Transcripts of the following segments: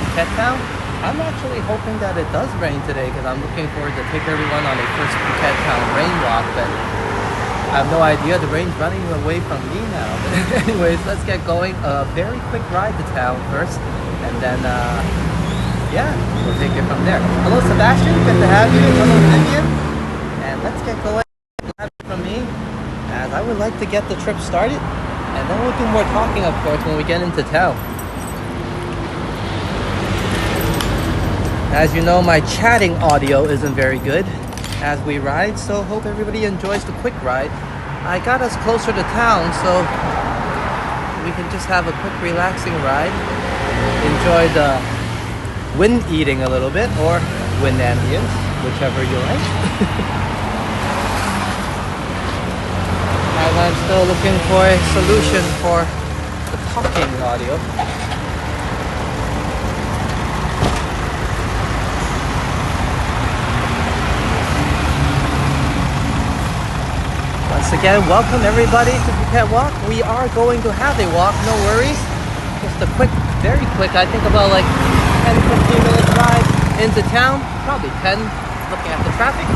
Phuket town. I'm actually hoping that it does rain today because I'm looking forward to take everyone on a first Phuket town rain walk. But I have no idea. The rain's running away from me now. But anyways, let's get going. A very quick ride to town first, and then yeah, we'll take it from there. Hello, Sebastian. Good to have you. Hello, Vivian. And let's get going. From me, as I would like to get the trip started, and then we'll do more talking, of course, when we get into town. As you know, my chatting audio isn't very good as we ride, so hope everybody enjoys the quick ride. I got us closer to town, so we can just have a quick relaxing ride, enjoy the wind eating a little bit, or wind ambience, whichever you like. As I'm still looking for a solution for the talking audio. Once again, welcome everybody to Phuket Walk. We are going to have a walk, no worries. Just a quick, very quick, I think about like 10-15 minute drive into town. Probably 10, looking at the traffic.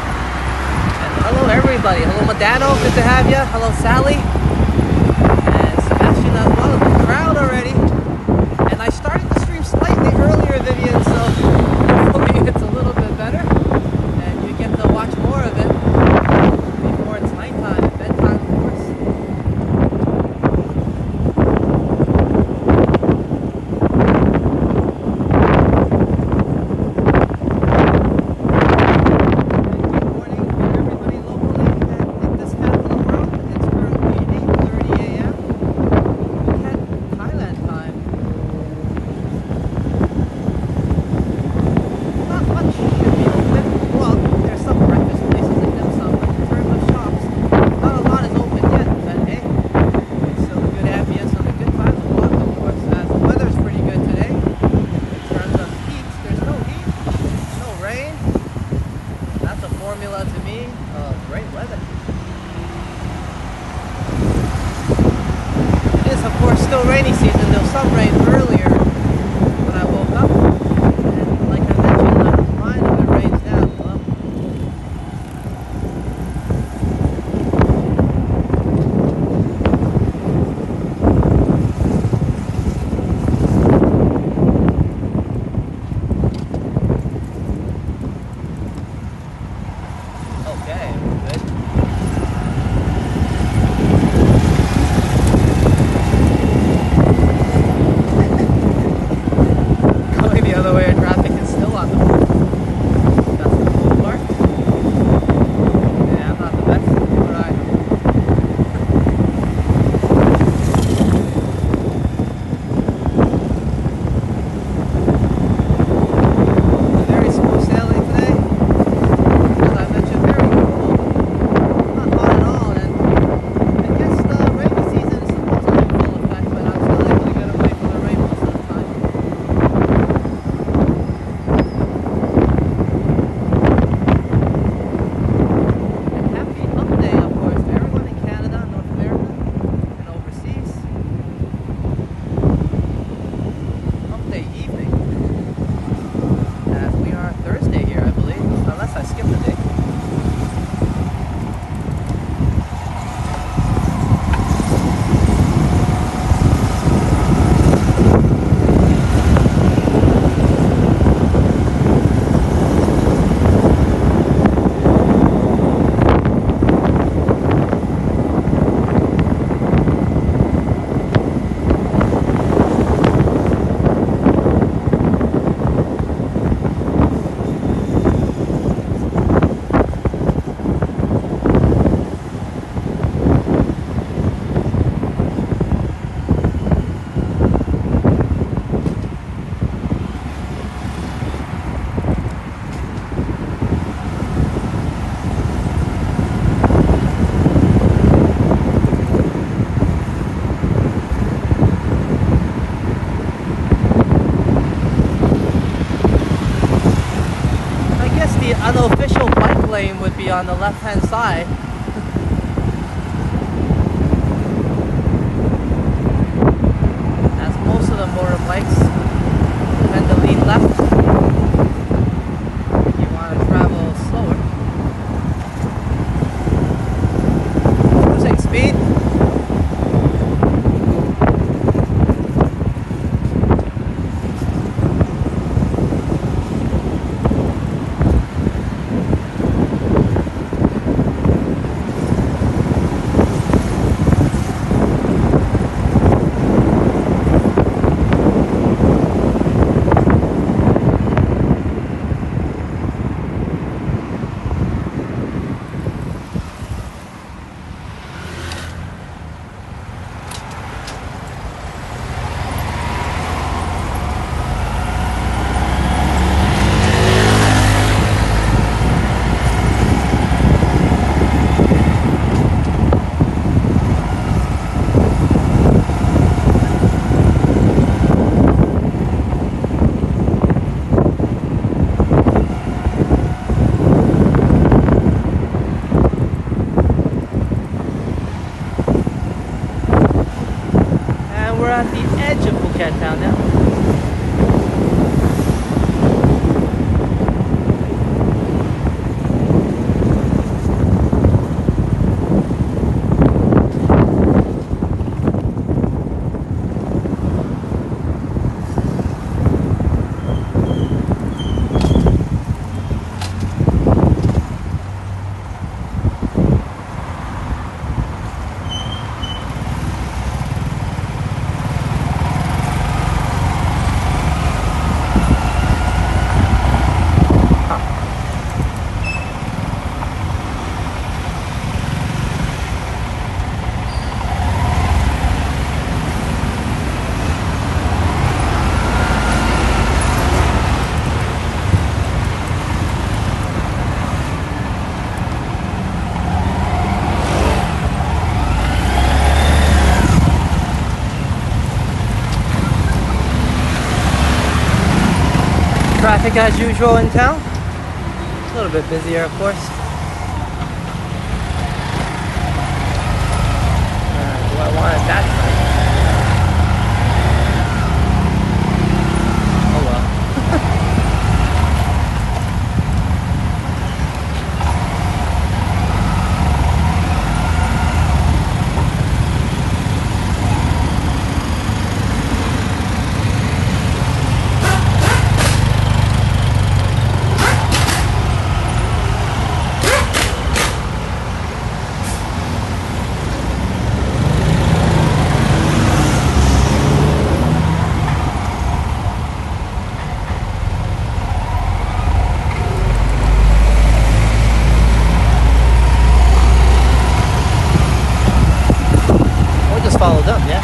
Hello everybody, hello Madano, good to have you. Hello Sally, and Sebastian as well. The crowd already. And I started the stream slightly earlier, Vivian, so hopefully it's a little bit better. And you get to watch more of it before it's nighttime and bedtime, of course. unofficial bike lane would be on the left hand side. As most of the motorbikes tend to lean left. If you want to travel slower. Losing speed. We're at the edge of Phuket town now. Traffic as usual in town. A little bit busier, of course. Do I want it that time? Oh well. Followed up, yeah.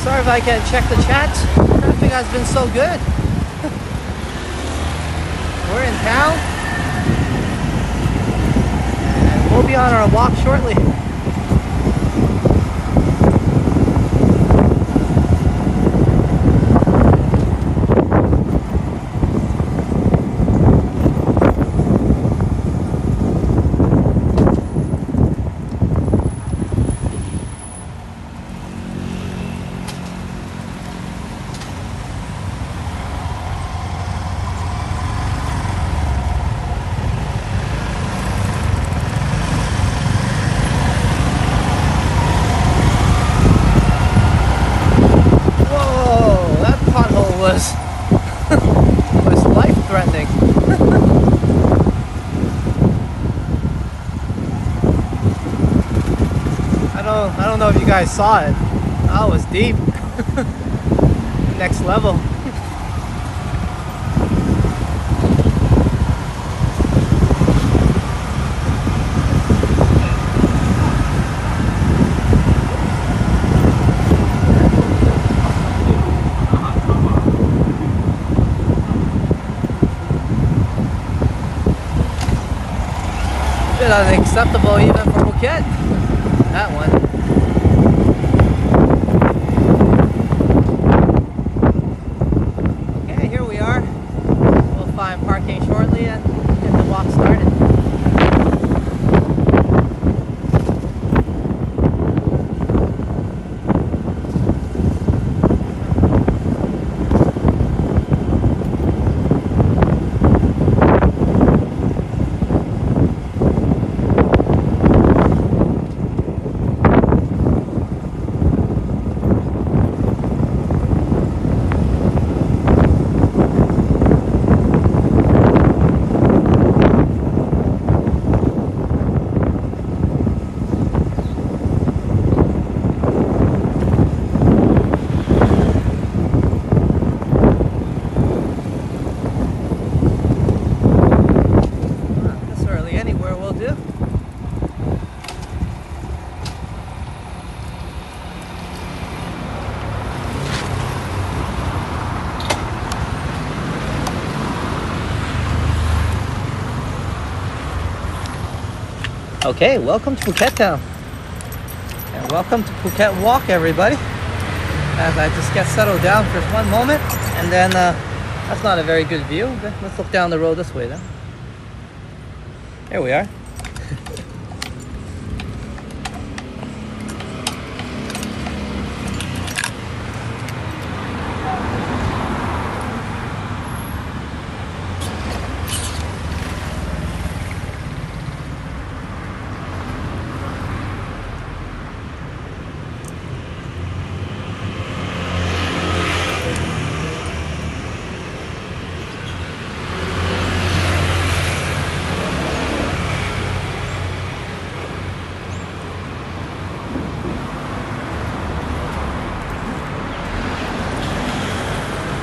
Sorry if I can't check the chat. Traffic has been so good. We're in town. And we'll be on our walk shortly. don't know if you guys saw it. That was deep. Next level. Bit unacceptable even for Phuket. That one. Okay, here we are. We'll find parking shortly and get the walk started. Okay, welcome to Phuket Town. And welcome to Phuket Walk, everybody. As I just get settled down for one moment, and then that's not a very good view. Let's look down the road this way then. Here we are.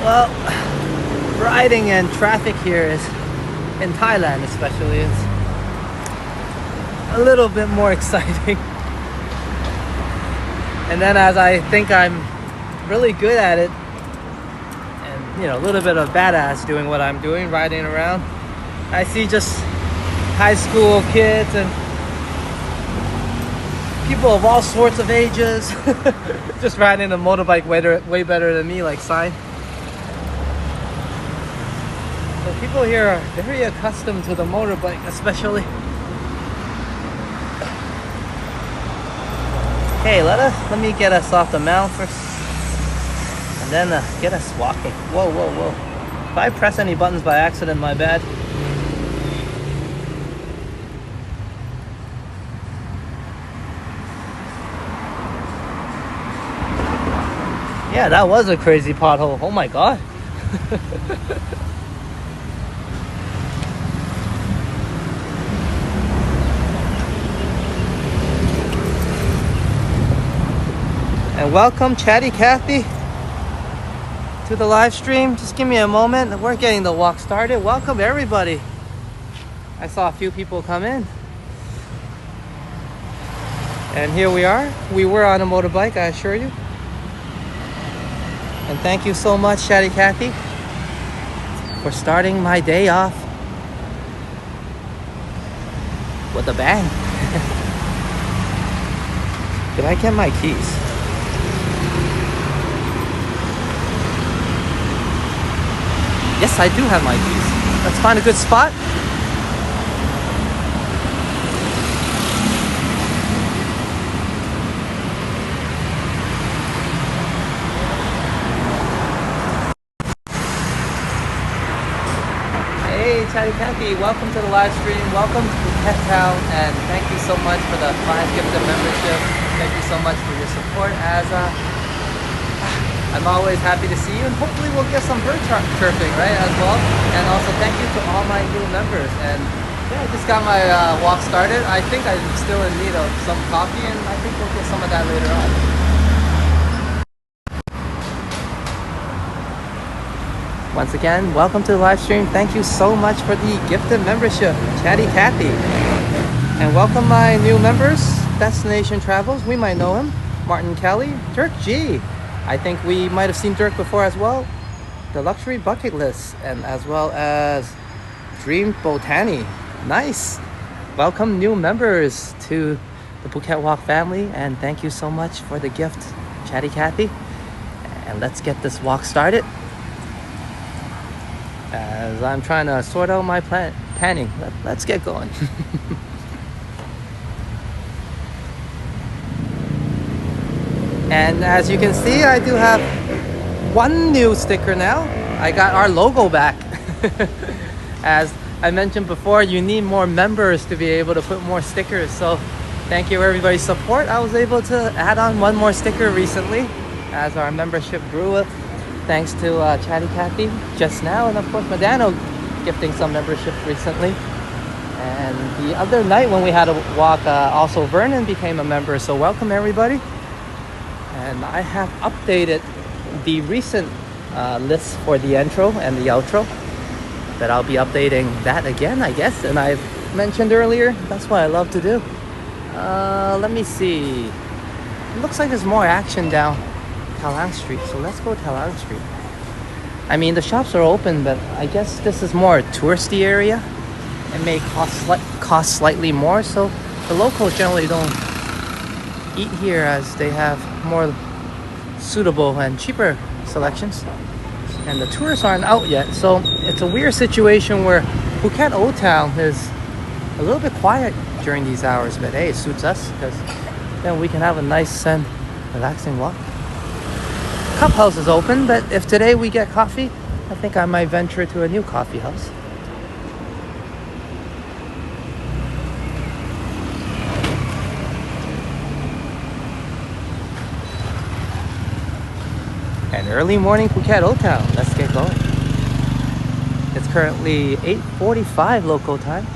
Well, riding and traffic here is, in Thailand especially, is a little bit more exciting. And then as I think I'm really good at it, and you know, a little bit of badass doing what I'm doing, riding around, I see just high school kids and people of all sorts of ages just riding a motorbike way better than me, like Sai. So people here are very accustomed to the motorbike, especially. Okay, let me get us off the mount first, and then get us walking. Whoa, whoa, whoa! If I press any buttons by accident, my bad. Yeah, that was a crazy pothole. Oh my god. And welcome Chatty Cathy to the live stream. Just give me a moment. We're getting the walk started. Welcome everybody. I saw a few people come in. And here we are. We were on a motorbike, I assure you. And thank you so much, Chatty Cathy, for starting my day off with a bang. Did I get my keys? Yes, I do have my keys. Let's find a good spot. Hey, Chatty Cathy, welcome to the live stream. Welcome to Phuket Town, and thank you so much for the 5 gifted membership. Thank you so much for your support, as I'm always happy to see you, and hopefully we'll get some bird chirping, right, as well. And also thank you to all my new members. And Yeah, I just got my walk started. I think I'm still in need of some coffee, and I think we'll get some of that later on. Once again, welcome to the live stream. Thank you so much for the gifted membership, Chatty Cathy. And welcome my new members, Destination Travels. We might know him. Martin Kelly, Dirk G. I think we might have seen Dirk before as well. The Luxury Bucket List, and as well as Dream Botany. Nice. Welcome new members to the Phuket Walk family, and thank you so much for the gift, Chatty Cathy. And let's get this walk started. As I'm trying to sort out my panning. Let's get going. And as you can see, I do have one new sticker now. I got our logo back. As I mentioned before, you need more members to be able to put more stickers. So thank you for everybody's support. I was able to add on one more sticker recently as our membership grew. Thanks to Chatty Cathy just now, and of course Madano gifting some membership recently. And the other night when we had a walk, also Vernon became a member. So welcome everybody. And I have updated the recent list for the intro and the outro, but I'll be updating that again, I guess. And I've mentioned earlier, that's what I love to do. Let me see. It looks like there's more action down Thailand Street, so let's go Thailand Street. I mean, the shops are open, but I guess this is more a touristy area. It may cost slightly more, so the locals generally don't eat here as they have more suitable and cheaper selections. And the tourists aren't out yet, so it's a weird situation where Phuket Old Town is a little bit quiet during these hours, but hey, it suits us because then we can have a nice and relaxing walk. Cup house is open, but if today we get coffee, I think I might venture to a new coffee house. And early morning Phuket Old Town. Let's get going. It's currently 8:45 local time.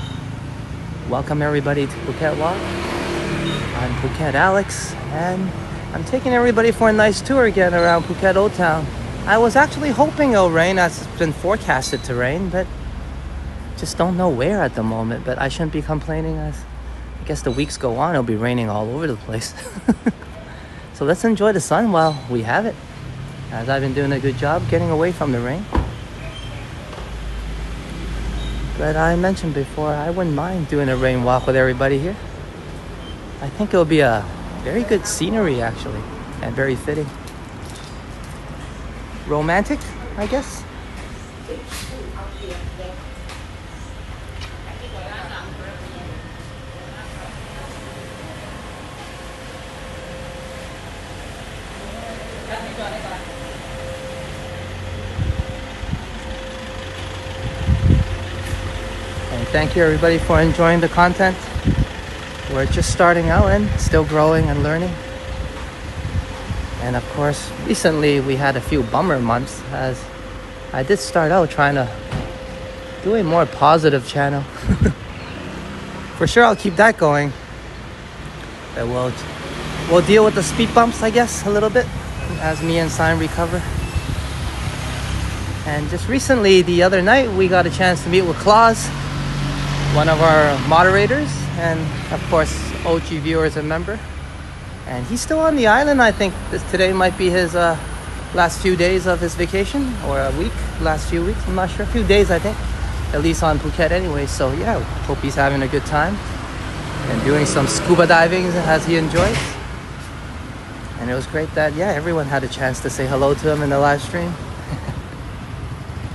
Welcome everybody to Phuket Walk. I'm Phuket Alex, and I'm taking everybody for a nice tour again around Phuket Old Town. I was actually hoping it'll rain, as it's been forecasted to rain, but just don't know where at the moment. But I shouldn't be complaining, as I guess the weeks go on, it'll be raining all over the place. So let's enjoy the sun while we have it, as I've been doing a good job getting away from the rain. But I mentioned before, I wouldn't mind doing a rain walk with everybody here. I think it'll be a very good scenery actually, and very fitting. Romantic, I guess. And thank you everybody for enjoying the content. We're just starting out and still growing and learning. And of course, recently we had a few bummer months, as I did start out trying to do a more positive channel. For sure I'll keep that going. But we'll deal with the speed bumps, I guess, a little bit as me and Sign recover. And just recently, the other night, we got a chance to meet with Claus, one of our moderators, and of course OG viewers and member. And he's still on the island. I think today might be his last few days of his vacation, or a week, last few weeks, I'm not sure, a few days I think, at least on Phuket anyway. So yeah, hope he's having a good time and doing some scuba diving as he enjoys. And it was great that, yeah, everyone had a chance to say hello to him in the live stream.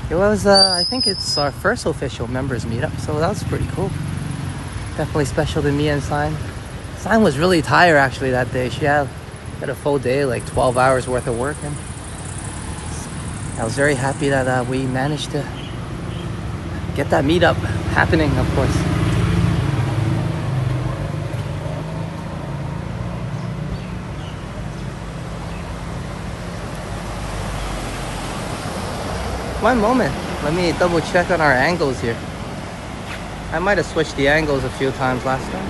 It was, I think it's our first official members meetup, so that was pretty cool. Definitely special to me and Sign. Sign was really tired actually that day. She had a full day, like 12 hours worth of work, and I was very happy that we managed to get that meetup happening, of course. One moment, let me double check on our angles here. I might have switched the angles a few times last time.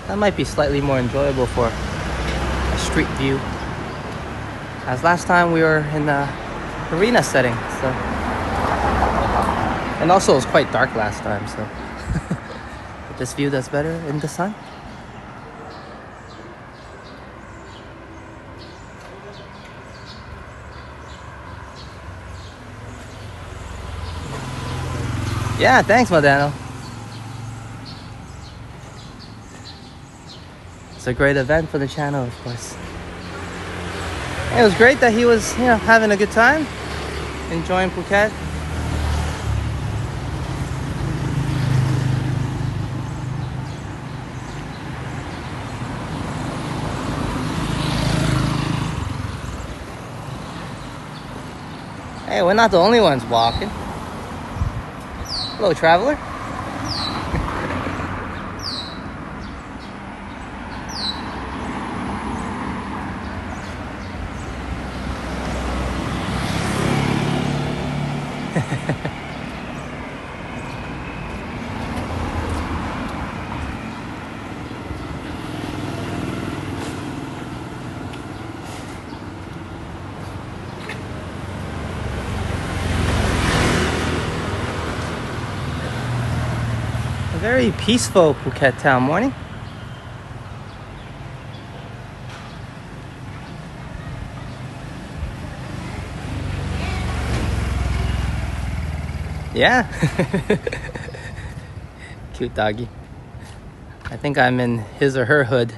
That might be slightly more enjoyable for a street view. As last time we were in the arena setting, so. And also it was quite dark last time, so. But this view does better in the sun. Yeah, thanks, Modano. It's a great event for the channel, of course. It was great that he was, having a good time, enjoying Phuket. Hey, we're not the only ones walking. Hello, traveler. A very peaceful Phuket town morning. Yeah. Cute doggy. I think I'm in his or her hood.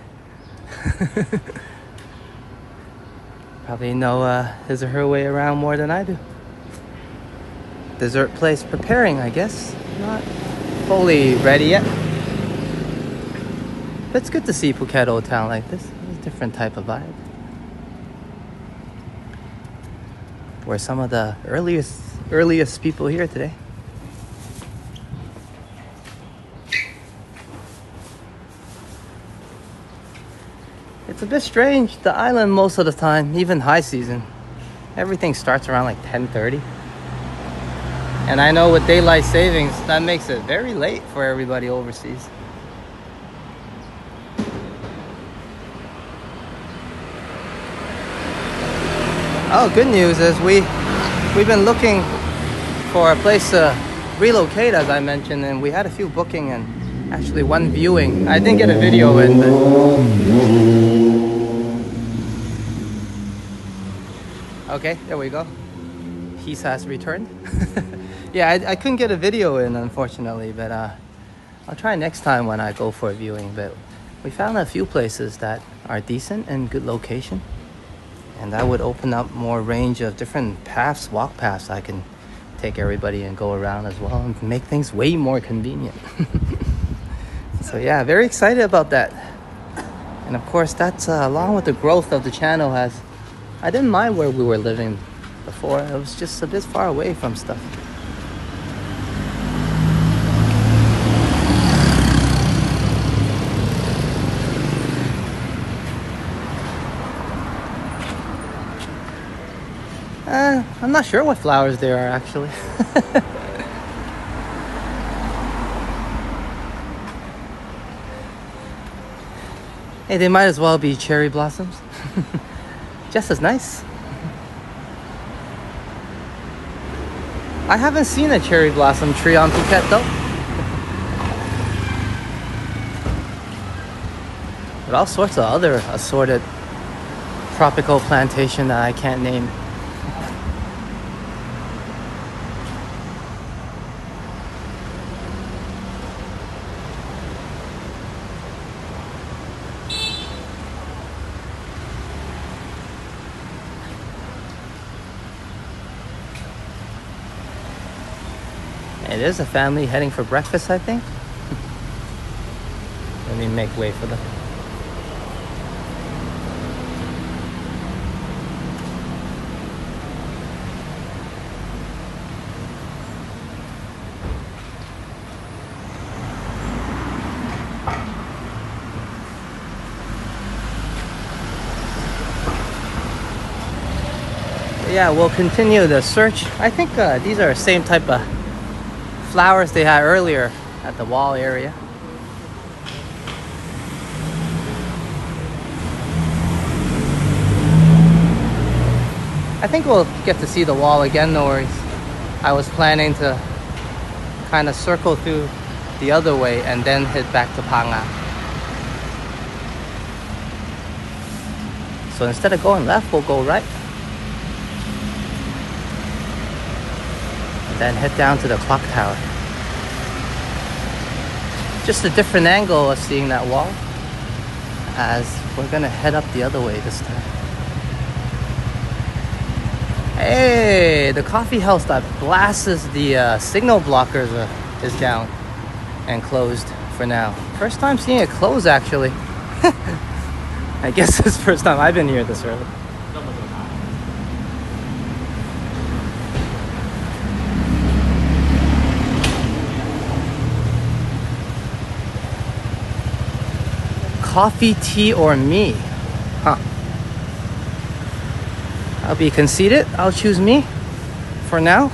Probably know his or her way around more than I do. Dessert place preparing, I guess. Not fully ready yet. But it's good to see Phuket Old Town like this. It's a different type of vibe. We're some of the earliest people here today. It's a bit strange. The island most of the time, even high season, everything starts around like 10:30. And I know with daylight savings, that makes it very late for everybody overseas. Oh, good news is we've been looking for a place to relocate, as I mentioned, and we had a few booking and actually one viewing. I didn't get a video in, but okay, there we go. Peace has returned. Yeah, I couldn't get a video in, unfortunately, but I'll try next time when I go for a viewing. But we found a few places that are decent and good location, and that would open up more range of different paths, walk paths. I can take everybody and go around as well and make things way more convenient. So yeah, very excited about that. And of course, that's along with the growth of the channel. I didn't mind where we were living before. It was just a bit far away from stuff. I'm not sure what flowers there are actually. Hey, they might as well be cherry blossoms. Just as nice. I haven't seen a cherry blossom tree on Phuket though. But all sorts of other assorted tropical plantation that I can't name. It is a family heading for breakfast, I think. Let me make way for them. Yeah, we'll continue the search. I think these are the same type of flowers they had earlier at the wall area. I think we'll get to see the wall again, no worries. I was planning to kind of circle through the other way and then head back to Phang. So instead of going left, we'll go right. And then head down to the clock tower. Just a different angle of seeing that wall, as we're gonna head up the other way this time. Hey, the coffee house that blasts the signal blockers is down and closed for now. First time seeing it close, actually. I guess it's the first time I've been here this early. Coffee, tea, or me? Huh. I'll be conceited. I'll choose me for now.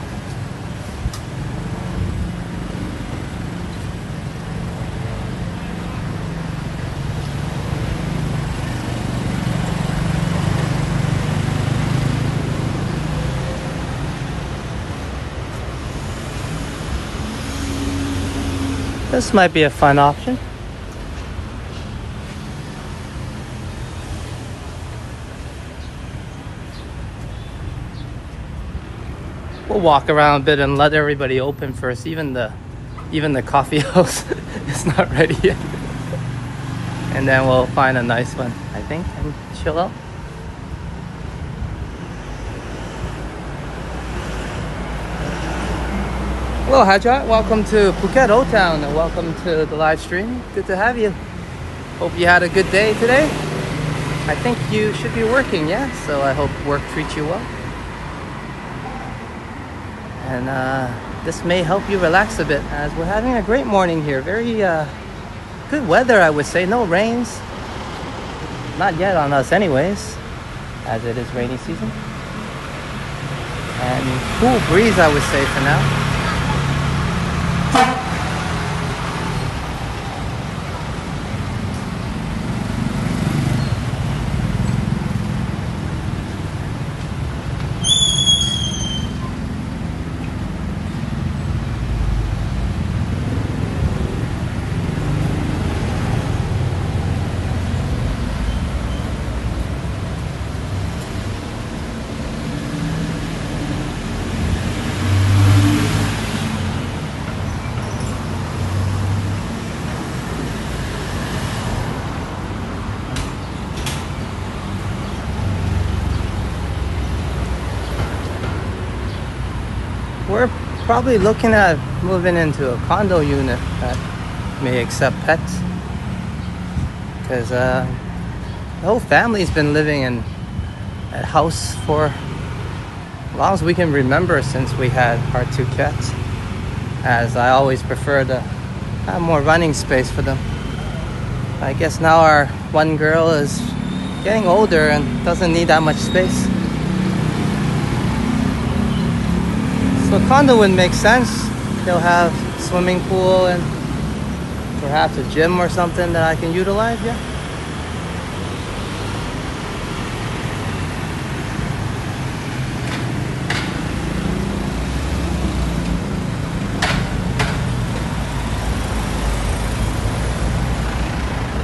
This might be a fun option. We'll walk around a bit and let everybody open first. Even the coffee house is not ready yet. And then we'll find a nice one, I think, and chill out. Hello, Hajat. Welcome to Phuket Old Town and welcome to the live stream. Good to have you. Hope you had a good day today. I think you should be working, yeah? So I hope work treats you well. And this may help you relax a bit, as we're having a great morning here. Very good weather, I would say. No rains. Not yet on us anyways, as it is rainy season. And cool breeze, I would say, for now. We're probably looking at moving into a condo unit that may accept pets, because the whole family's been living in a house for as long as we can remember, since we had our 2 cats, as I always prefer to have more running space for them. I guess now our one girl is getting older and doesn't need that much space. So a condo would make sense. They'll have swimming pool and perhaps a gym or something that I can utilize, yeah.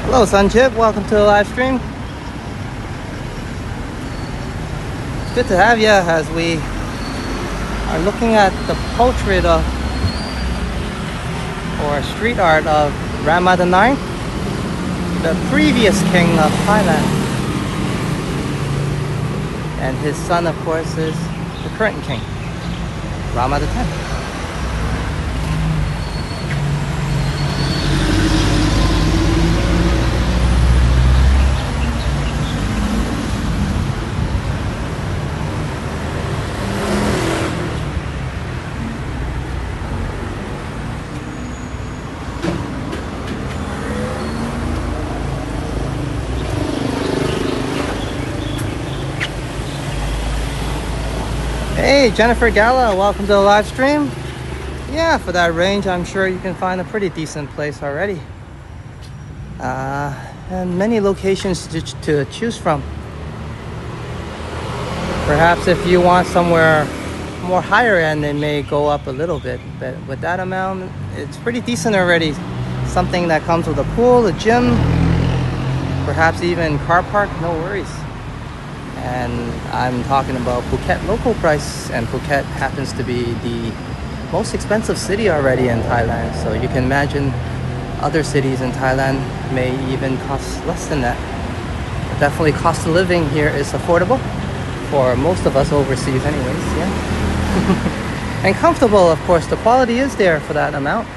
Hello, Sunchip. Welcome to the live stream. It's good to have you, as we are looking at the portrait of, or street art of, Rama IX, the previous king of Thailand. And his son, of course, is the current king, Rama X. Hey, Jennifer Gala, welcome to the live stream. Yeah, for that range, I'm sure you can find a pretty decent place already. And many locations to choose from. Perhaps if you want somewhere more higher end, it may go up a little bit. But with that amount, it's pretty decent already. Something that comes with a pool, a gym, perhaps even car park, no worries. And I'm talking about Phuket local price, and Phuket happens to be the most expensive city already in Thailand. So you can imagine other cities in Thailand may even cost less than that. But definitely cost of living here is affordable for most of us overseas anyways, yeah. And comfortable, of course. The quality is there for that amount.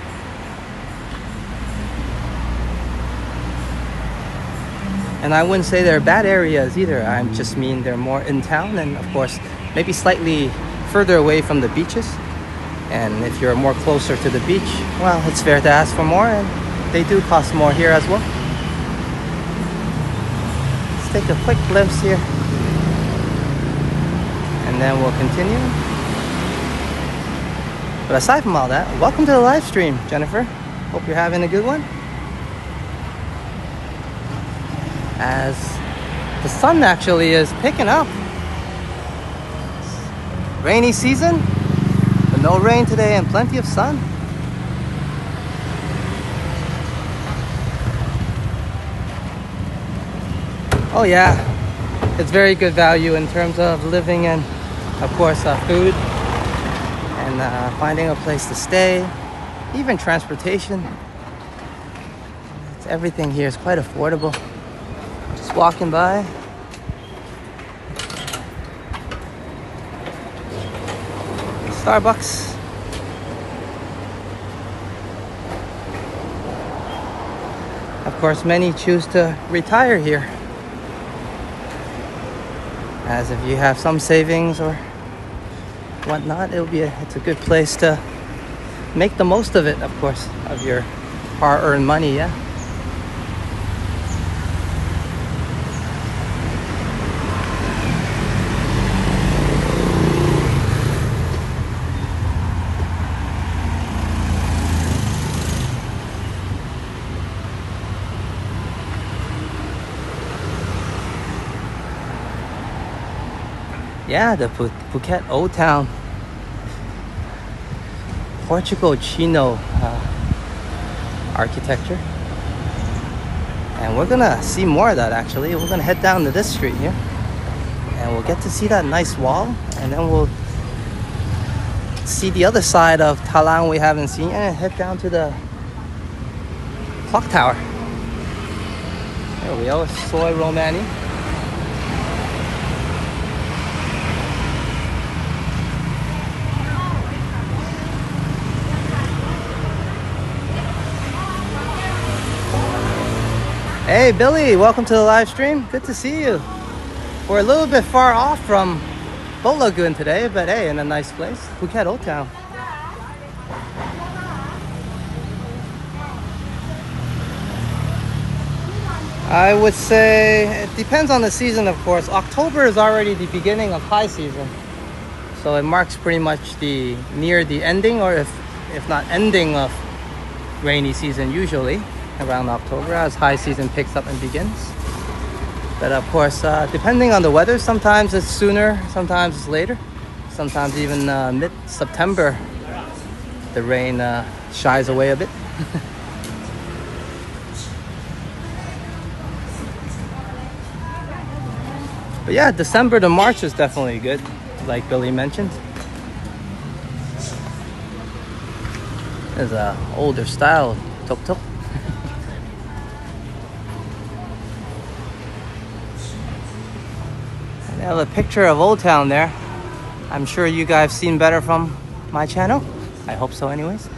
And I wouldn't say they're bad areas either. I just mean they're more in town and of course maybe slightly further away from the beaches. And if you're more closer to the beach, well, it's fair to ask for more, and they do cost more here as well. Let's take a quick glimpse here and then we'll continue. But aside from all that, welcome to the live stream, Jennifer. Hope you're having a good one. As the sun actually is picking up. Rainy season, but no rain today and plenty of sun. Oh yeah, it's very good value in terms of living and of course food and finding a place to stay, even transportation. Everything here is quite affordable. Just walking by. Starbucks. Of course, many choose to retire here, as if you have some savings or whatnot, it's a good place to make the most of it, of course, of your hard-earned money, yeah. Yeah, the Phuket Old Town, Portugal Chino architecture. And we're gonna see more of that actually. We're gonna head down to this street here and we'll get to see that nice wall, and then we'll see the other side of Thailand we haven't seen and head down to the clock tower. There we go, Soy Romani. Hey Billy, welcome to the live stream. Good to see you. We're a little bit far off from Boat Lagoon today, but hey, in a nice place. Phuket Old Town. I would say it depends on the season, of course. October is already the beginning of high season. So it marks pretty much near the ending, or if not ending, of rainy season usually. Around October as high season picks up and begins. But of course, depending on the weather, sometimes it's sooner, sometimes it's later. Sometimes even mid-September, the rain shies away a bit. But yeah, December to March is definitely good, like Billy mentioned. There's a older style tuk-tuk. I have a picture of Old Town there. I'm sure you guys have seen better from my channel. I hope so anyways.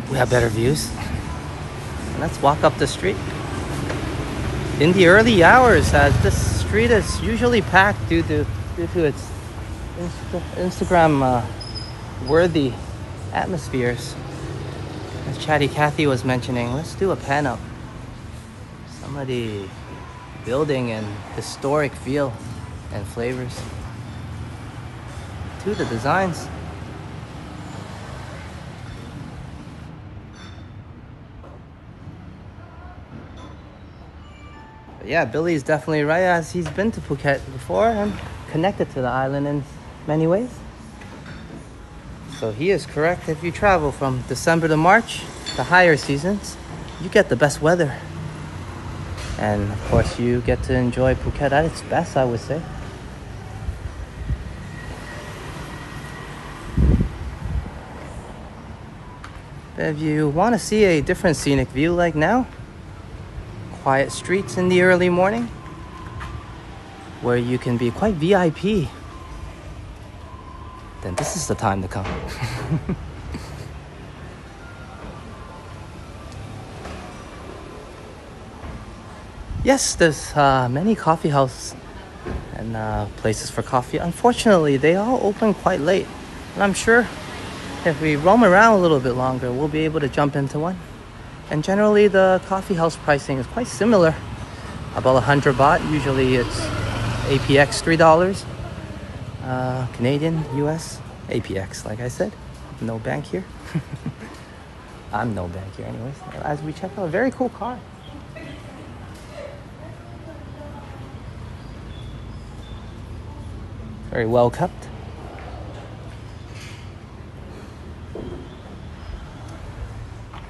We have better views. Let's walk up the street. In the early hours, as this street is usually packed due to its Instagram worthy atmospheres. As Chatty Cathy was mentioning, let's do a pan up. Some of the building and historic feel and flavors to the designs. But yeah, Billy's definitely right, as he's been to Phuket before and connected to the island in many ways. So he is correct. If you travel from December to March, the higher seasons, you get the best weather. And of course, you get to enjoy Phuket at its best, I would say. But if you want to see a different scenic view like now, quiet streets in the early morning, where you can be quite VIP, then this is the time to come. Yes, there's many coffee houses and places for coffee. Unfortunately, they all open quite late. And I'm sure if we roam around a little bit longer, we'll be able to jump into one. And generally, the coffee house pricing is quite similar. About 100 baht. Usually it's APX $3. Canadian, US, APX, like I said. No bank here. I'm no bank here anyways. As we check out a very cool car. Very well kept.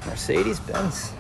Mercedes-Benz.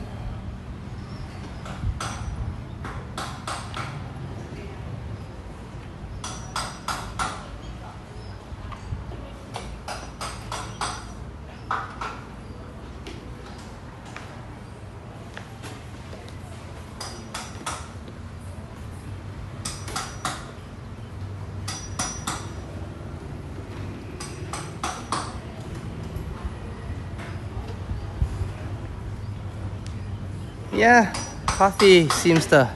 Yeah, coffee seems to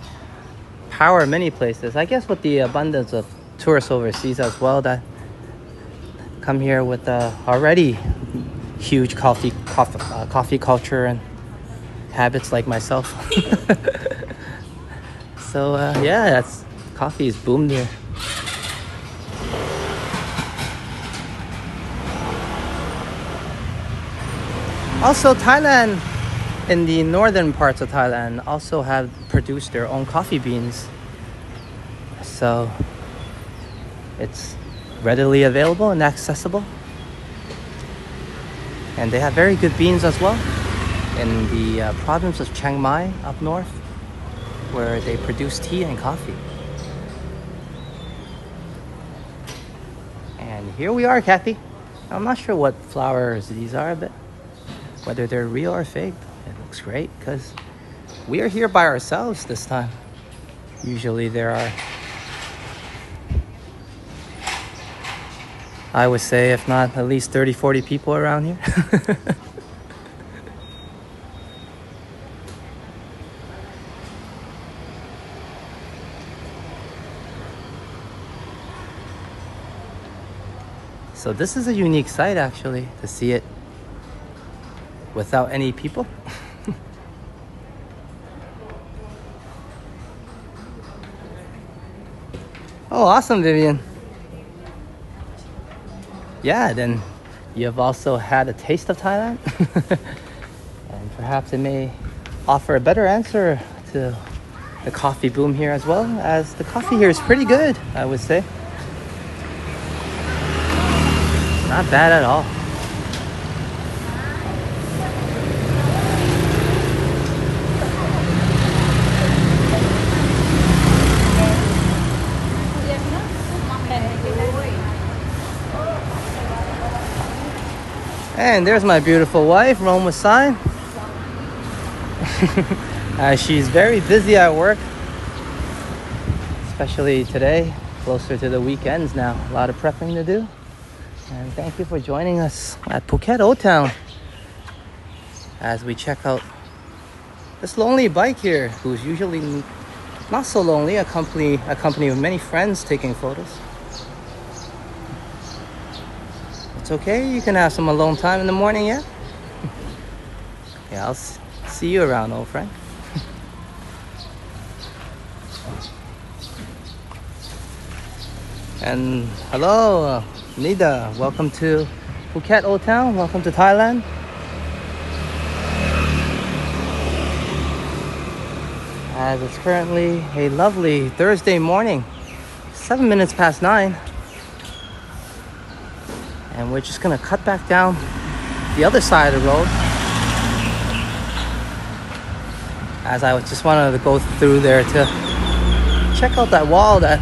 power many places. I guess with the abundance of tourists overseas as well that come here with already huge coffee culture and habits like myself. So yeah, coffee is boomed here. Also, Thailand, in the northern parts of Thailand, also have produced their own coffee beans. So it's readily available and accessible. And they have very good beans as well in the province of Chiang Mai up north, where they produce tea and coffee. And here we are, Kathy. I'm not sure what flowers these are, but whether they're real or fake. It looks great because we are here by ourselves this time. Usually there are, I would say, if not at least 30-40 people around here. So this is a unique sight, actually, to see it without any people. Oh, awesome, Vivian. Yeah, then you've also had a taste of Thailand. And perhaps it may offer a better answer to the coffee boom here, as well as the coffee here is pretty good, I would say. Not bad at all. And there's my beautiful wife, Roma Sign. She's very busy at work, especially today, closer to the weekends now. A lot of prepping to do. And thank you for joining us at Phuket Old Town as we check out this lonely bike here, who's usually not so lonely, accompanied with many friends taking photos. It's okay, you can have some alone time in the morning, yeah? Yeah, I'll see you around, old friend. And hello, Nida. Welcome to Phuket Old Town. Welcome to Thailand. As it's currently a lovely Thursday morning, 7 minutes past 9. And we're just gonna cut back down the other side of the road. As I just wanted to go through there to check out that wall that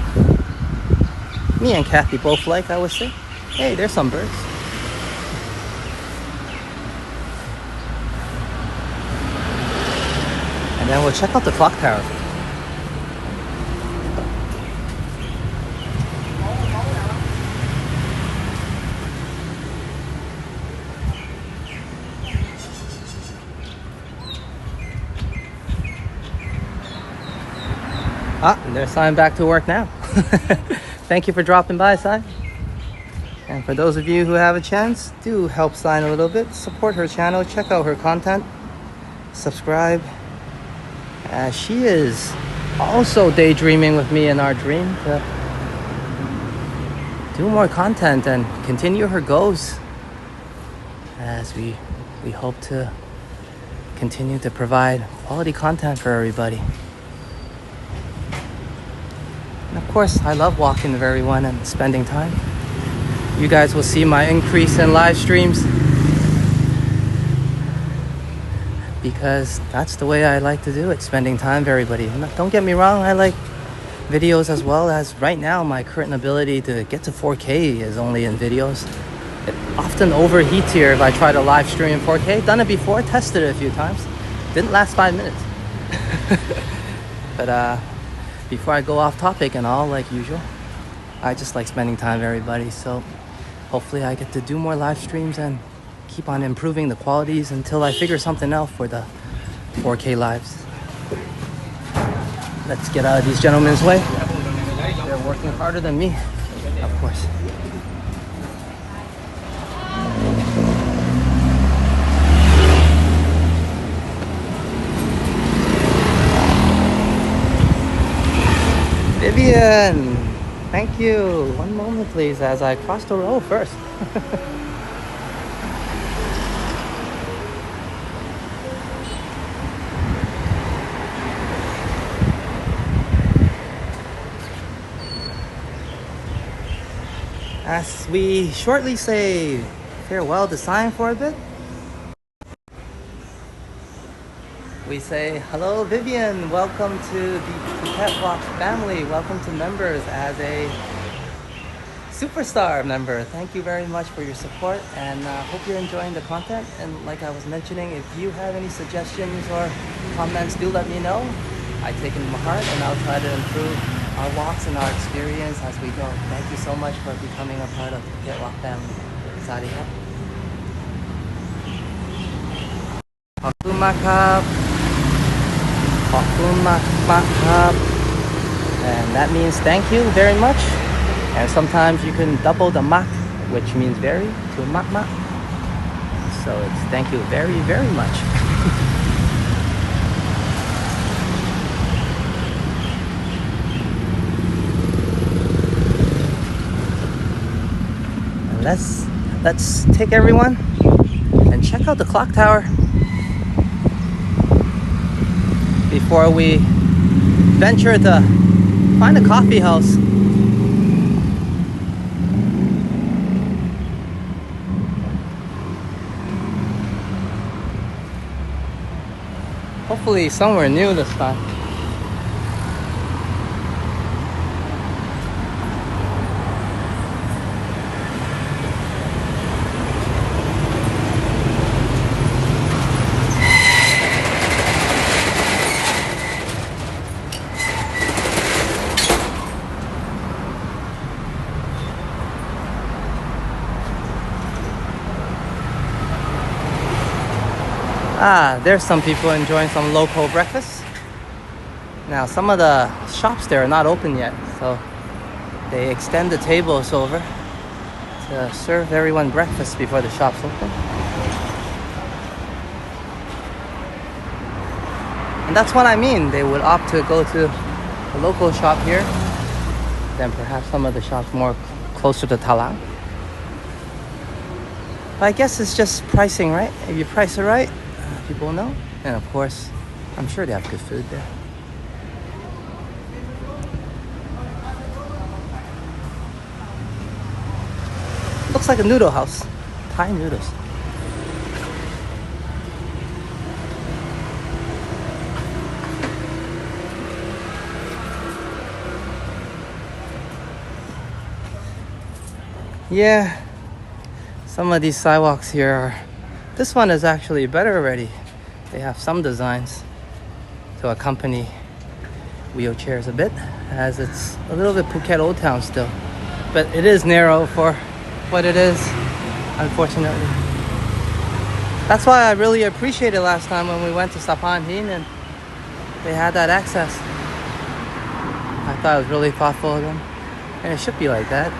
me and Kathy both like, I would say. Hey, there's some birds. And then we'll check out the clock tower. And they're signing back to work now. Thank you for dropping by, Si. And for those of you who have a chance, do help Sign a little bit. Support her channel. Check out her content. Subscribe. She is also daydreaming with me in our dream to do more content and continue her goals as we hope to continue to provide quality content for everybody. And of course, I love walking with everyone and spending time. You guys will see my increase in live streams because that's the way I like to do it, spending time with everybody. Don't get me wrong, I like videos as well. As right now, my current ability to get to 4K is only in videos. It often overheats here if I try to live stream in 4K. Done it before, tested it a few times. Didn't last 5 minutes. But before I go off topic and all, like usual, I just like spending time with everybody. So hopefully I get to do more live streams and keep on improving the qualities until I figure something out for the 4K lives. Let's get out of these gentlemen's way. They're working harder than me, of course. Vivian, thank you. One moment, please, as I cross the road first. As we shortly say farewell to Sign for a bit, we say, hello Vivian, welcome to the phuketwalk family, welcome to members as a superstar member. Thank you very much for your support and hope you're enjoying the content. And like I was mentioning, if you have any suggestions or comments, do let me know. I take them to heart and I'll try to improve our walks and our experience as we go. Thank you so much for becoming a part of the phuketwalk family. Sariha. And that means thank you very much. And sometimes you can double the mak, which means very, to mak mak. So it's thank you very, very much. Let's take everyone and check out the clock tower before we venture to find a coffee house. Hopefully somewhere new this time. There's some people enjoying some local breakfast. Now some of the shops there are not open yet, so they extend the tables over to serve everyone breakfast before the shops open. And that's what I mean. They would opt to go to a local shop here than perhaps some of the shops more closer to Thailand. But I guess it's just pricing, right? If you price it right, people know. And of course, I'm sure they have good food there. Looks like a noodle house. Thai noodles. Yeah, some of these sidewalks here are... This one is actually better already. They have some designs to accompany wheelchairs a bit, as it's a little bit Phuket Old Town still. But it is narrow for what it is, unfortunately. That's why I really appreciated last time when we went to Sapan Hin and they had that access. I thought it was really thoughtful of them, and it should be like that.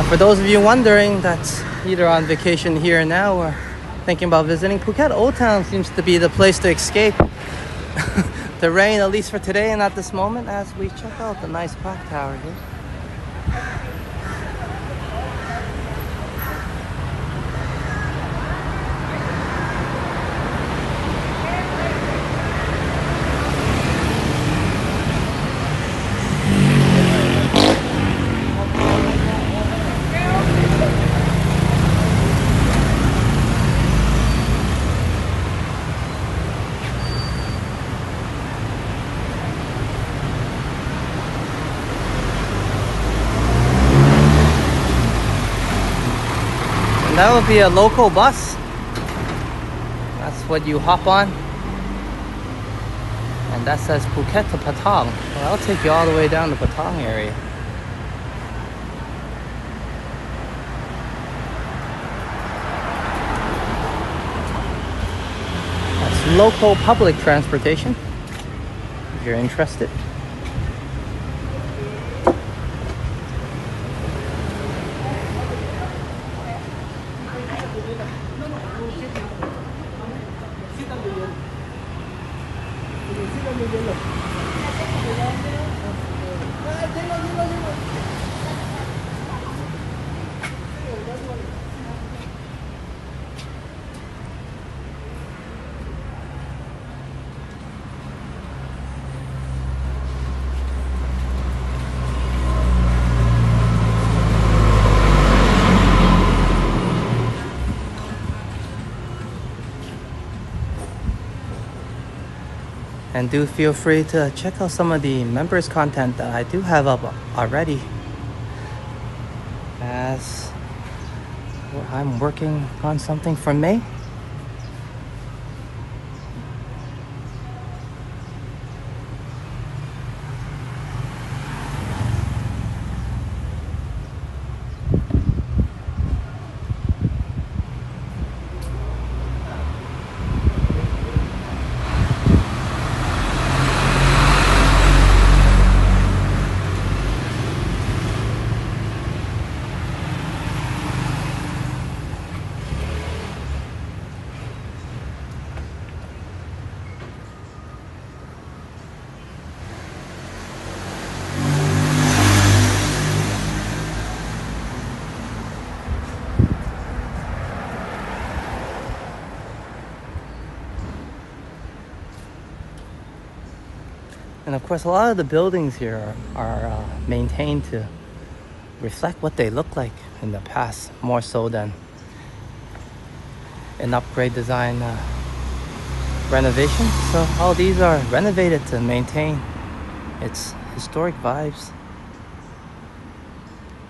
For those of you wondering that's either on vacation here and now or thinking about visiting, Phuket Old Town seems to be the place to escape the rain, at least for today and at this moment, as we check out the nice clock tower here. That would be a local bus. That's what you hop on. And that says Phuket to Patong. Well, I'll take you all the way down to Patong area. That's local public transportation, if you're interested. And do feel free to check out some of the members content that I do have up already, as I'm working on something for May. And of course, a lot of the buildings here are maintained to reflect what they look like in the past, more so than an upgrade design renovation. So all these are renovated to maintain its historic vibes.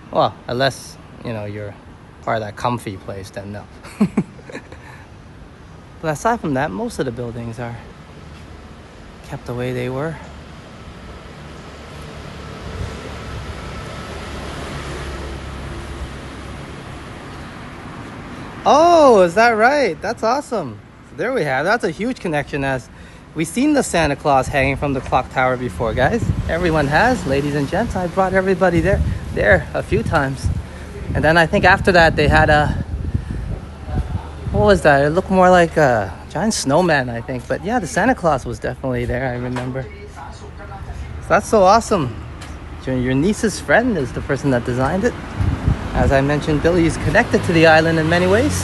Well, unless, you know, you're part of that comfy place, then no. But aside from that, most of the buildings are kept the way they were. Oh, is that right? That's awesome. So there we have. That's a huge connection, as we've seen the Santa Claus hanging from the clock tower before, guys. Everyone has, ladies and gents. I brought everybody there. there a few times. And then I think after that they had a, what was that? It looked more like a giant snowman, I think. But yeah, the Santa Claus was definitely there, I remember. So that's so awesome. Your niece's friend is the person that designed it. As I mentioned, Billy is connected to the island in many ways.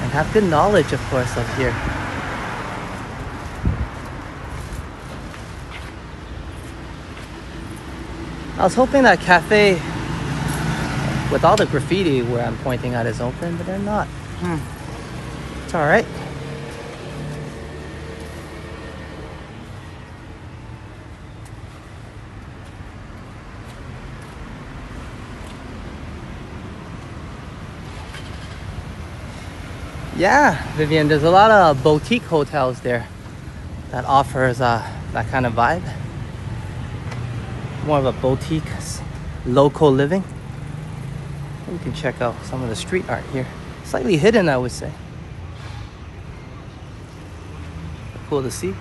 And have good knowledge, of course, of here. I was hoping that cafe with all the graffiti where I'm pointing at is open, but they're not. It's all right. Yeah, Vivian, there's a lot of boutique hotels there that offers that kind of vibe. More of a boutique, local living. You can check out some of the street art here. Slightly hidden, I would say. Cool to see.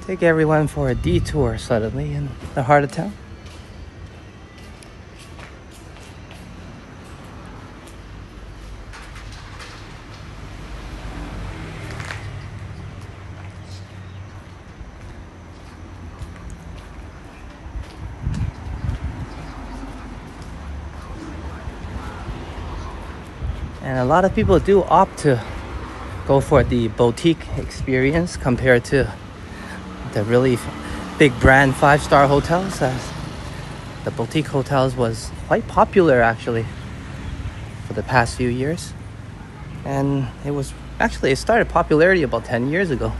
Take everyone for a detour suddenly in the heart of town. And a lot of people do opt to go for the boutique experience compared to the really big brand 5-star hotels. As the boutique hotels was quite popular actually for the past few years. And it started popularity about 10 years ago.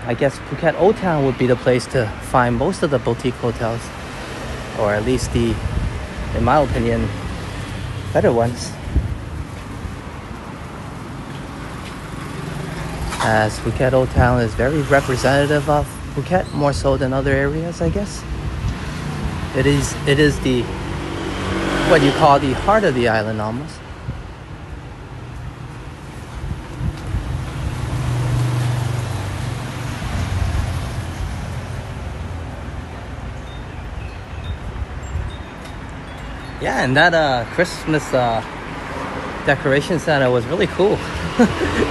I guess Phuket Old Town would be the place to find most of the boutique hotels. Or at least in my opinion, better ones. As Phuket Old Town is very representative of Phuket, more so than other areas, I guess. It is the, what you call the heart of the island almost. Yeah, and that Christmas decoration center was really cool.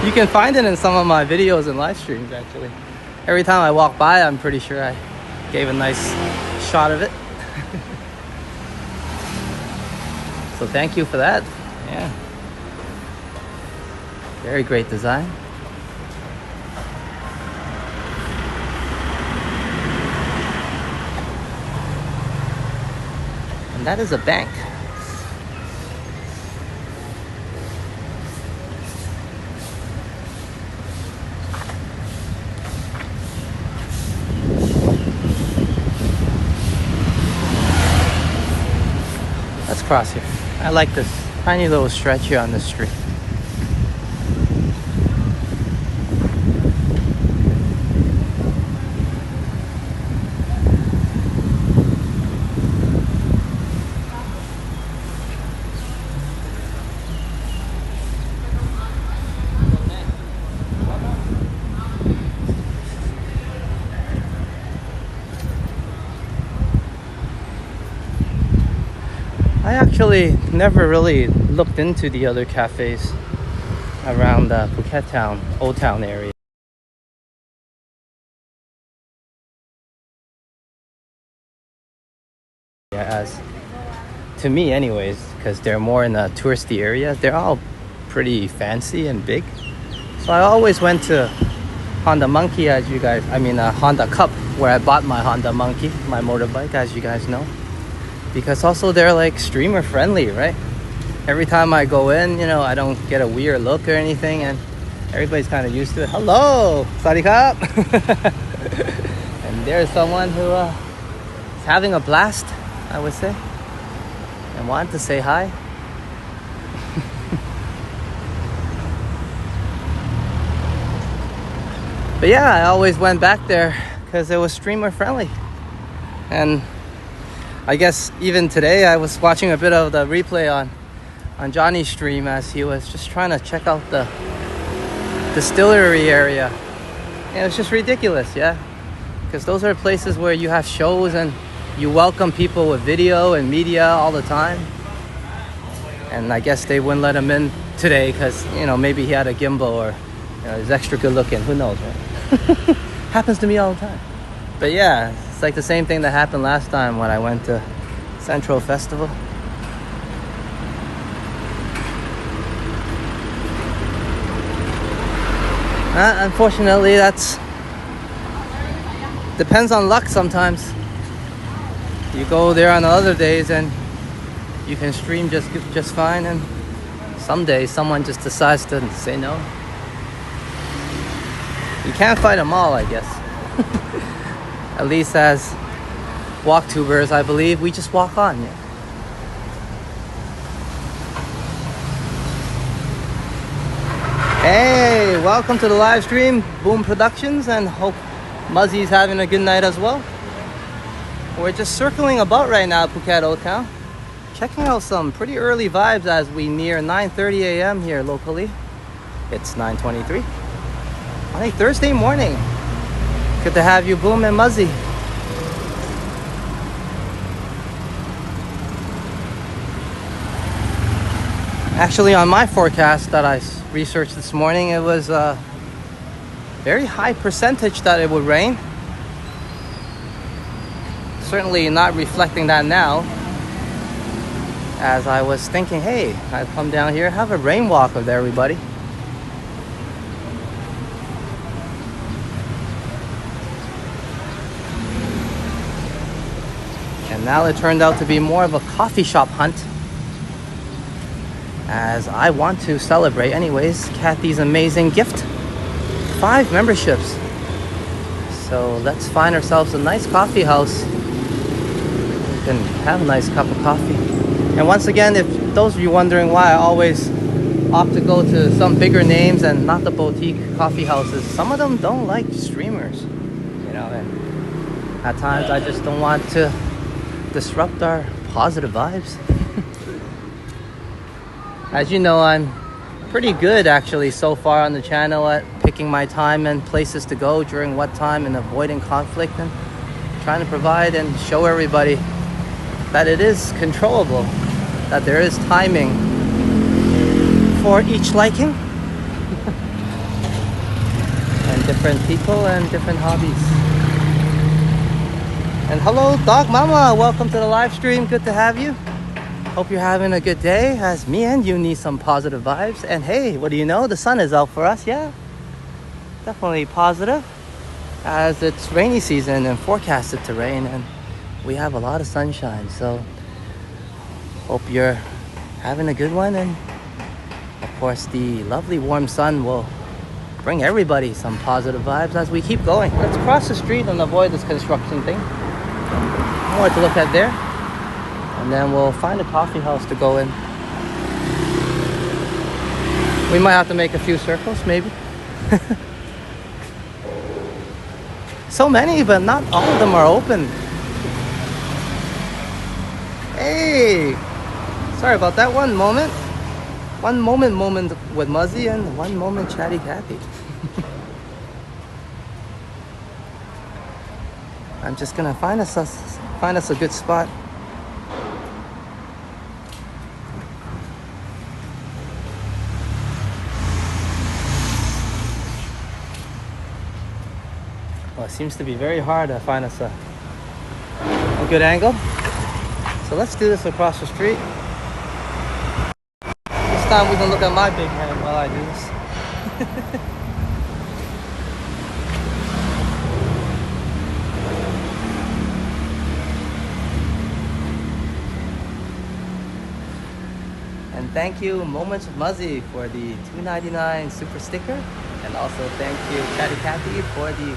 You can find it in some of my videos and live streams actually. Every time I walk by, I'm pretty sure I gave a nice shot of it. So thank you for that. Yeah. Very great design. And that is a bank. Let's cross here. I like this tiny little stretch here on the street. I actually never really looked into the other cafes around the Phuket Town, Old Town area. As to me anyways, because they're more in the touristy area, they're all pretty fancy and big. So I always went to Honda Monkey, Honda Cup, where I bought my Honda Monkey, my motorbike, as you guys know. Because also they're like streamer friendly, right? Every time I go in, I don't get a weird look or anything, and everybody's kind of used to it. Hello, Sarikap. And there's someone who is having a blast, I would say, and wanted to say hi. But yeah, I always went back there because it was streamer friendly. And I guess even today I was watching a bit of the replay on Johnny's stream as he was just trying to check out the distillery area. And it's just ridiculous, yeah? Because those are places where you have shows and you welcome people with video and media all the time. And I guess they wouldn't let him in today because, you know, maybe he had a gimbal or, you know, he's extra good looking. Who knows, right? Happens to me all the time. But yeah, it's like the same thing that happened last time when I went to Central Festival. Unfortunately, that's depends on luck sometimes. You go there on the other days and you can stream just fine, and some days someone just decides to say no. You can't fight them all, I guess. At least as walktubers, I believe we just walk on. Yeah. Hey, welcome to the live stream, Boom Productions, and hope Muzzy's having a good night as well. We're just circling about right now, Phuket Old Town, checking out some pretty early vibes as we near 9:30 a.m. here locally. It's 9:23 on a Thursday morning. Good to have you, Boom and Muzzy. Actually, on my forecast that I researched this morning, it was a very high percentage that it would rain. Certainly not reflecting that now, as I was thinking, hey, I'd come down here, have a rain walk with everybody. And now it turned out to be more of a coffee shop hunt, as I want to celebrate anyways Kathy's amazing gift, 5 memberships. So let's find ourselves a nice coffee house. We can have a nice cup of coffee. And once again, if those of you wondering why I always opt to go to some bigger names and not the boutique coffee houses, some of them don't like streamers, you know, and at times I just don't want to disrupt our positive vibes. As you know, I'm pretty good actually so far on the channel at picking my time and places to go during what time and avoiding conflict, and trying to provide and show everybody that it is controllable, that there is timing for each liking and different people and different hobbies. And hello, Dog Mama, welcome to the live stream. Good to have you. Hope you're having a good day, as me and you need some positive vibes. And hey, what do you know? The sun is out for us, yeah. Definitely positive, as it's rainy season and forecasted to rain, and we have a lot of sunshine. So hope you're having a good one, and of course the lovely warm sun will bring everybody some positive vibes as we keep going. Let's cross the street and avoid this construction thing. More to look at there. And then we'll find a coffee house to go in. We might have to make a few circles, maybe. So many, but not all of them are open. Hey! Sorry about that. One moment with Muzzy, and one moment Chatty Cathy. I'm just gonna find us a good spot. Well, it seems to be very hard to find us a good angle. So let's do this across the street. This time we can look at my big hand while I do this. And thank you, Moments of Muzzy, for the $2.99 super sticker. And also thank you, Chatty Cathy, for the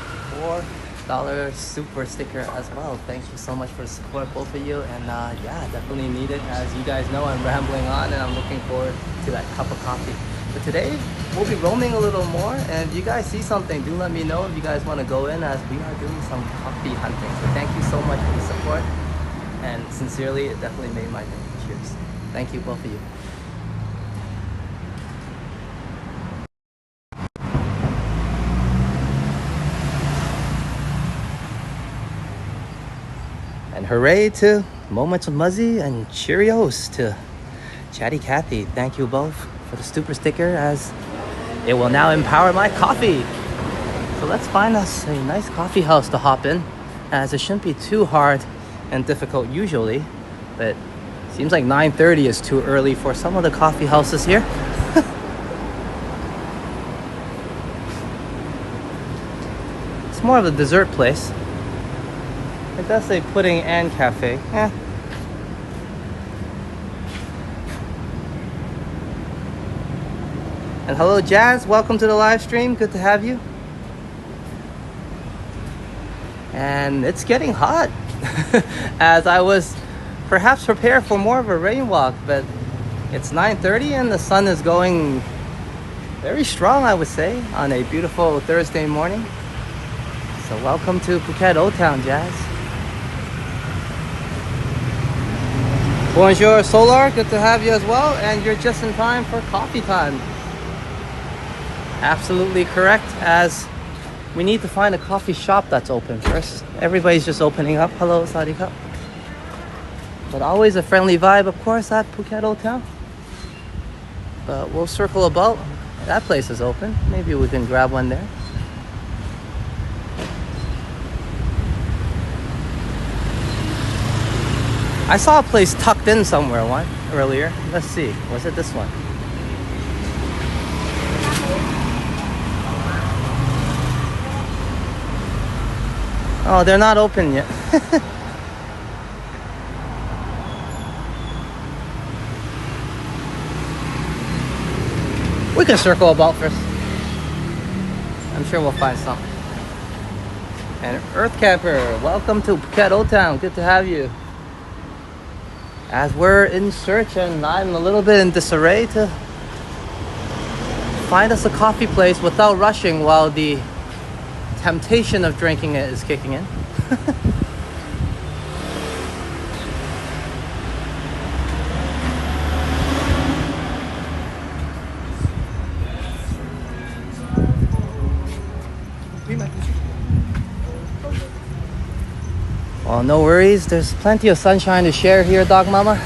$4 super sticker as well. Thank you so much for the support, both of you. And yeah, definitely need it. As you guys know, I'm rambling on, and I'm looking forward to that cup of coffee. But today, we'll be roaming a little more, and if you guys see something, do let me know if you guys want to go in, as we are doing some coffee hunting. So thank you so much for the support, and sincerely, it definitely made my day. Cheers. Thank you, both of you. And hooray to Moments of Muzzy and Cheerios to Chatty Cathy. Thank you both for the super sticker, as it will now empower my coffee. So let's find us a nice coffee house to hop in, as it shouldn't be too hard and difficult usually, but seems like 9:30 is too early for some of the coffee houses here. It's more of a dessert place. It does say pudding and cafe. And hello, Jazz. Welcome to the live stream. Good to have you. And it's getting hot, as I was perhaps prepared for more of a rain walk, but it's 9:30 and the sun is going very strong, I would say, on a beautiful Thursday morning. So welcome to Phuket Old Town, Jazz. Bonjour, Solar. Good to have you as well. And you're just in time for coffee time. Absolutely correct, as we need to find a coffee shop that's open first. Everybody's just opening up. Hello, Sadika. But always a friendly vibe, of course, at Phuket Old Town. But we'll circle about. That place is open. Maybe we can grab one there. I saw a place tucked in somewhere earlier. Let's see. Was it this one? Oh, they're not open yet. We can circle about first. I'm sure we'll find some. And Earth Camper, welcome to Phuket Old Town. Good to have you. As we're in search, and I'm a little bit in disarray, to find us a coffee place without rushing while the temptation of drinking it is kicking in. Well, no worries. There's plenty of sunshine to share here, Dog Mama.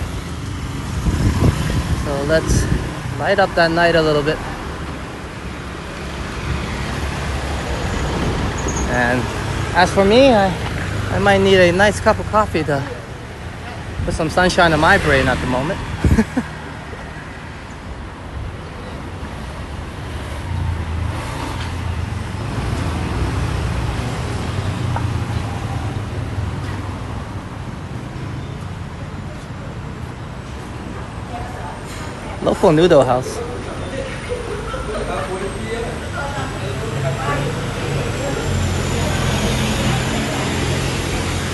So let's light up that night a little bit. And as for me, I might need a nice cup of coffee to put some sunshine in my brain at the moment. Local noodle house.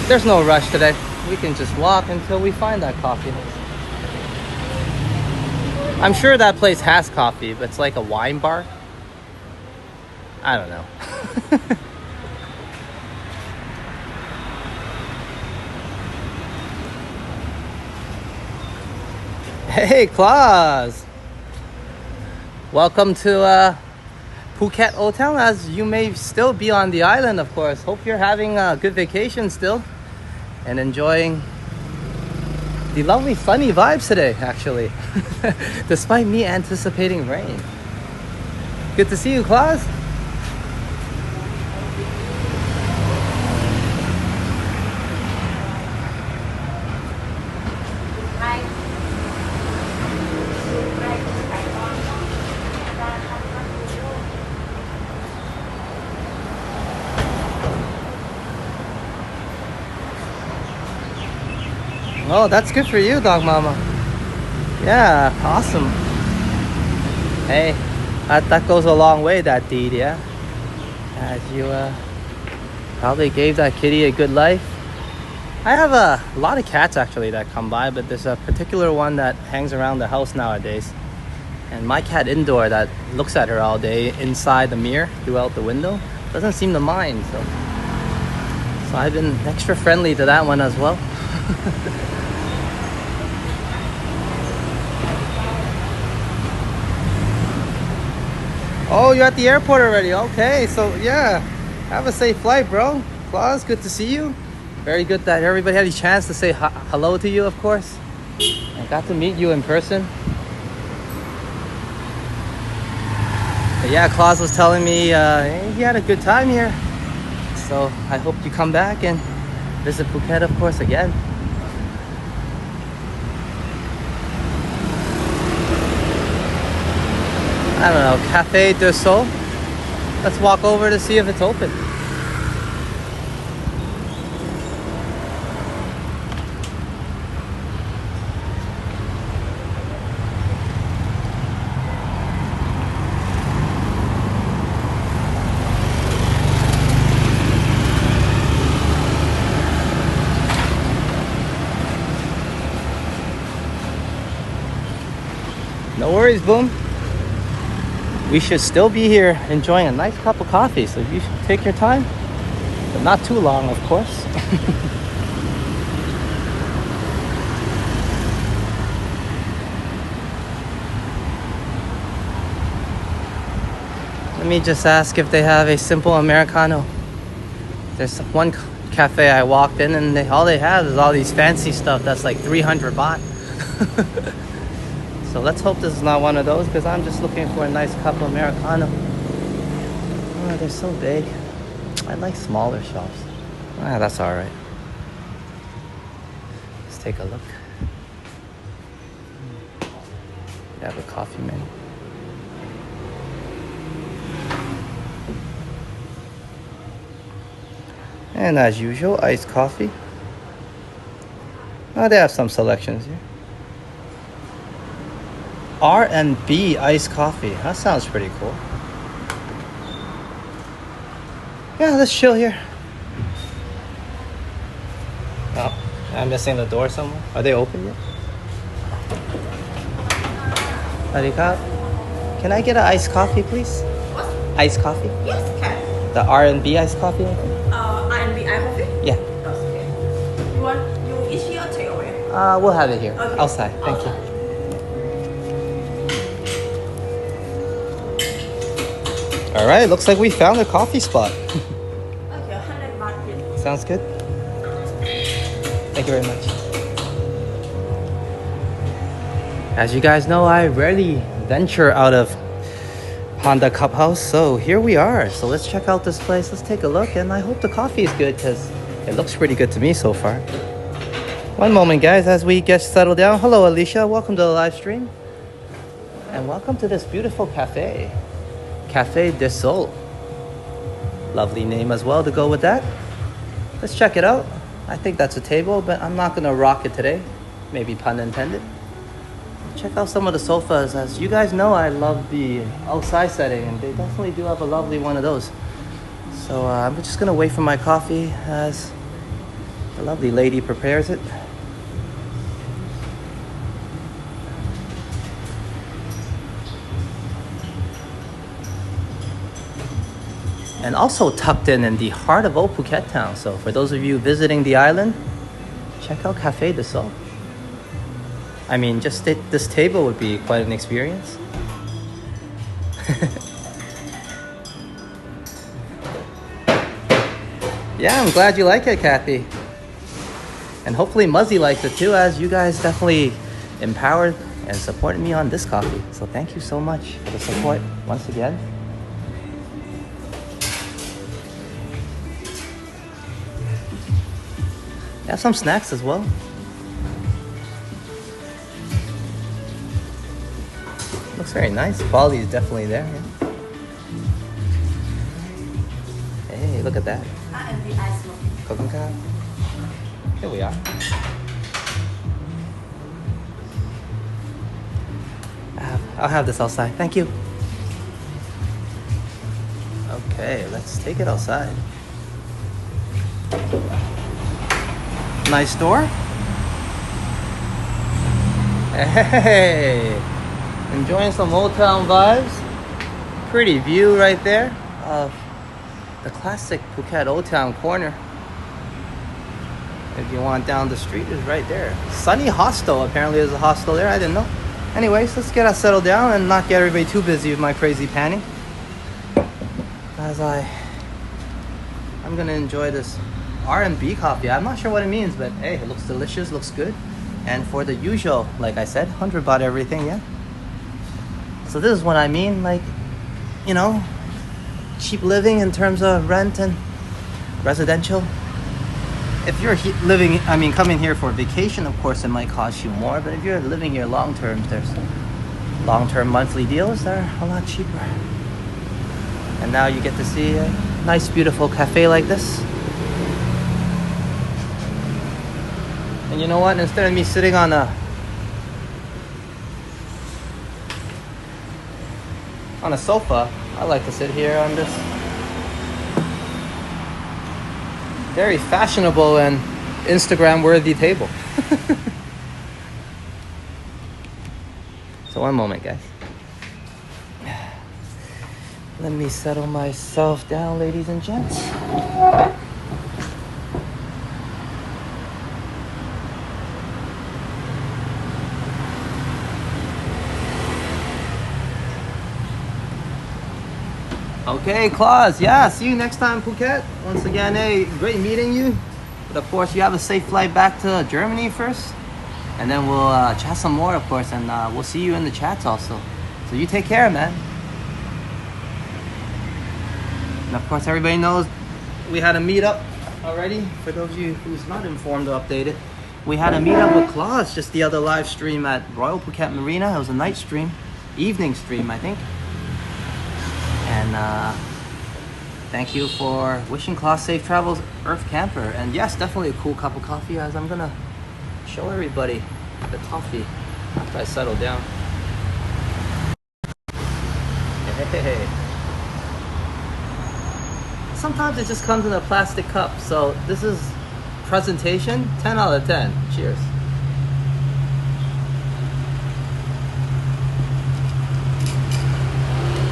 There's no rush today. We can just walk until we find that coffee. I'm sure that place has coffee, but it's like a wine bar. I don't know. Hey, Claus! Welcome to Phuket Old Town, as you may still be on the island, of course. Hope you're having a good vacation still and enjoying the lovely sunny vibes today, actually, despite me anticipating rain. Good to see you, Claus. Oh, that's good for you, Dog Mama. Yeah, awesome. Hey, that goes a long way, that deed, yeah? As you probably gave that kitty a good life. I have a lot of cats, actually, that come by, but there's a particular one that hangs around the house nowadays. And my cat indoor that looks at her all day inside the mirror throughout the window doesn't seem to mind. So I've been extra friendly to that one as well. Oh, you're at the airport already. Okay, so yeah, have a safe flight, bro. Claus, good to see you. Very good that everybody had a chance to say hello to you, of course. I got to meet you in person. But yeah, Claus was telling me he had a good time here. So I hope you come back and visit Phuket, of course, again. I don't know, Cafe de Sol. Let's walk over to see if it's open. No worries, Boom. We should still be here enjoying a nice cup of coffee, so you should take your time, but not too long, of course. Let me just ask if they have a simple Americano. There's one cafe I walked in and all they have is all these fancy stuff that's like 300 baht. So let's hope this is not one of those, because I'm just looking for a nice cup of Americano. Oh, they're so big. I like smaller shops. Ah, that's all right. Let's take a look. They have a coffee menu. And as usual, iced coffee. Oh, they have some selections here. R&B iced coffee. That sounds pretty cool. Yeah, let's chill here. Oh, I'm missing the door somewhere. Are they open yet? Arika, can I get an iced coffee, please? What? Iced coffee? Yes, can. The R&B iced coffee? R&B iced coffee? Yeah. Okay. You want you eat here or take away? We'll have it here. Okay. Outside. Thank you. All right, looks like we found a coffee spot. Okay, 100 baht, please. Sounds good. Thank you very much. As you guys know, I rarely venture out of Honda Cup House, so here we are. So let's check out this place. Let's take a look, and I hope the coffee is good because it looks pretty good to me so far. One moment, guys, as we get settled down. Hello, Alicia. Welcome to the live stream. And welcome to this beautiful cafe. Cafe de Sol. Lovely name as well to go with that. Let's check it out. I think that's a table, but I'm not gonna rock it today. Maybe pun intended. Check out some of the sofas. As you guys know, I love the outside setting, and they definitely do have a lovely one of those. So I'm just gonna wait for my coffee as the lovely lady prepares it. And also tucked in the heart of old Phuket town. So for those of you visiting the island, check out Cafe de Sol. I mean, just this table would be quite an experience. Yeah, I'm glad you like it, Kathy. And hopefully Muzzy likes it too, as you guys definitely empowered and supported me on this coffee. So thank you so much for the support once again. Have some snacks as well. Looks very nice. Quality is definitely there. Yeah. Hey, look at that. R&B iced coffee. Coconut. Here we are. I'll have this outside. Thank you. Okay, let's take it outside. Nice door. Hey, Enjoying some old town vibes. Pretty view right there of the classic Phuket Old Town corner. If you want down the street, is right there. Sunny Hostel, apparently there's a hostel there, I didn't know. Anyways, let's get us settled down and not get everybody too busy with my crazy panning. As I'm gonna enjoy this R&B coffee. I'm not sure what it means, but hey, it looks delicious, looks good. And for the usual, like I said, 100 baht everything, yeah? So this is what I mean, like, you know, cheap living in terms of rent and residential. If you're coming here for vacation, of course, it might cost you more. But if you're living here long term, there's long-term monthly deals that are a lot cheaper. And now you get to see a nice, beautiful cafe like this. And you know what? Instead of me sitting on a sofa, I like to sit here on this very fashionable and Instagram-worthy table. So one moment, guys. Let me settle myself down, ladies and gents. Okay, Claus, yeah, see you next time, Phuket. Once again, hey, great meeting you. But of course, you have a safe flight back to Germany first. And then we'll chat some more, of course, and we'll see you in the chats also. So you take care, man. And of course, everybody knows we had a meetup already. For those of you who's not informed or updated, we had a meetup with Claus just the other live stream at Royal Phuket Marina. It was a night stream, evening stream, I think. And thank you for wishing Claus safe travels, Earth Camper. And yes, definitely a cool cup of coffee, as I'm gonna show everybody the coffee after I settle down. Hey. Sometimes it just comes in a plastic cup. So this is presentation, 10 out of 10. Cheers.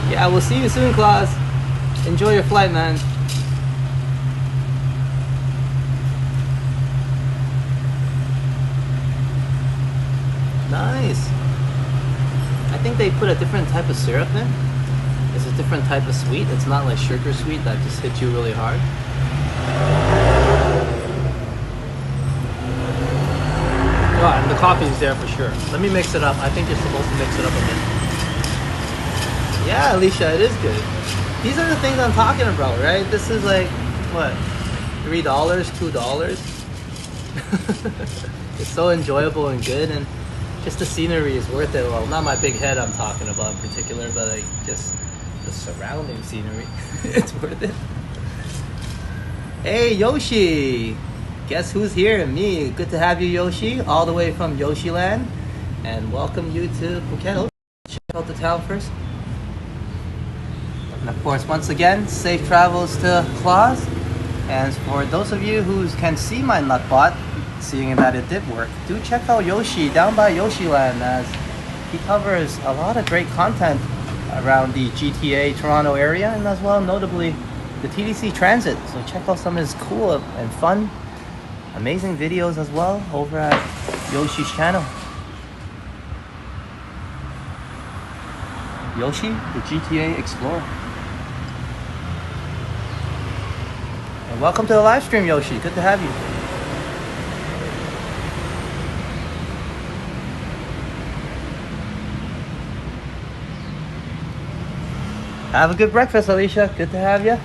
Yeah, we'll see you soon, Claus. Enjoy your flight, man. Nice. I think they put a different type of syrup in. It's a different type of sweet. It's not like sugar sweet that just hits you really hard. Oh, and the coffee is there for sure. Let me mix it up. I think you're supposed to mix it up a bit. Yeah, Alicia, it is good. These are the things I'm talking about, right? This is like, what, $3, $2? It's so enjoyable and good, and just the scenery is worth it. Well, not my big head I'm talking about in particular, but like just the surrounding scenery. It's worth it. Hey, Yoshi! Guess who's here? Me. Good to have you, Yoshi, all the way from Yoshiland. And welcome you to Phuket. Check out the town first. And of course, once again, safe travels to Claus. And for those of you who can see my nutbot, seeing that it did work, do check out Yoshi down by Yoshiland, as he covers a lot of great content around the GTA Toronto area, and as well notably the TDC Transit. So check out some of his cool and fun, amazing videos as well over at Yoshi's channel. Yoshi, the GTA Explorer. And welcome to the live stream, Yoshi. Good to have you. Have a good breakfast, Alicia. Good to have you.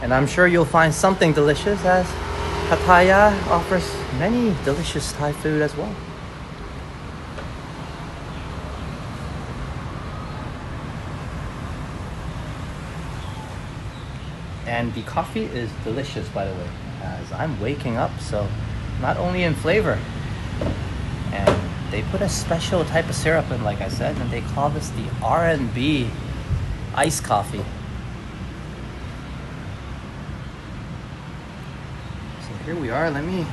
And I'm sure you'll find something delicious, as Pattaya offers many delicious Thai food as well. And the coffee is delicious, by the way, as I'm waking up, so not only in flavor. And they put a special type of syrup in, like I said, and they call this the R&B iced coffee. So here we are. Let me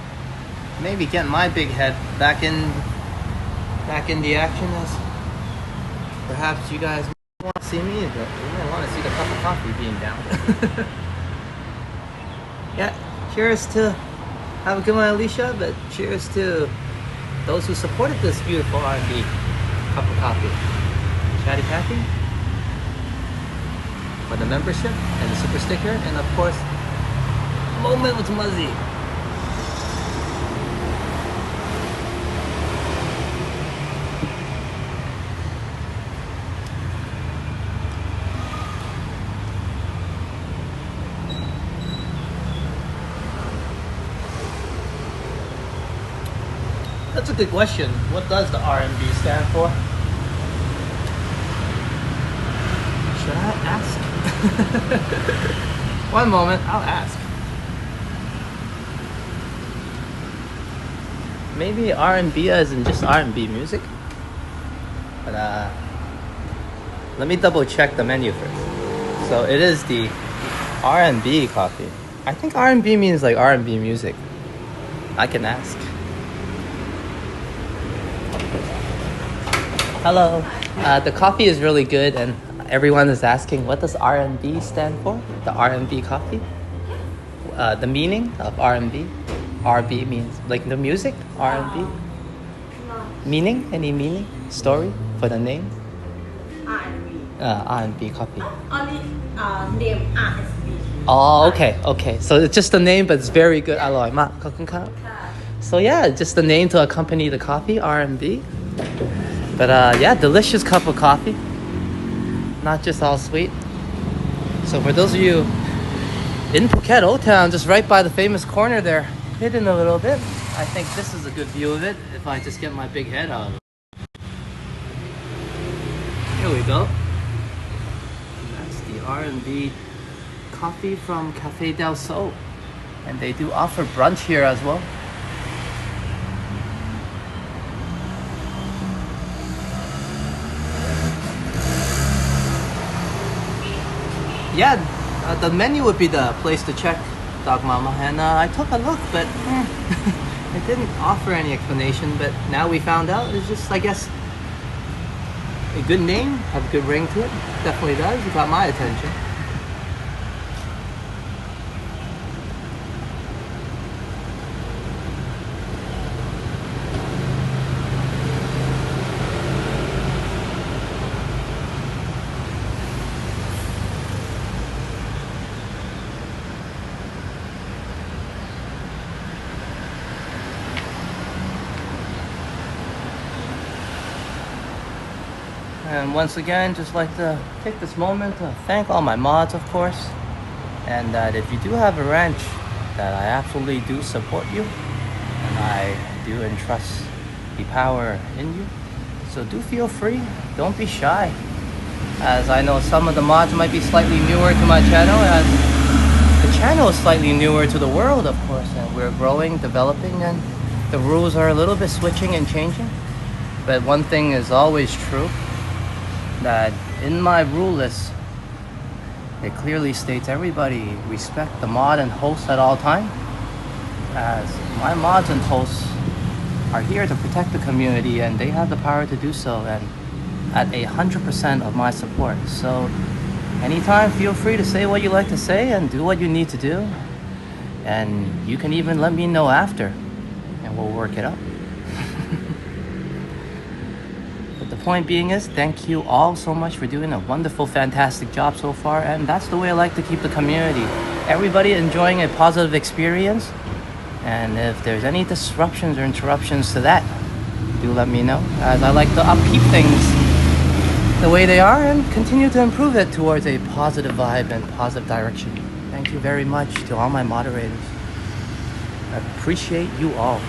maybe get my big head back in the action, as Perhaps you guys want to see me, but you might want to see the cup of coffee being down. Yeah, cheers to, have a good one, Alicia, but cheers to those who supported this beautiful R&B cup of coffee. Chatty Cathy for the membership and the super sticker, and of course, Moment with Muzzy. That's a good question. What does the RMB stand for? Should I ask? One moment, I'll ask. Maybe R&B as in just R&B music? But let me double check the menu first. So it is the R&B coffee. I think R&B means like R&B music. I can ask. Hello. The coffee is really good, and everyone is asking, what does R&B stand for? The R&B coffee? The meaning of R&B? RB means like the music? R&B? No. Meaning? Any meaning? Story for the name? R&B. R&B coffee. Only name R&B. Oh, okay. So it's just the name, but it's very good. อร่อยมาก ขอบคุณครับ So yeah, just the name to accompany the coffee, R&B. But yeah, delicious cup of coffee. Not just all sweet. So for those of you in Phuket, Old Town, just right by the famous corner there, hidden a little bit. I think this is a good view of it if I just get my big head out of it. Here we go. That's the R&B coffee from Cafe Del Sol. And they do offer brunch here as well. Yeah, the menu would be the place to check, Dog Mama. And I took a look, but it didn't offer any explanation. But now we found out it's just, I guess, a good name, have a good ring to it. Definitely does. It got my attention. And once again, just like to take this moment to thank all my mods, of course. And that if you do have a ranch, that I absolutely do support you. And I do entrust the power in you. So do feel free, don't be shy. As I know some of the mods might be slightly newer to my channel, as the channel is slightly newer to the world, of course. And we're growing, developing, and the rules are a little bit switching and changing. But one thing is always true. That in my rule list, it clearly states everybody respect the mod and host at all time, as my mods and hosts are here to protect the community and they have the power to do so, and at 100% of my support. So anytime, feel free to say what you like to say and do what you need to do, and you can even let me know after and we'll work it out. The point being is, thank you all so much for doing a wonderful, fantastic job so far, and that's the way I like to keep the community. Everybody enjoying a positive experience, and if there's any disruptions or interruptions to that, do let me know, as I like to upkeep things the way they are and continue to improve it towards a positive vibe and positive direction. Thank you very much to all my moderators. I appreciate you all.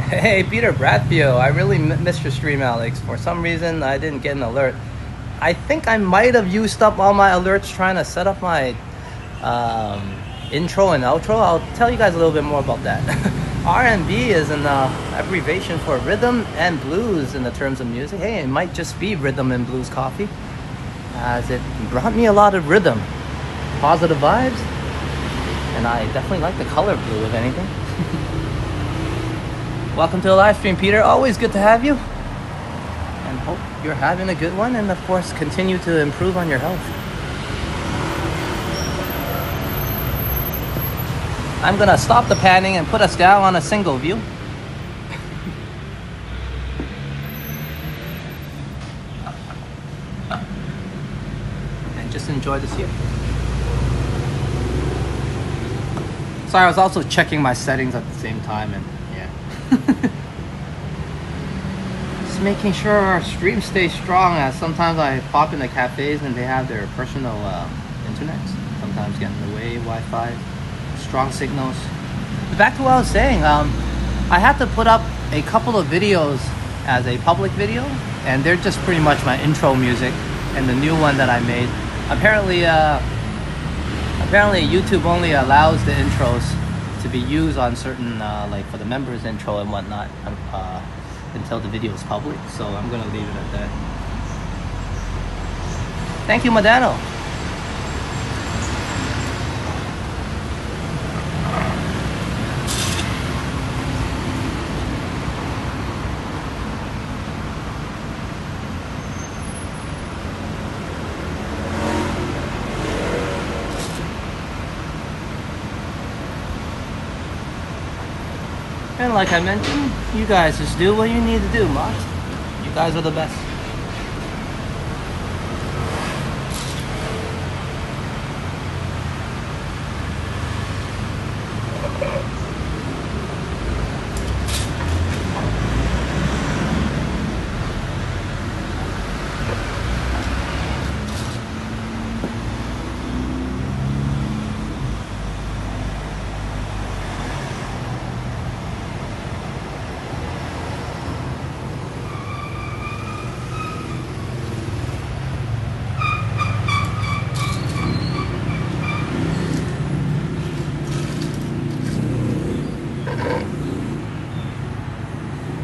Hey, Peter Bradfio, I really missed your stream, Alex. For some reason, I didn't get an alert. I think I might have used up all my alerts trying to set up my intro and outro. I'll tell you guys a little bit more about that. R&B is an abbreviation for rhythm and blues in the terms of music. Hey, it might just be rhythm and blues coffee, as it brought me a lot of rhythm, positive vibes, And I definitely like the color blue, if anything. Welcome to the live stream, Peter. Always good to have you. And hope you're having a good one. And of course, continue to improve on your health. I'm gonna stop the panning and put us down on a single view. And just enjoy this view. Sorry, I was also checking my settings at the same time, and yeah. Just making sure our stream stays strong, as sometimes I pop into cafes and they have their personal internet. Sometimes getting in the way, Wi-Fi, strong signals. But back to what I was saying, I had to put up a couple of videos as a public video, and they're just pretty much my intro music and the new one that I made. Apparently YouTube only allows the intros to be used on certain, like for the members intro and whatnot, until the video is public. So I'm gonna leave it at that. Thank you, Modano. And like I mentioned, you guys just do what you need to do, mods. You guys are the best.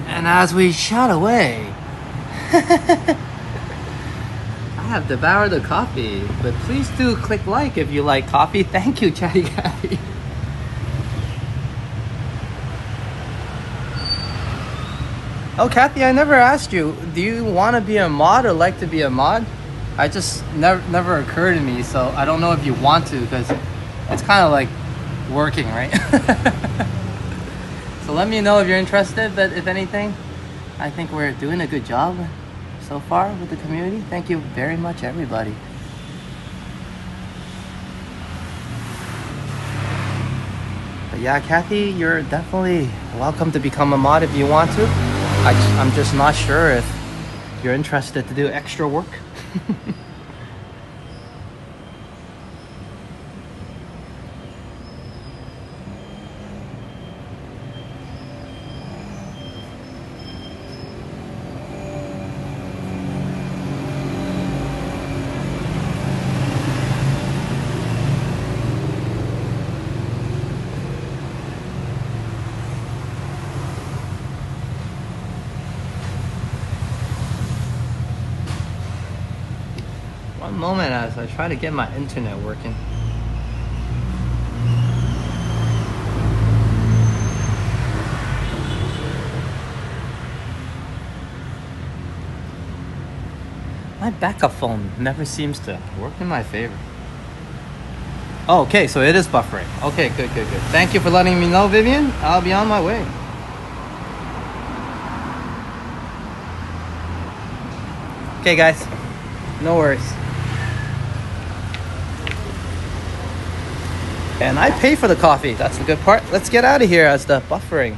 And as we shot away, I have devoured the coffee. But please do click like if you like coffee. Thank you, Chatty Cathy. Oh, Kathy, I never asked you, do you want to be a mod or like to be a mod? I just never occurred to me, so I don't know if you want to, because it's kind of like working, right? So let me know if you're interested, but if anything, I think we're doing a good job so far with the community. Thank you very much, everybody. But yeah, Kathy, you're definitely welcome to become a mod if you want to. I'm just not sure if you're interested to do extra work. One moment as I try to get my internet working. My backup phone never seems to work in my favor. Oh, okay, so it is buffering. Okay, good. Thank you for letting me know, Vivian. I'll be on my way. Okay, guys. No worries. And I pay for the coffee. That's the good part. Let's get out of here as the buffering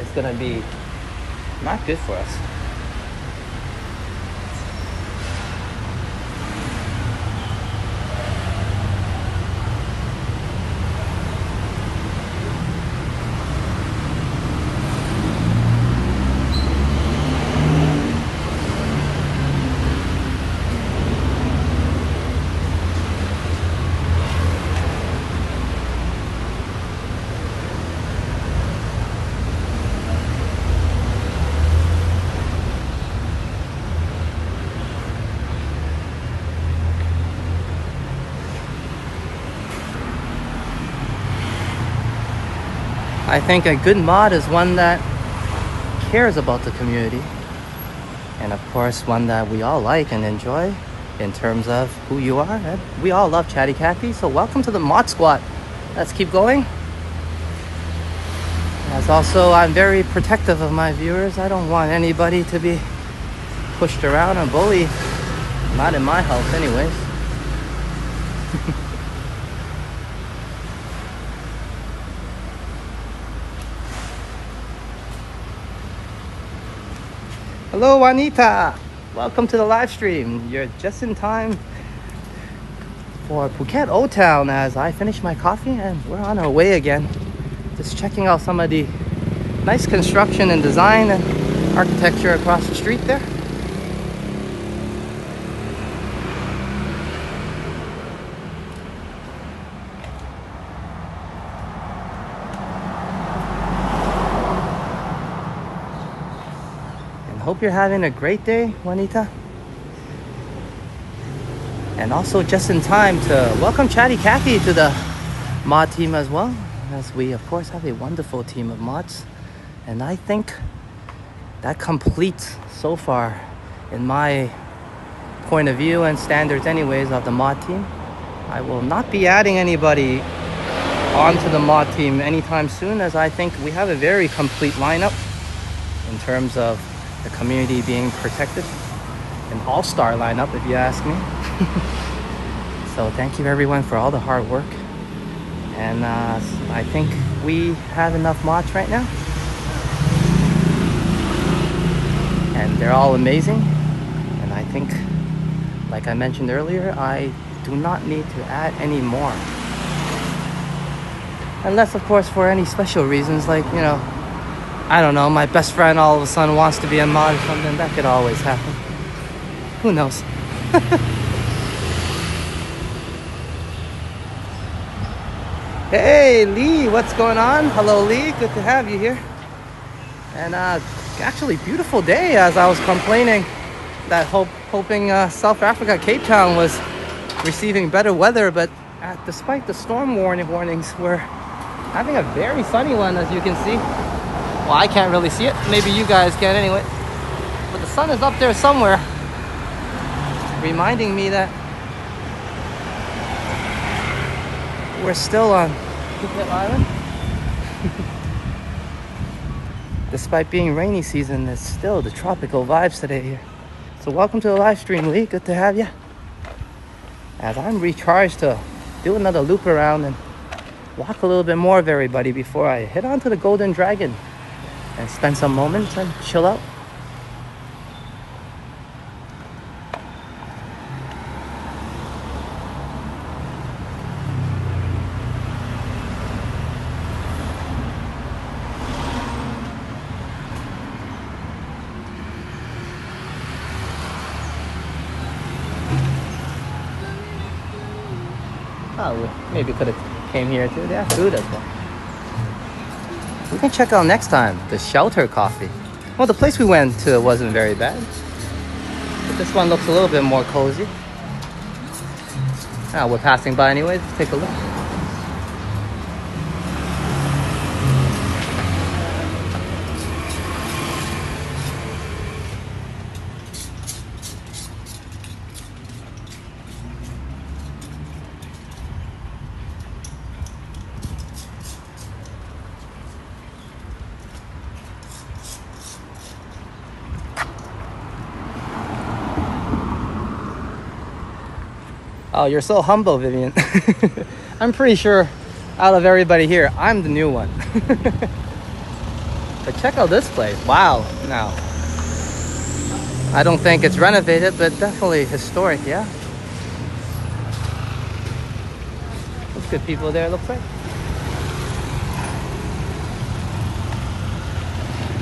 is gonna be not good for us. I think a good mod is one that cares about the community, and of course one that we all like and enjoy in terms of who you are. And we all love Chatty Cathy, so welcome to the mod squad. Let's keep going. As also, I'm very protective of my viewers. I don't want anybody to be pushed around and bullied. Not in my house anyways. Hello, Juanita. Welcome to the live stream. You're just in time for Phuket Old Town as I finish my coffee and we're on our way again. Just checking out some of the nice construction and design and architecture across the street there. Hope you're having a great day, Juanita. And also just in time to welcome Chatty Cathy to the mod team as well, as we of course have a wonderful team of mods. And I think that completes so far, in my point of view and standards anyways, of the mod team. I will not be adding anybody onto the mod team anytime soon, as I think we have a very complete lineup in terms of the community being protected. An all-star lineup, if you ask me. So thank you everyone for all the hard work. And I think we have enough mods right now. And they're all amazing. And I think, like I mentioned earlier, I do not need to add any more. Unless, of course, for any special reasons, like, you know, I don't know, my best friend all of a sudden wants to be a mod or something. That could always happen. Who knows? Hey, Lee, what's going on? Hello, Lee. Good to have you here. And actually, beautiful day, as I was complaining that hoping South Africa, Cape Town was receiving better weather. But despite the storm warnings, we're having a very sunny one, as you can see. Well, I can't really see it. Maybe you guys can anyway. But the sun is up there somewhere, reminding me that we're still on Phuket Island. Despite being rainy season, it's still the tropical vibes today here. So welcome to the live stream, Lee. Good to have you. As I'm recharged to do another loop around and walk a little bit more of everybody before I head on to the Golden Dragon and spend some moments and chill out. Oh, maybe could have came here too. They have food as well. We can check out next time the Shelter Coffee. Well, the place we went to wasn't very bad, but this one looks a little bit more cozy. We're passing by anyways. Let's take a look. Oh, you're so humble, Vivian. I'm pretty sure out of everybody here, I'm the new one. But check out this place. Wow. Now, I don't think it's renovated, but definitely historic, yeah? There's good people there, looks like.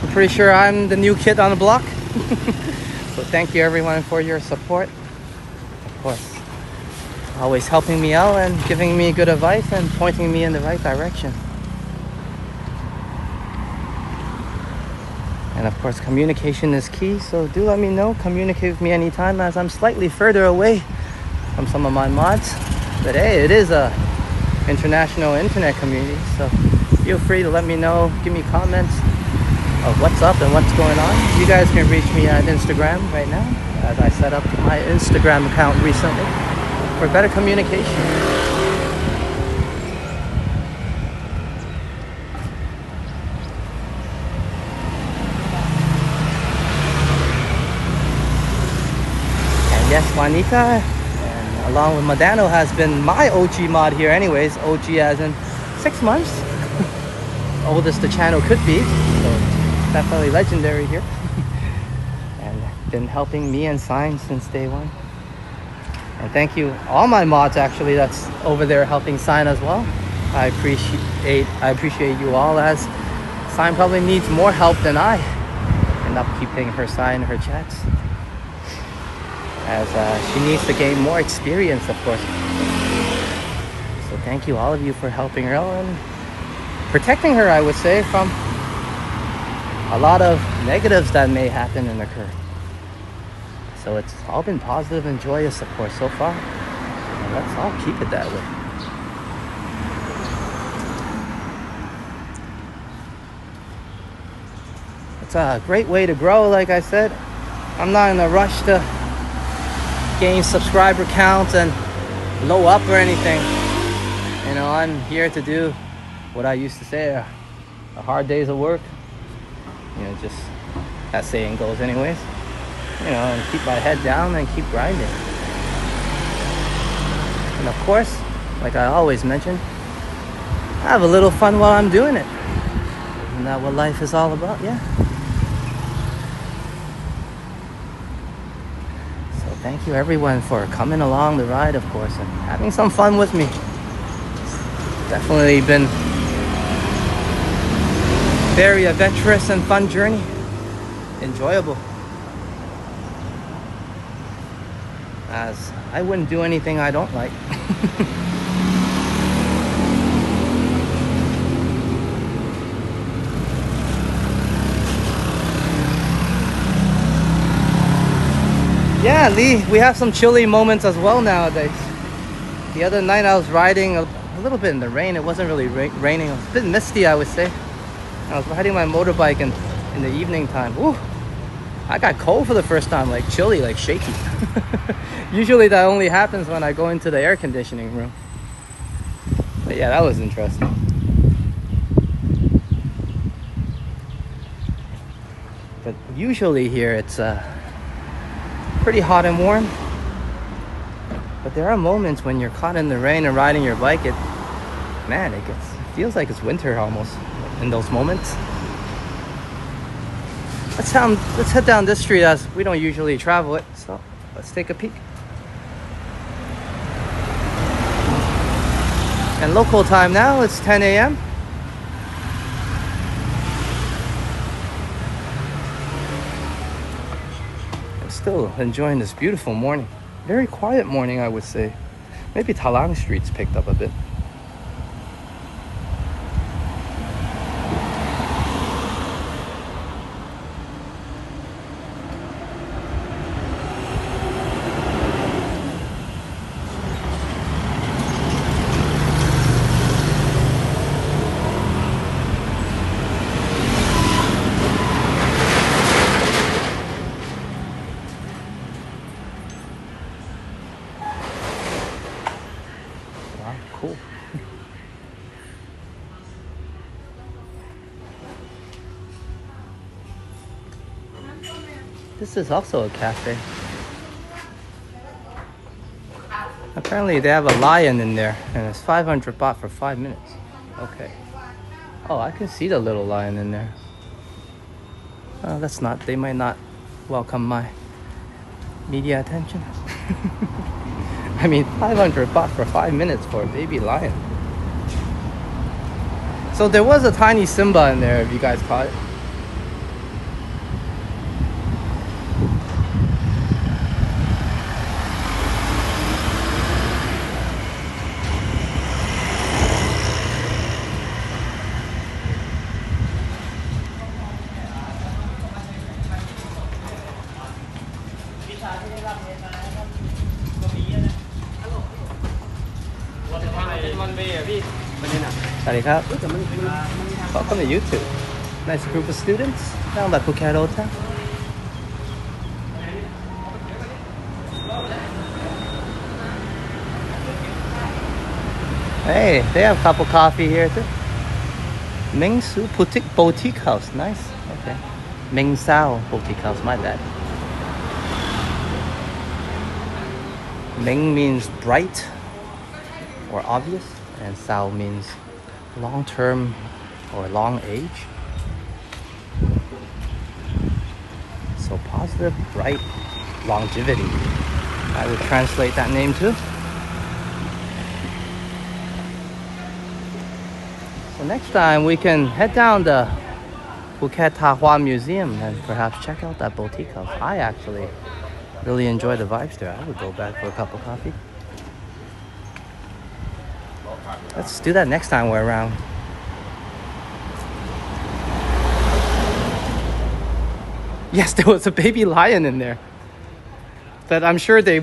I'm pretty sure I'm the new kid on the block. So thank you everyone for your support. Of course, always helping me out and giving me good advice and pointing me in the right direction. And of course, communication is key, so do let me know. Communicate with me anytime, as I'm slightly further away from some of my mods. But hey, it is a international internet community, so feel free to let me know, give me comments of what's up and what's going on. You guys can reach me at Instagram right now, as I set up my Instagram account recently for better communication. And yes, Juanita, and along with Madano, has been my OG mod here anyways. OG as in 6 months. Oldest the channel could be, so definitely legendary here. And been helping me and Sign since day one. And thank you all my mods actually that's over there helping Sign as well. I appreciate you all, as Sign probably needs more help than I in upkeeping her Sign, her chats, as she needs to gain more experience, of course. So thank you all of you for helping her and protecting her, I would say, from a lot of negatives that may happen and occur. So it's all been positive and joyous, of course, so far. And let's all keep it that way. It's a great way to grow, like I said. I'm not in a rush to gain subscriber counts and blow up or anything. You know, I'm here to do what I used to say, a hard days of work. You know, just that saying goes anyways. You know, and keep my head down and keep grinding. And of course, like I always mention, have a little fun while I'm doing it. Isn't that what life is all about? Yeah. So thank you everyone for coming along the ride, of course, and having some fun with me. It's definitely been very adventurous and fun journey. Enjoyable. As I wouldn't do anything I don't like. Yeah, Lee, we have some chilly moments as well nowadays. The other night I was riding a little bit in the rain. It wasn't really raining. It was a bit misty, I would say. I was riding my motorbike in the evening time. Ooh, I got cold for the first time, like chilly, like shaky. Usually that only happens when I go into the air conditioning room. But yeah, that was interesting. But usually here it's pretty hot and warm. But there are moments when you're caught in the rain and riding your bike, it feels like it's winter almost in those moments. Let's head down this street, as we don't usually travel it, so let's take a peek. And local time now, it's 10 a.m. I'm still enjoying this beautiful morning. Very quiet morning, I would say. Maybe Talang Street's picked up a bit. Cool. This is also a cafe. Apparently they have a lion in there, and it's 500 baht for 5 minutes. Okay. Oh, I can see the little lion in there. Oh, that's not, they might not welcome my media attention. I mean, 500 baht for 5 minutes for a baby lion. So there was a tiny Simba in there, if you guys caught it. One way อะพี่ประเด็นอะ Sarikap. Welcome to YouTube. Nice group of students down by Phuket Hotel. Hey, they have a cup of coffee here too. Ming Su Boutique House. Nice. Okay. Ming Sao Boutique House. My bad. Ming means bright or obvious, and Sao means long-term or long age. So positive, bright, longevity. I would translate that name too. So next time we can head down the Phuket Thahua Museum and perhaps check out that boutique house. I actually really enjoy the vibes there. I would go back for a cup of coffee. Let's do that next time we're around. Yes, there was a baby lion in there. But I'm sure they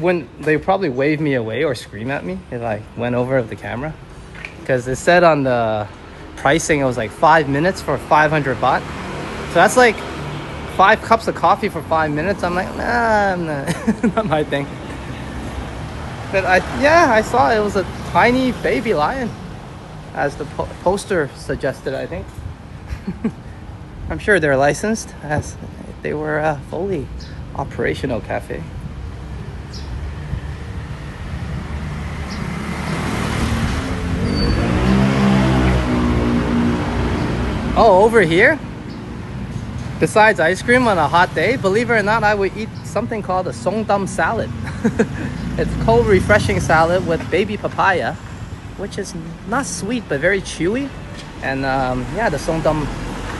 probably wave me away or scream at me if I went over the camera. Because it said on the pricing it was like 5 minutes for 500 baht. So that's like 5 cups of coffee for 5 minutes. I'm like, nah, I'm not, not my thing. But I saw it was a tiny baby lion, as the poster suggested, I think. I'm sure they're licensed, as they were a fully operational cafe. Oh, over here? Besides ice cream on a hot day, believe it or not, I would eat something called a songdam salad. It's cold, refreshing salad with baby papaya, which is not sweet but very chewy. And yeah, the songdam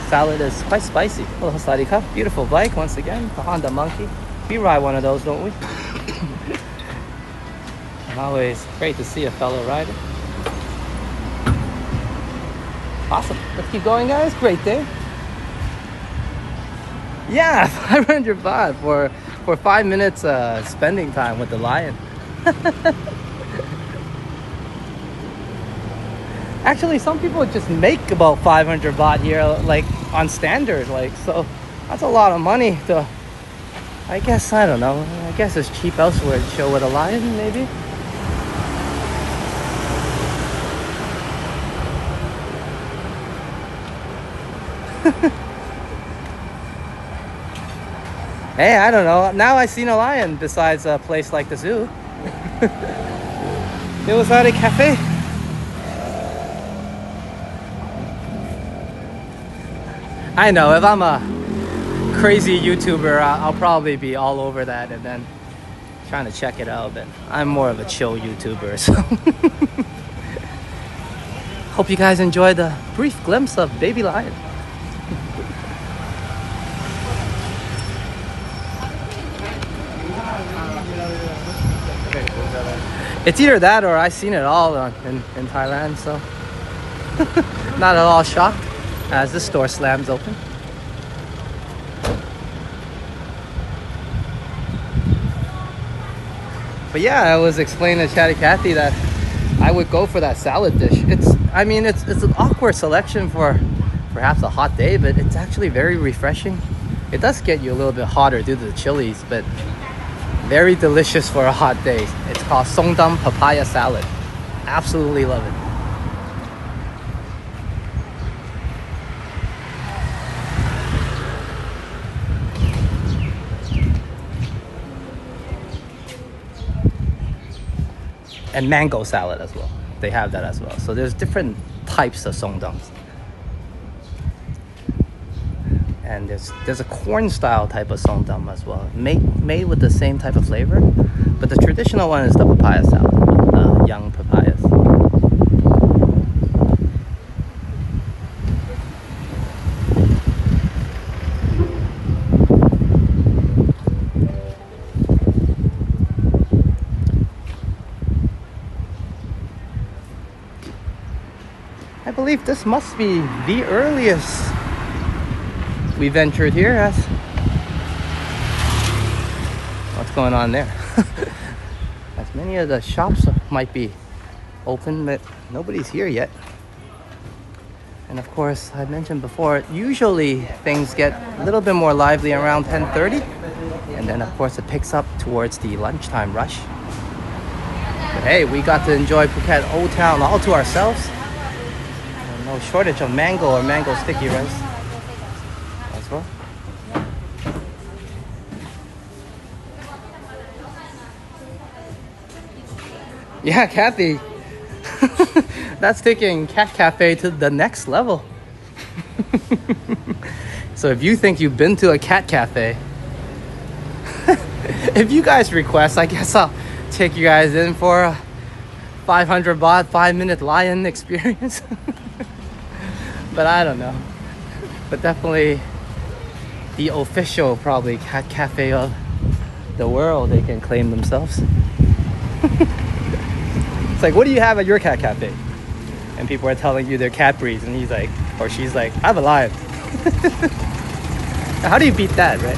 salad is quite spicy. Hello, Sarika. Beautiful bike once again, the Honda Monkey. We ride one of those, don't we? And always great to see a fellow rider. Awesome. Let's keep going, guys. Great day. Yeah, 500 baht for 5 minutes spending time with the lion. Actually, some people just make about 500 baht here, like on standard, like, so that's a lot of money to, I guess, I don't know, I guess it's cheap elsewhere to show with a lion, maybe. Hey, I don't know. Now I've seen a lion besides a place like the zoo. It was at a cafe. I know, if I'm a crazy YouTuber, I'll probably be all over that and then trying to check it out, but I'm more of a chill YouTuber, so. Hope you guys enjoyed the brief glimpse of baby lion. It's either that or I've seen it all in Thailand, so not at all shocked as the store slams open. But yeah, I was explaining to Chatty Cathy that I would go for that salad dish. It's an awkward selection for perhaps a hot day, but it's actually very refreshing. It does get you a little bit hotter due to the chilies, but very delicious for a hot day. It's called songdam papaya salad. Absolutely love it. And mango salad as well. They have that as well. So there's different types of songdams. And there's a corn style type of songdam as well, made with the same type of flavor, but the traditional one is the papaya salad with young papayas. I believe this must be the earliest we ventured here. What's going on there? As many of the shops might be open, but nobody's here yet. And of course, I mentioned before, usually things get a little bit more lively around 10:30. And then of course it picks up towards the lunchtime rush. But hey, we got to enjoy Phuket Old Town all to ourselves. And no shortage of mango or mango sticky rice as well. Yeah, Kathy. That's taking Cat Cafe to the next level. So if you think you've been to a cat cafe, if you guys request, I guess I'll take you guys in for a 500 baht 5-minute lion experience. But I don't know. But definitely the official probably cat cafe of the world, they can claim themselves. It's like, what do you have at your cat cafe? And people are telling you their cat breeds, and he's like, or she's like, I have a lion. How do you beat that, right?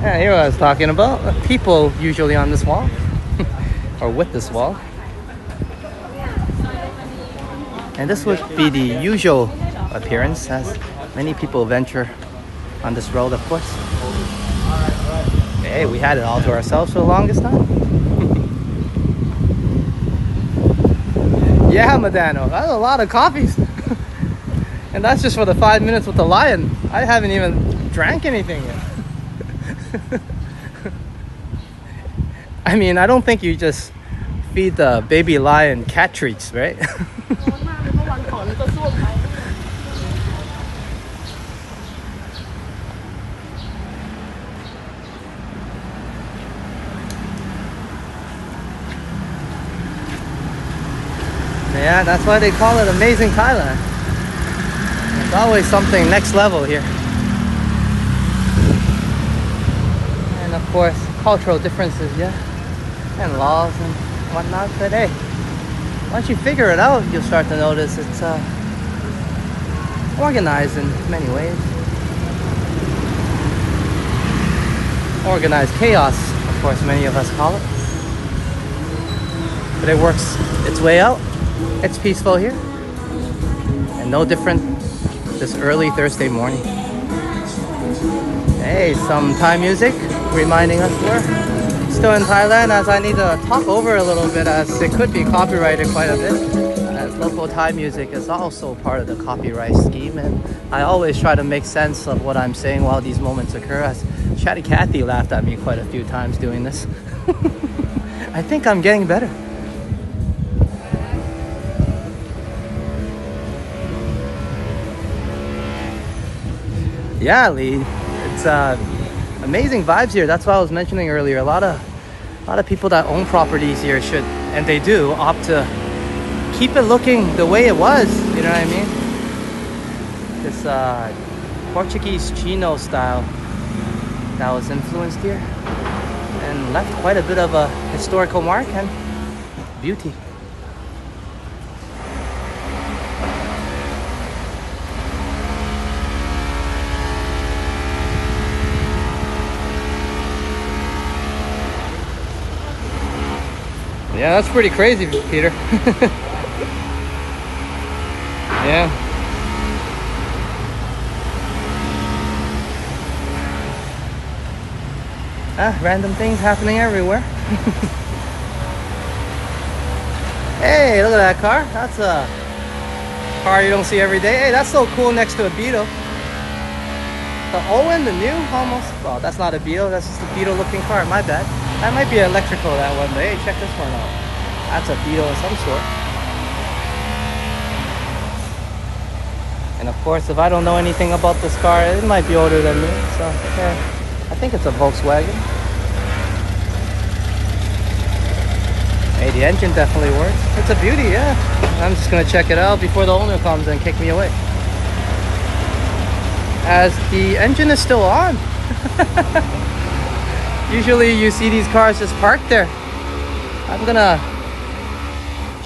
Yeah, here I was talking about people usually on this wall or with this wall. And this would be the usual appearance as many people venture on this road, of course. Hey, we had it all to ourselves for the longest time. Yeah, Madano, that's a lot of coffees. And that's just for the 5 minutes with the lion. I haven't even drank anything yet. I mean, I don't think you just feed the baby lion cat treats, right? Yeah, that's why they call it Amazing Thailand. There's always something next level here. And of course, cultural differences, yeah. And laws and whatnot. But hey, once you figure it out, you'll start to notice it's organized in many ways. Organized chaos, of course, many of us call it. But it works its way out. It's peaceful here, and no different this early Thursday morning. Hey, some Thai music reminding us we're still in Thailand, as I need to talk over a little bit as it could be copyrighted quite a bit, as local Thai music is also part of the copyright scheme, and I always try to make sense of what I'm saying while these moments occur, as Chatty Cathy laughed at me quite a few times doing this. I think I'm getting better. Yeah, Lee, it's amazing vibes here. That's what I was mentioning earlier. A lot of people that own properties here should, and they do, opt to keep it looking the way it was. You know what I mean? This Portuguese Chino style that was influenced here and left quite a bit of a historical mark and beauty. Yeah, that's pretty crazy, Peter. Yeah. Random things happening everywhere. Hey, look at that car. That's a car you don't see every day. Hey, that's so cool next to a Beetle. The Owen, the new, almost. Well, that's not a Beetle. That's just a Beetle-looking car. My bad. That might be electrical, that one. But hey, check this one out. That's a Beetle of some sort. And of course, if I don't know anything about this car, it might be older than me. So, yeah, I think it's a Volkswagen. Hey, the engine definitely works. It's a beauty, yeah. I'm just gonna check it out before the owner comes and kick me away. As the engine is still on. Usually you see these cars just parked there. I'm gonna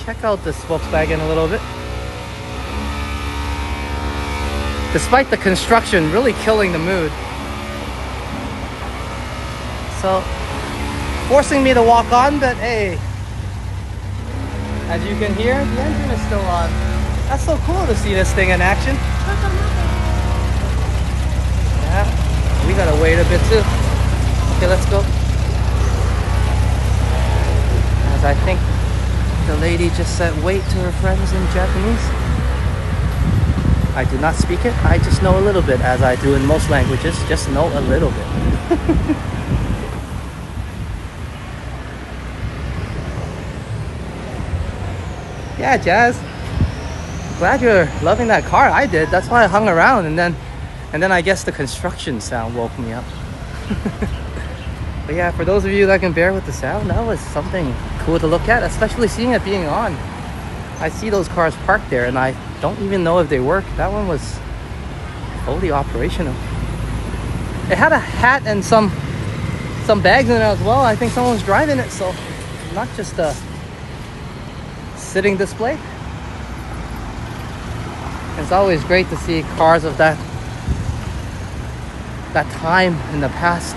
check out this Volkswagen a little bit. Despite the construction really killing the mood. So, forcing me to walk on, but hey, As you can hear, the engine is still on. That's so cool to see this thing in action. Yeah, we gotta wait a bit too. Okay, let's go. As I think the lady just said wait to her friends in Japanese. I do not speak it, I just know a little bit, as I do in most languages, just know a little bit. Yeah, Jazz. Glad you're loving that car. I did. That's why I hung around, and then I guess the construction sound woke me up. But yeah, for those of you that can bear with the sound, that was something cool to look at, especially seeing it being on. I see those cars parked there, and I don't even know if they work. That one was fully operational. It had a hat and some bags in it as well. I think someone was driving it, so not just a sitting display. It's always great to see cars of that time in the past,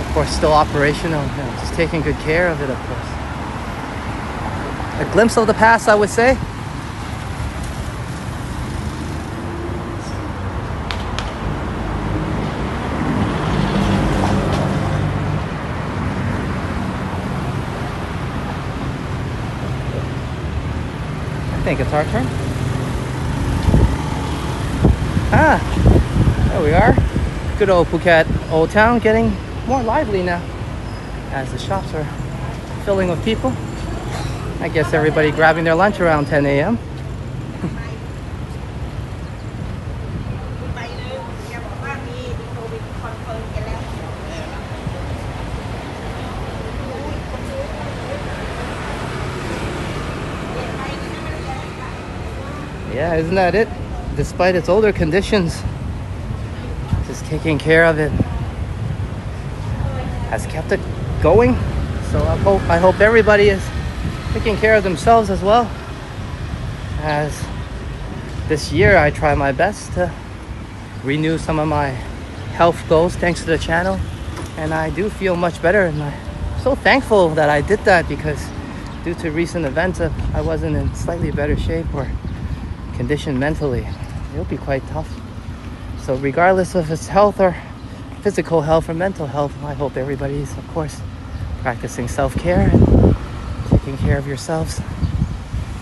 of course, still operational, just taking good care of it, of course. A glimpse of the past, I would say. I think it's our turn. There we are. Good old Phuket Old Town, getting more lively now as the shops are filling with people. I guess everybody grabbing their lunch around 10 a.m. Yeah, isn't that it? Despite its older conditions, just taking care of it has kept it going. So I hope everybody is taking care of themselves as well. As this year I try my best to renew some of my health goals thanks to the channel, and I do feel much better, and I'm so thankful that I did that, because due to recent events I wasn't in slightly better shape or condition mentally. It'll be quite tough. So regardless of its health or physical health or mental health, I hope everybody's, of course, practicing self-care and taking care of yourselves,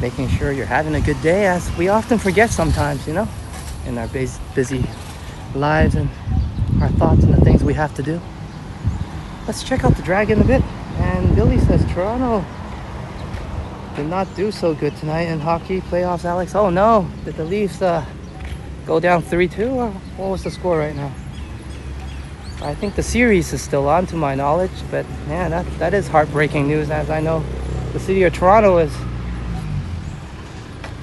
making sure you're having a good day, as we often forget sometimes, in our busy lives and our thoughts and the things we have to do. Let's check out the Dragon a bit. And Billy says Toronto did not do so good tonight in hockey playoffs, Alex. Oh no, did the Leafs go down 3-2, or what was the score right now? I think the series is still on, to my knowledge, but man, that is heartbreaking news, as I know the city of Toronto is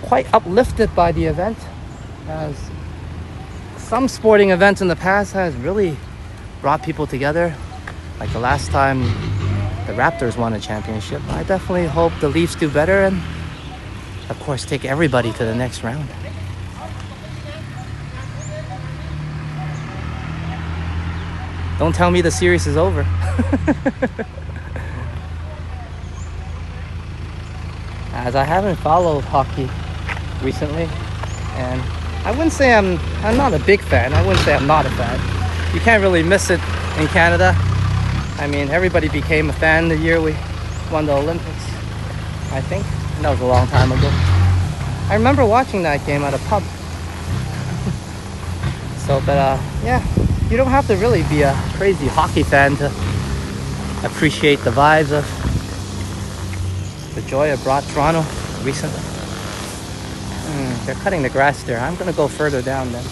quite uplifted by the event, as some sporting events in the past has really brought people together, like the last time the Raptors won a championship. I definitely hope the Leafs do better and, of course, take everybody to the next round. Don't tell me the series is over. As I haven't followed hockey recently, and I wouldn't say I'm not a big fan. I wouldn't say I'm not a fan. You can't really miss it in Canada. I mean, everybody became a fan the year we won the Olympics, I think. And that was a long time ago. I remember watching that game at a pub. Yeah, you don't have to really be a crazy hockey fan to appreciate the vibes of the joy it brought Toronto recently. They're cutting the grass there. I'm gonna go further down then,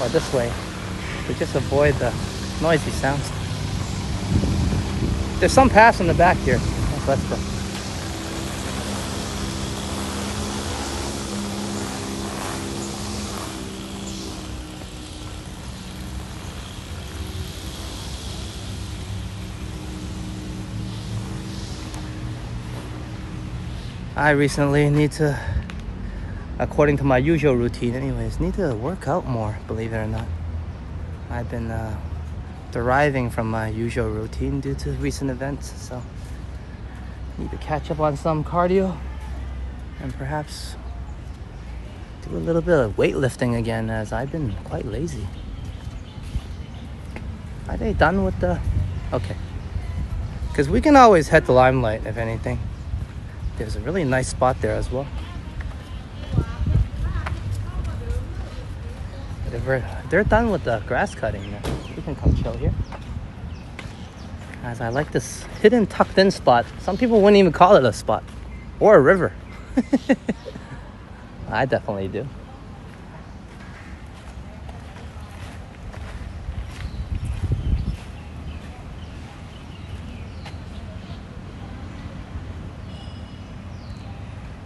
or this way, to just avoid the noisy sounds. There's some paths in the back here. Let's go. I recently need to, according to my usual routine anyways, need to work out more, believe it or not. I've been deriving from my usual routine due to recent events, so need to catch up on some cardio and perhaps do a little bit of weightlifting again, as I've been quite lazy. Are they done with the... Okay. Because we can always head to Limelight, if anything. There's a really nice spot there as well. But if they're done with the grass cutting, then we can come chill here. As I like this hidden, tucked in spot. Some people wouldn't even call it a spot. Or a river. I definitely do.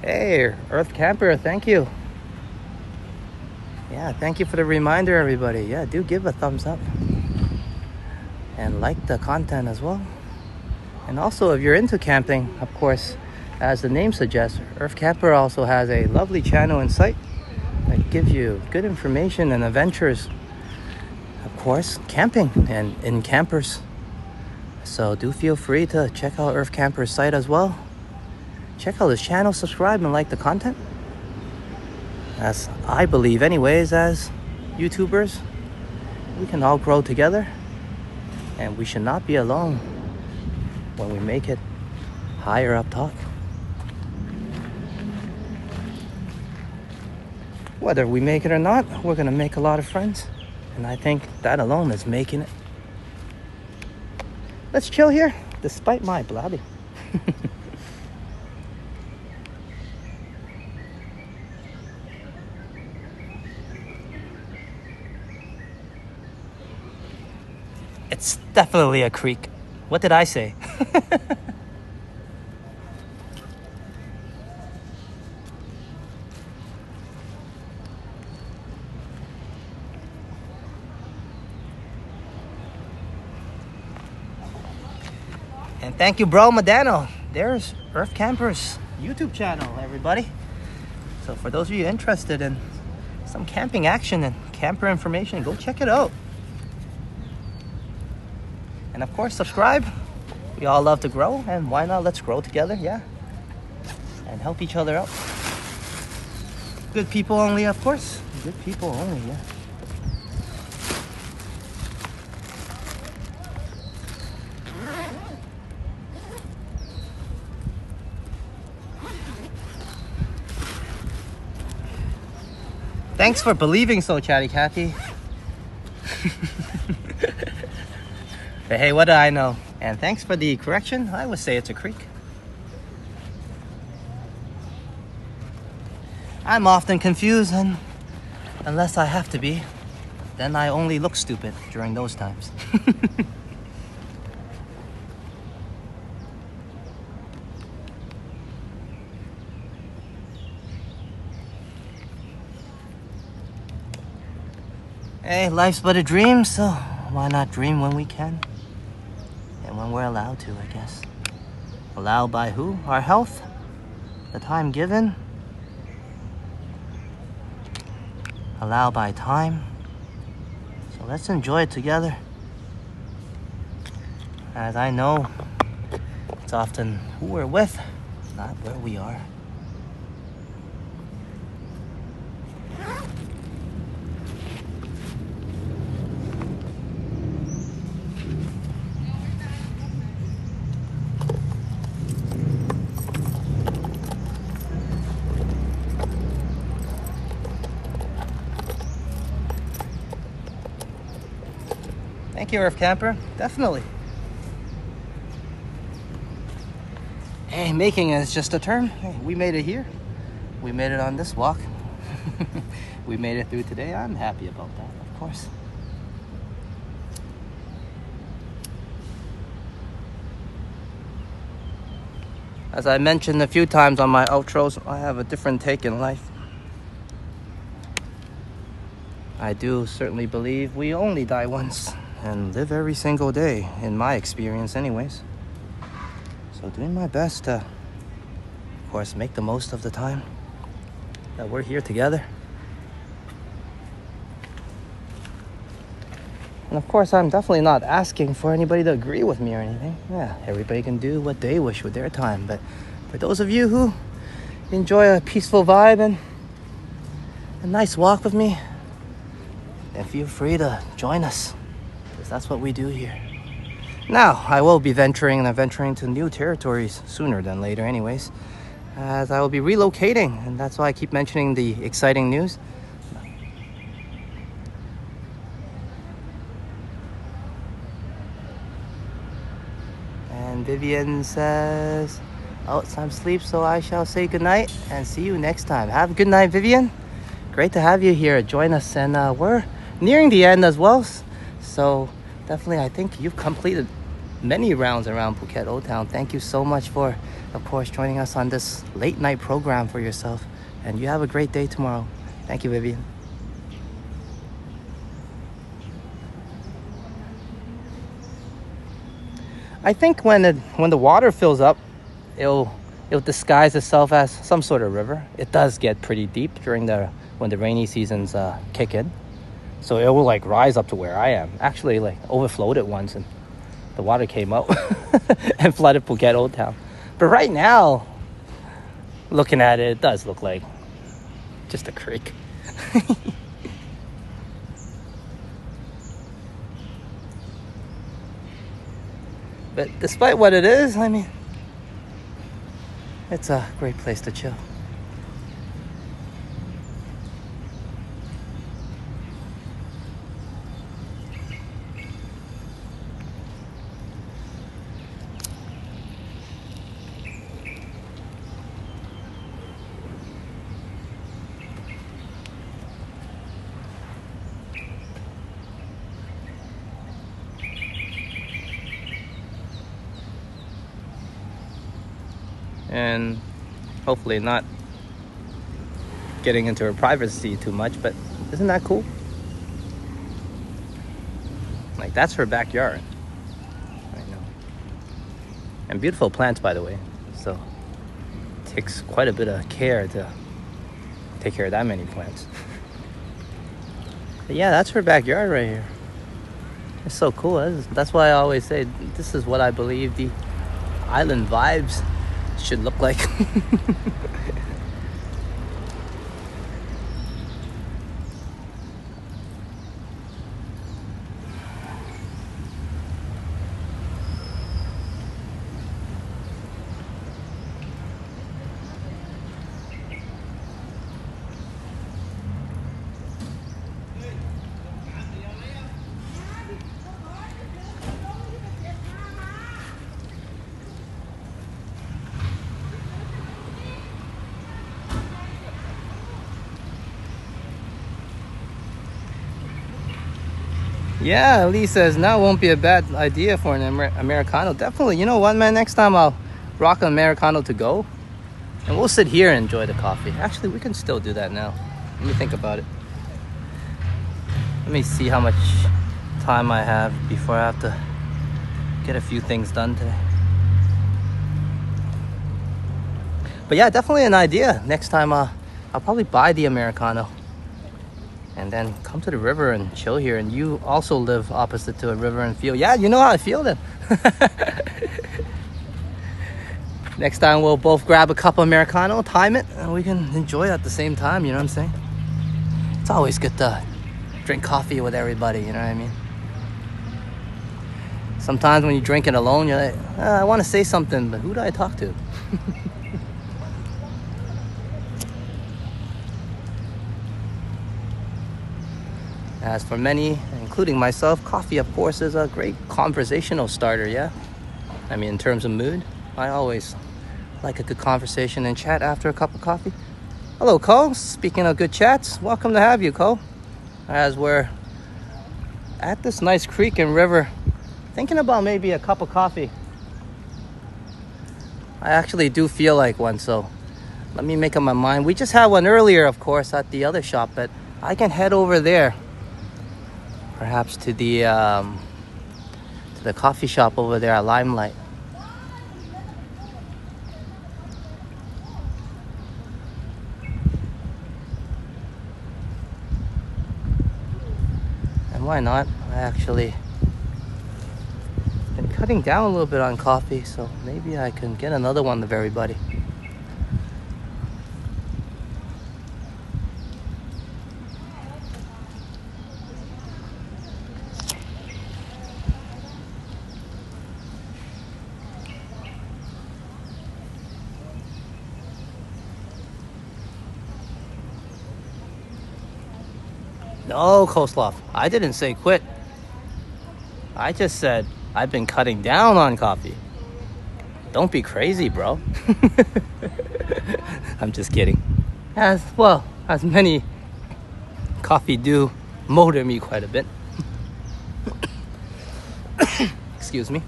Hey, Earth Camper, thank you. Yeah, thank you for the reminder, everybody. Yeah, do give a thumbs up. And like the content as well. And also, if you're into camping, of course, as the name suggests, Earth Camper also has a lovely channel in sight that gives you good information and adventures. Of course, camping and in campers. So do feel free to check out Earth Camper's site as well. Check out his channel, subscribe, and like the content. As I believe anyways, as YouTubers, we can all grow together. And we should not be alone when we make it higher up top. Whether we make it or not, we're gonna make a lot of friends. And I think that alone is making it. Let's chill here, despite my blabbing. It's definitely a creek. What did I say? And thank you, bro, Madano. There's Earth Camper's YouTube channel, everybody. So for those of you interested in some camping action and camper information, go check it out. And of course, subscribe. We all love to grow, and why not? Let's grow together, yeah. And help each other out. Good people only, of course. Good people only, yeah. Thanks for believing so, Chatty Cathy. But hey, what do I know? And thanks for the correction. I would say it's a creek. I'm often confused, and unless I have to be, then I only look stupid during those times. Hey, life's but a dream, so why not dream when we can? And when we're allowed to, I guess. Allowed by who? Our health? The time given? Allowed by time? So let's enjoy it together. As I know, it's often who we're with, not where we are. Thank you, Earth Camper. Definitely. Hey, making it is just a term. Hey, we made it here. We made it on this walk. We made it through today. I'm happy about that, of course. As I mentioned a few times on my outros, I have a different take in life. I do certainly believe we only die once. And live every single day, in my experience anyways. So doing my best to, of course, make the most of the time that we're here together. And of course, I'm definitely not asking for anybody to agree with me or anything. Yeah, everybody can do what they wish with their time. But for those of you who enjoy a peaceful vibe and a nice walk with me, then feel free to join us, because that's what we do here. Now, I will be venturing to new territories sooner than later anyways, as I will be relocating, and that's why I keep mentioning the exciting news. And Vivian says, oh, it's time to sleep, so I shall say goodnight and see you next time. Have a good night, Vivian. Great to have you here. Join us, and we're nearing the end as well. So definitely, I think you've completed many rounds around Phuket Old Town. Thank you so much for, of course, joining us on this late night program for yourself. And you have a great day tomorrow. Thank you, Vivian. I think when the water fills up, it'll disguise itself as some sort of river. It does get pretty deep when the rainy seasons kick in, so it will like rise up to where I am. Actually, like overflowed it once, and the water came out and flooded Phuket Old Town. But right now, looking at it, it does look like just a creek. But despite what it is, I mean, it's a great place to chill. And hopefully not getting into her privacy too much, but isn't that cool? Like, that's her backyard. I know. And beautiful plants, by the way. So it takes quite a bit of care to take care of that many plants. But yeah, that's her backyard right here. It's so cool. That's why I always say this is what I believe the island vibes should look like. Yeah, Lee says now won't be a bad idea for an Americano. Definitely. You know what, man? Next time I'll rock an Americano to go, and we'll sit here and enjoy the coffee. Actually, we can still do that now. Let me think about it. Let me see how much time I have before I have to get a few things done today. But yeah, definitely an idea. Next time I'll probably buy the Americano and then come to the river and chill here. And you also live opposite to a river and feel, yeah, you know how I feel then. Next time we'll both grab a cup of Americano, time it, and we can enjoy it at the same time, you know what I'm saying? It's always good to drink coffee with everybody, you know what I mean? Sometimes when you drink it alone, you're like, I want to say something, but who do I talk to? As for many, including myself, coffee, of course, is a great conversational starter, yeah? I mean, in terms of mood, I always like a good conversation and chat after a cup of coffee. Hello, Cole. Speaking of good chats, welcome to have you, Cole. As we're at this nice creek and river, thinking about maybe a cup of coffee. I actually do feel like one, so let me make up my mind. We just had one earlier, of course, at the other shop, but I can head over there. Perhaps to the coffee shop over there at Limelight. And why not? I actually been cutting down a little bit on coffee, so maybe I can get another one of everybody. No, coleslaw. I didn't say quit. I just said I've been cutting down on coffee. Don't be crazy, bro. I'm just kidding. As many coffee do motor me quite a bit. Excuse me.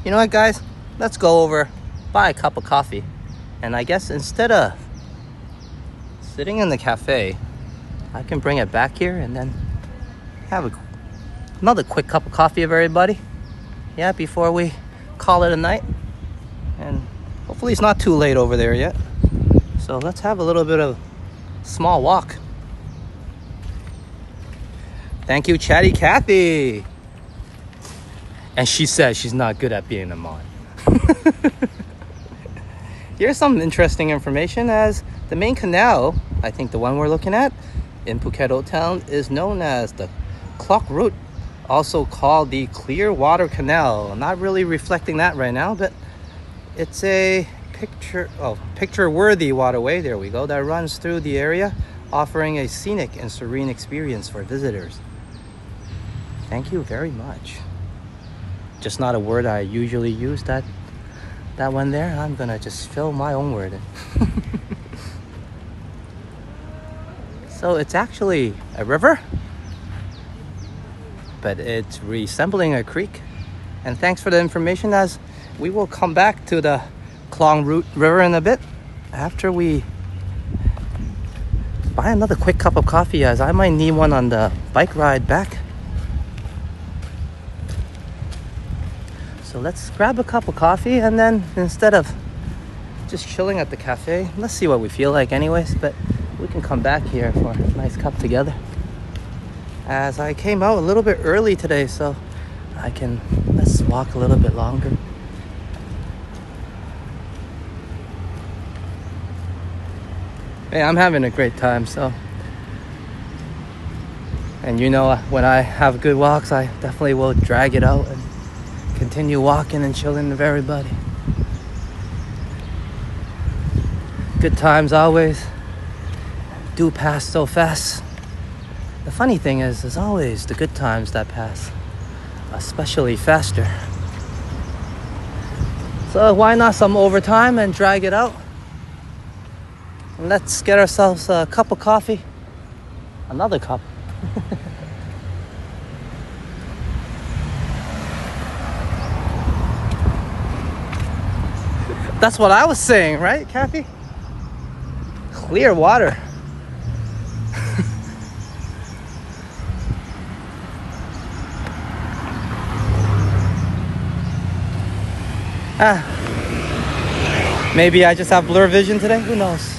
You know what, guys? Let's go over, buy a cup of coffee. And I guess instead of sitting in the cafe, I can bring it back here and then have another quick cup of coffee of everybody. Yeah, before we call it a night. And hopefully it's not too late over there yet. So let's have a little bit of small walk. Thank you, Chatty Cathy. And she says she's not good at being a mod. Here's some interesting information as the main canal, I think the one we're looking at in Phuket Old Town, is known as the Clock Route, also called the Clearwater Canal. I'm not really reflecting that right now, but it's a picture-worthy waterway, there we go, that runs through the area, offering a scenic and serene experience for visitors. Thank you very much. Just not a word I usually use, that one there. I'm gonna just fill my own word in. So it's actually a river, but it's resembling a creek. And thanks for the information, as we will come back to the Klong Route River in a bit after we buy another quick cup of coffee, as I might need one on the bike ride back. So let's grab a cup of coffee, and then instead of just chilling at the cafe, let's see what we feel like anyways, but we can come back here for a nice cup together. As I came out a little bit early today, so let's walk a little bit longer. Hey, I'm having a great time, so. And you know, when I have good walks, I definitely will drag it out and continue walking and chilling with everybody. Good times always do pass so fast. The funny thing is, there's always the good times that pass, especially faster. So why not some overtime and drag it out? And let's get ourselves a cup of coffee. Another cup. That's what I was saying, right, Kathy? Clear water. Maybe I just have blur vision today. Who knows?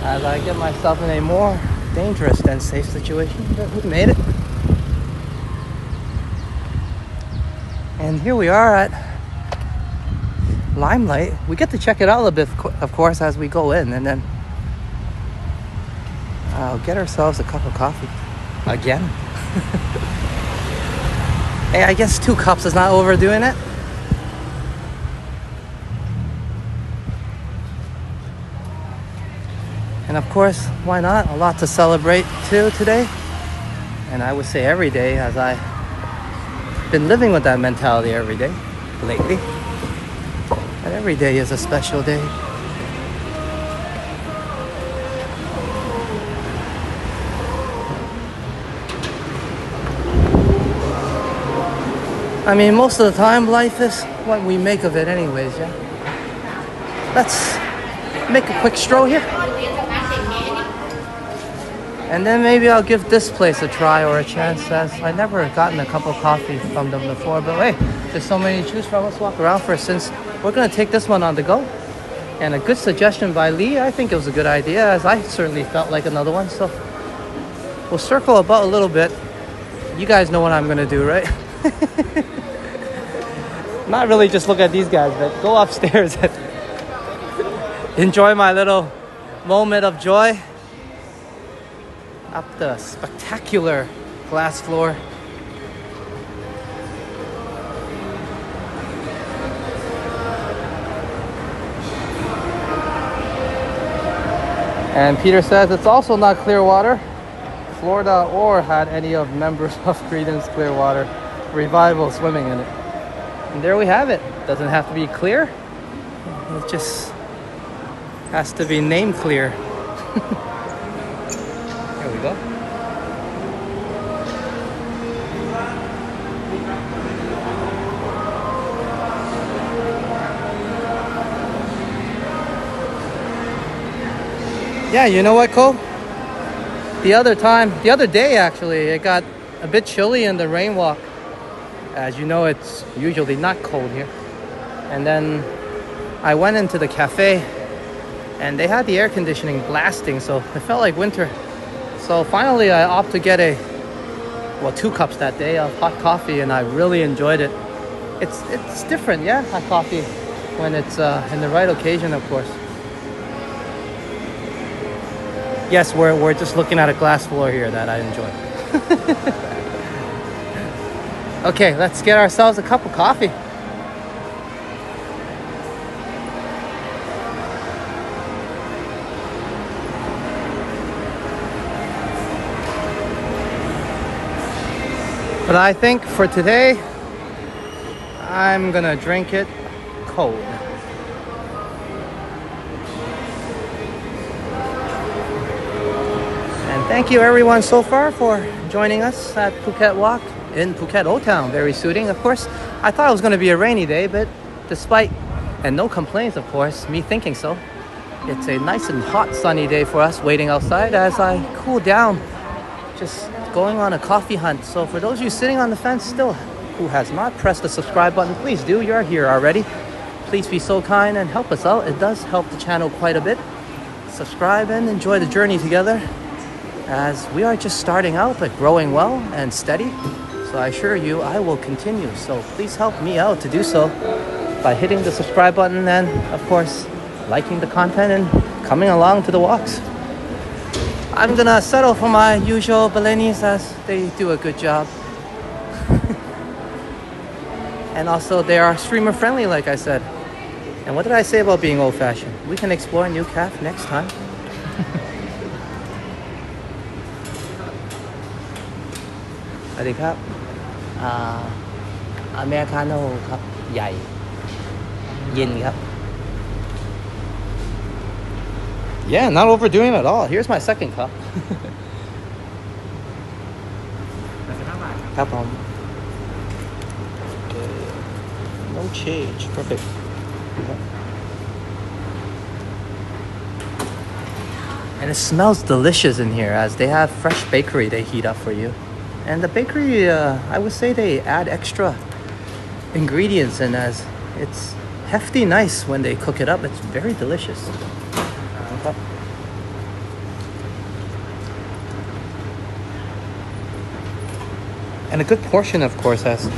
As I get myself in a more dangerous than safe situation, but we made it. And here we are at Limelight. We get to check it out a little bit, of course, as we go in, and then I'll get ourselves a cup of coffee again. Hey, I guess 2 cups is not overdoing it. And of course, why not? A lot to celebrate too today. And I would say every day, as I've been living with that mentality every day lately. And every day is a special day. I mean, most of the time, life is what we make of it anyways, yeah? Let's make a quick stroll here. And then maybe I'll give this place a try or a chance, as I never gotten a cup of coffee from them before. But hey, there's so many to choose from. Let's walk around first, since we're gonna take this one on the go. And a good suggestion by Lee. I think it was a good idea, as I certainly felt like another one. So we'll circle about a little bit. You guys know what I'm gonna do, right? Not really just look at these guys, but go upstairs and enjoy my little moment of joy. up the spectacular glass floor. And Peter says it's also not clear water. Florida or had any of members of Creedence Clearwater Revival swimming in it. And there we have it. Doesn't have to be clear. It just has to be name clear. Here we go. Yeah, you know what, Cole? The other day actually, it got a bit chilly in the rain walk. As you know, it's usually not cold here. And then I went into the cafe and they had the air conditioning blasting, so it felt like winter. So finally I opted to get 2 cups that day of hot coffee, and I really enjoyed it. It's different, yeah, hot coffee, when it's in the right occasion, of course. Yes, we're just looking at a glass floor here that I enjoy. Okay, let's get ourselves a cup of coffee. But I think for today, I'm gonna drink it cold. And thank you everyone so far for joining us at Phuket Walk in Phuket Old Town. Very suiting, of course. I thought it was gonna be a rainy day, but despite, and no complaints of course, me thinking so, it's a nice and hot sunny day for us waiting outside as I cool down, just going on a coffee hunt. So for those of you sitting on the fence still who has not pressed the subscribe button, please do. You're here already. Please be so kind and help us out. It does help the channel quite a bit. Subscribe and enjoy the journey together, as we are just starting out but growing well and steady. So I assure you I will continue. So please help me out to do so by hitting the subscribe button and of course liking the content and coming along to the walks. I'm gonna settle for my usual Balenis as they do a good job. And also they are streamer friendly, like I said. And what did I say about being old fashioned? We can explore New Calf next time. Adi kap. Americano kap. Yai. Yin kap. Yeah, not overdoing it at all. Here's my second cup. Cup on. No change. Perfect. And it smells delicious in here, as they have fresh bakery they heat up for you. And the bakery, I would say they add extra ingredients in, as it's hefty nice when they cook it up. It's very delicious. And a good portion, of course, has,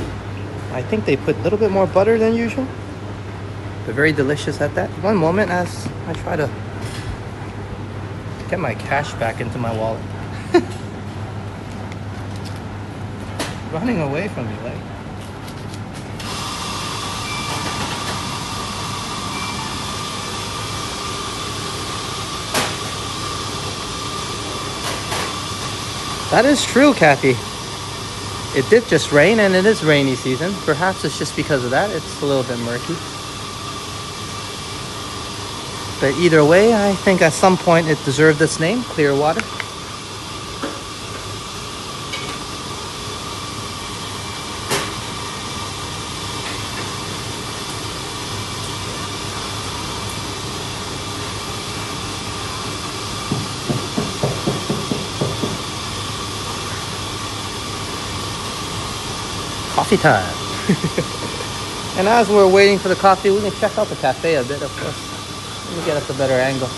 I think they put a little bit more butter than usual. But very delicious at that. One moment as I try to get my cash back into my wallet. Running away from me, like. That is true, Kathy. It did just rain, and it is rainy season. Perhaps it's just because of that. It's a little bit murky. But either way, I think at some point it deserved its name, Clearwater. Coffee time. And as we're waiting for the coffee, we can check out the cafe a bit, of course. Let me get us a better angle.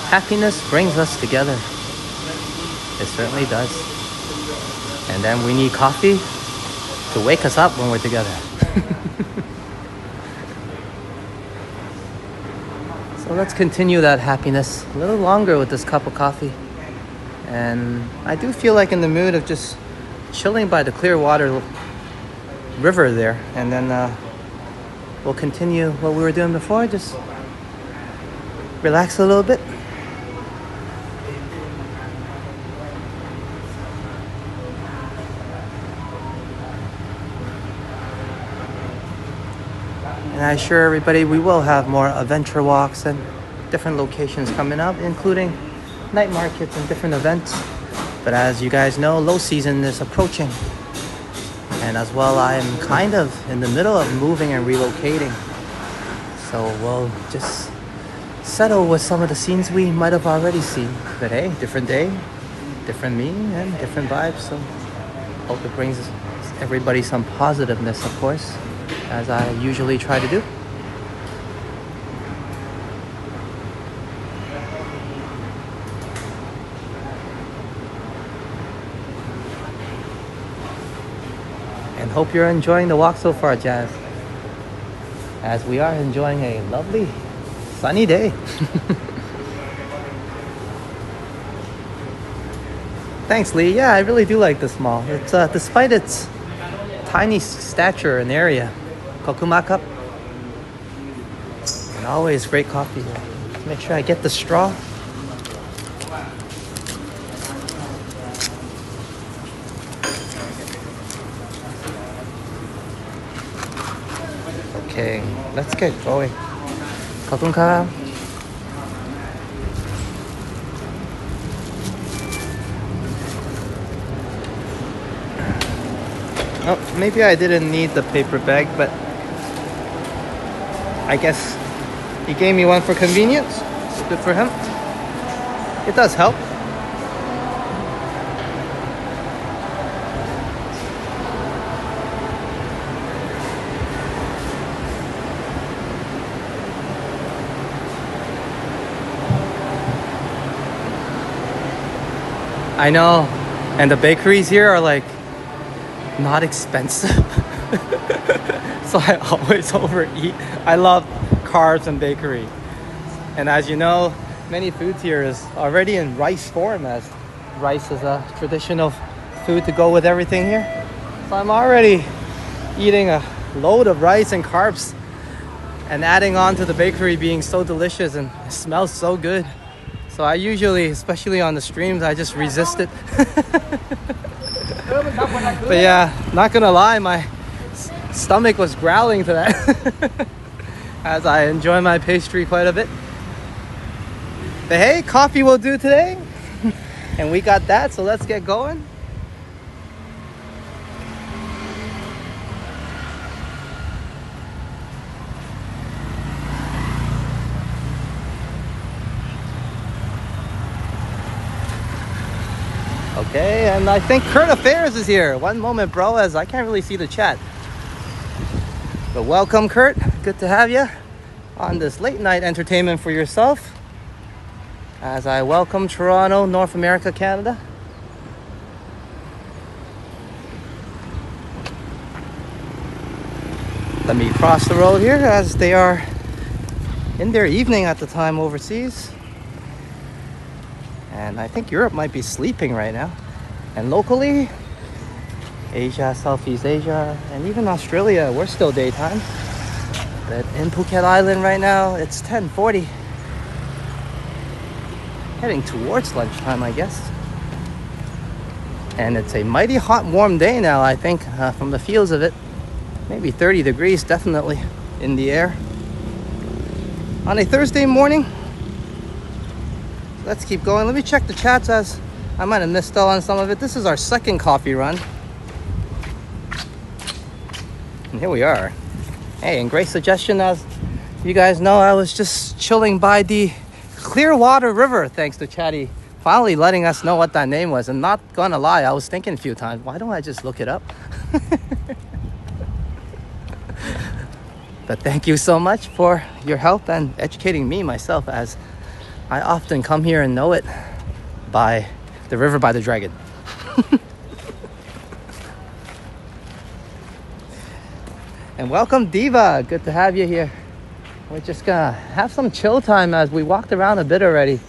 Happiness brings us together. It certainly does. And then we need coffee to wake us up when we're together. So let's continue that happiness a little longer with this cup of coffee. And I do feel like in the mood of just chilling by the Clearwater River there. And then we'll continue what we were doing before, just relax a little bit. And I assure everybody we will have more adventure walks and different locations coming up, including night markets and different events. But as you guys know, low season is approaching. And as well, I'm kind of in the middle of moving and relocating. So we'll just settle with some of the scenes we might have already seen. But hey, different day, different me, and different vibes. So hope it brings everybody some positiveness, of course, as I usually try to do. And hope you're enjoying the walk so far, Jazz, as we are enjoying a lovely sunny day. Thanks, Lee. Yeah, I really do like this mall. It's despite its tiny stature and area. Kokuma cup. And always great coffee here. Let's make sure I get the straw. Okay, let's get going. Kokunka. Oh, maybe I didn't need the paper bag, but I guess he gave me one for convenience. It's good for him. It does help. I know, and the bakeries here are like not expensive. So I always overeat. I love carbs and bakery. And as you know, many foods here is already in rice form, as rice is a traditional food to go with everything here. So I'm already eating a load of rice and carbs and adding on to the bakery being so delicious and it smells so good. So I usually, especially on the streams, I just resist it. But yeah, not gonna lie, my stomach was growling to that as I enjoy my pastry quite a bit. But hey, coffee will do today. And we got that, so let's get going. Okay, and I think Current Affairs is here. One moment, bro, as I can't really see the chat. But welcome, Kurt. Good to have you on this late night entertainment for yourself. As I welcome Toronto, North America, Canada. Let me cross the road here as they are in their evening at the time overseas. And I think Europe might be sleeping right now. And locally, Asia, Southeast Asia, and even Australia, we're still daytime. But in Phuket Island right now, it's 10:40. Heading towards lunchtime, I guess. And it's a mighty hot, warm day now, I think, from the feels of it. Maybe 30 degrees, definitely, in the air. On a Thursday morning. Let's keep going. Let me check the chats, as I might have missed out on some of it. This is our second coffee run. And here we are. Hey, and great suggestion, as you guys know, I was just chilling by the Clearwater River, thanks to Chatty finally letting us know what that name was. And not gonna lie, I was thinking a few times, why don't I just look it up? But thank you so much for your help and educating me myself, as I often come here and know it by the river by the dragon. And welcome, Diva. Good to have you here. We're just gonna have some chill time as we walked around a bit already.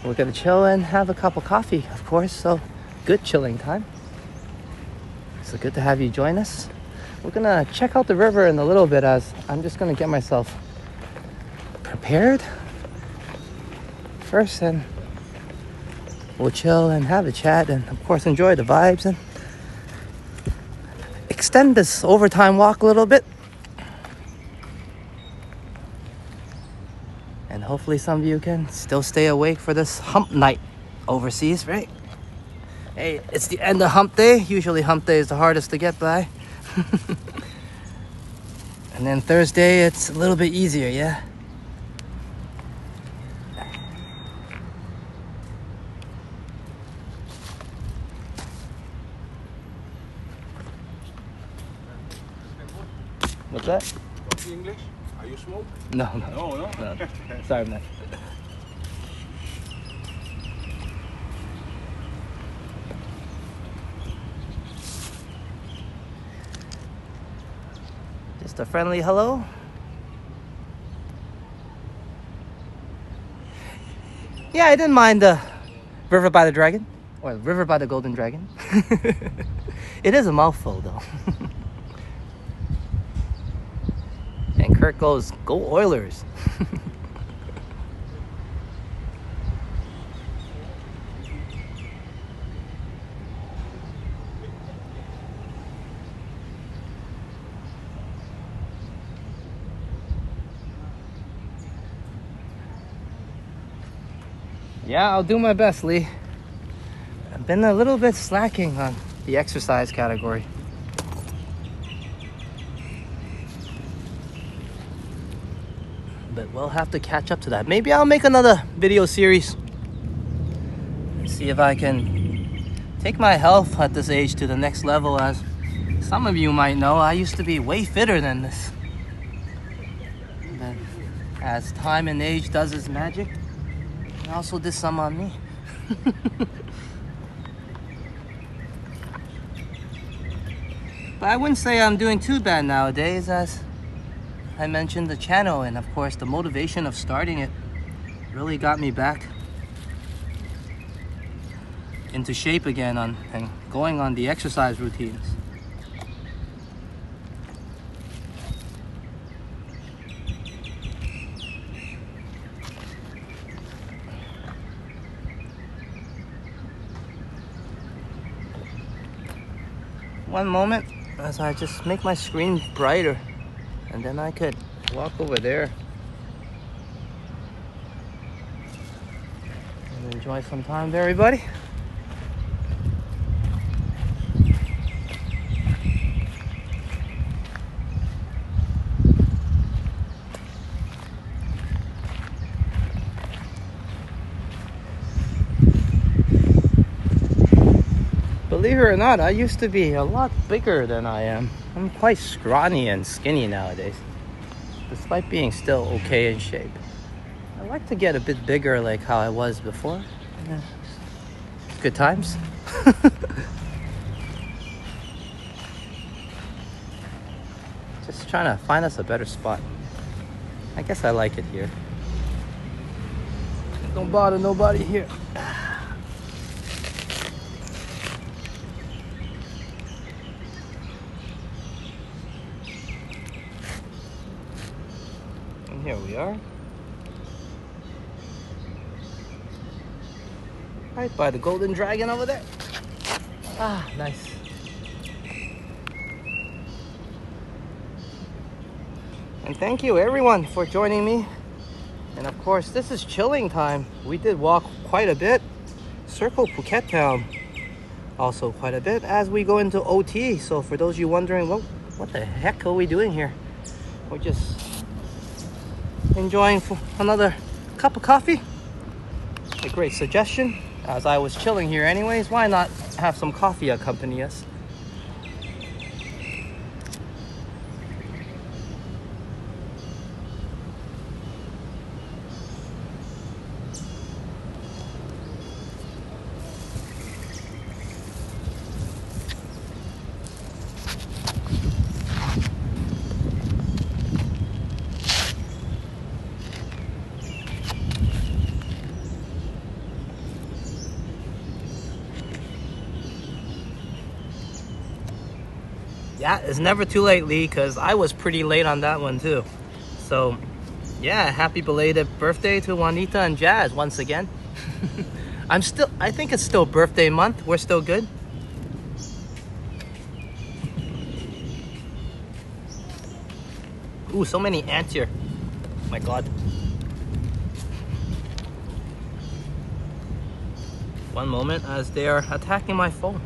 We're gonna chill and have a cup of coffee, of course. So good chilling time. So good to have you join us. We're gonna check out the river in a little bit as I'm just gonna get myself prepared first, and we'll chill and have a chat and of course enjoy the vibes and extend this overtime walk a little bit. And hopefully some of you can still stay awake for this hump night overseas, right? Hey, it's the end of hump day. Usually hump day is the hardest to get by. And then Thursday, it's a little bit easier, yeah? What's that? What's English? Are you smoke? No. No. Sorry, man. Just a friendly hello. Yeah, I didn't mind the River by the Dragon, or River by the Golden Dragon. It is a mouthful, though. And Kurt goes, "Go Oilers!" Yeah, I'll do my best, Lee. I've been a little bit slacking on the exercise category. But we'll have to catch up to that. Maybe I'll make another video series. See if I can take my health at this age to the next level. As some of you might know, I used to be way fitter than this. But as time and age does its magic, it also did some on me. But I wouldn't say I'm doing too bad nowadays, as I mentioned the channel, and of course the motivation of starting it really got me back into shape again and going on the exercise routines. One moment as I just make my screen brighter, and then I could walk over there and enjoy some time with everybody. Believe it or not, I used to be a lot bigger than I am. I'm quite scrawny and skinny nowadays, despite being still okay in shape. I like to get a bit bigger like how I was before. Yeah. Good times. Just trying to find us a better spot. I guess I like it here. Don't bother nobody here. Here we are. Right by the Golden Dragon over there. Ah, nice. And thank you everyone for joining me. And of course, this is chilling time. We did walk quite a bit. Circle Phuket town also quite a bit as we go into OT. So for those of you wondering, well, what the heck are we doing here? We're just enjoying another cup of coffee. A great suggestion. As I was chilling here anyways, why not have some coffee accompany us? Yeah, it's never too late, Lee, because I was pretty late on that one too. So, yeah, happy belated birthday to Juanita and Jazz once again. I think it's still birthday month. We're still good. Ooh, so many ants here. My God. One moment as they are attacking my phone.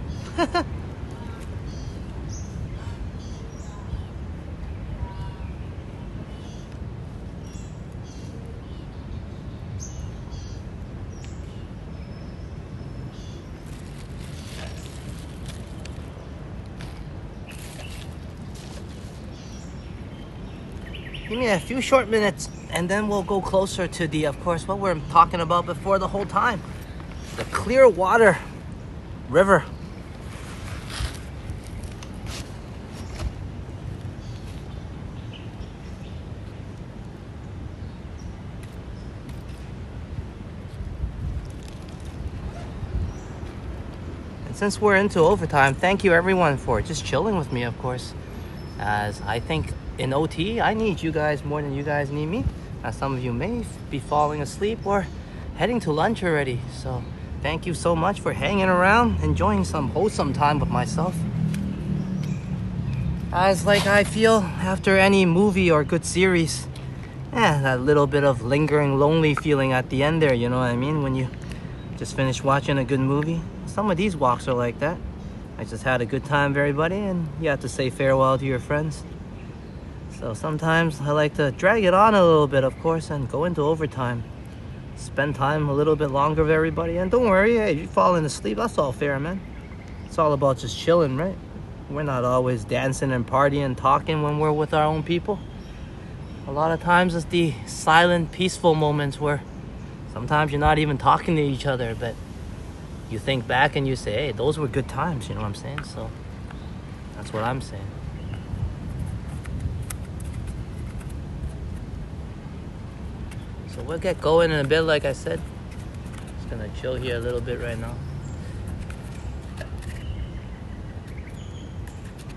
Give me a few short minutes and then we'll go closer to the, of course, what we're talking about before the whole time. The Clearwater River. And since we're into overtime, thank you everyone for just chilling with me, of course. As I think in OT, I need you guys more than you guys need me. As some of you may be falling asleep or heading to lunch already. So thank you so much for hanging around, enjoying some wholesome time with myself. As like I feel after any movie or good series, that little bit of lingering lonely feeling at the end there, you know what I mean? When you just finish watching a good movie. Some of these walks are like that. I just had a good time, everybody, and you have to say farewell to your friends. So sometimes I like to drag it on a little bit, of course, and go into overtime. Spend time a little bit longer with everybody. And don't worry, hey, you falling asleep, that's all fair, man. It's all about just chilling, right? We're not always dancing and partying, talking when we're with our own people. A lot of times it's the silent, peaceful moments where sometimes you're not even talking to each other, but you think back and you say, hey, those were good times, you know what I'm saying? So that's what I'm saying. So we'll get going in a bit, like I said. Just gonna chill here a little bit right now.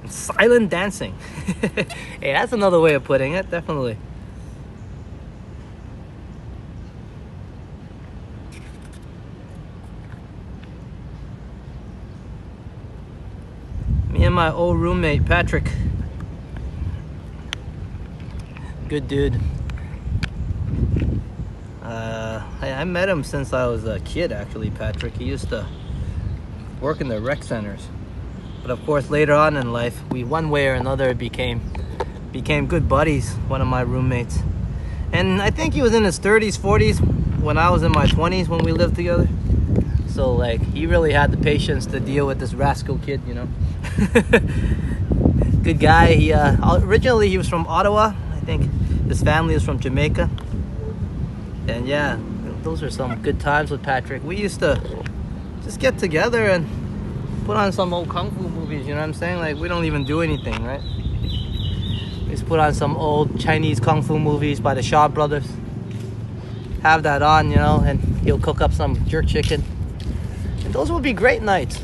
And silent dancing. Hey, that's another way of putting it, definitely. Me and my old roommate, Patrick. Good dude. I met him since I was a kid, actually, Patrick. He used to work in the rec centers. But of course, later on in life, we one way or another became good buddies, one of my roommates. And I think he was in his 30s, 40s when I was in my 20s when we lived together. So, like, he really had the patience to deal with this rascal kid, you know. Good guy. He originally he was from Ottawa. I think his family is from Jamaica. And yeah, those are some good times with Patrick. We used to just get together and put on some old kung fu movies, you know what I'm saying? Like, we don't even do anything, right? We just put on some old Chinese kung fu movies by the Shaw brothers. Have that on, you know, and he'll cook up some jerk chicken. And those would be great nights.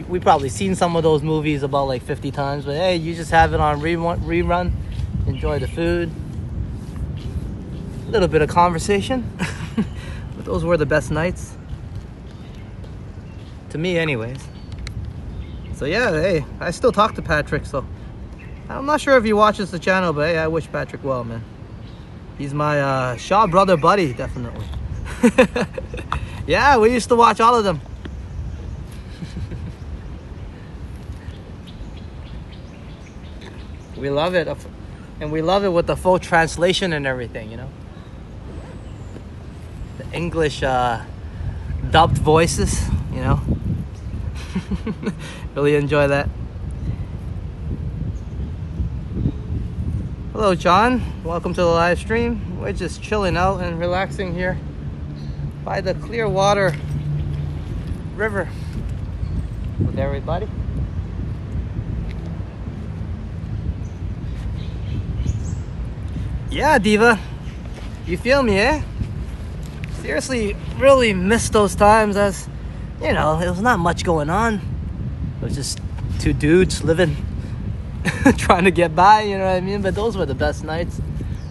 We probably seen some of those movies about like 50 times, but hey, you just have it on rerun. Enjoy the food. A little bit of conversation. But those were the best nights. To me, anyways. So yeah, hey, I still talk to Patrick, so I'm not sure if he watches the channel, but hey, I wish Patrick well, man. He's my Shaw brother buddy, definitely. Yeah, we used to watch all of them. We love it, and we love it with the full translation and everything, you know. The English dubbed voices, you know. Really enjoy that. Hello, John. Welcome to the live stream. We're just chilling out and relaxing here by the Clearwater River with everybody. Yeah, Diva. You feel me, eh? Seriously, really missed those times as, you know, there was not much going on. It was just two dudes living trying to get by, you know what I mean? But those were the best nights.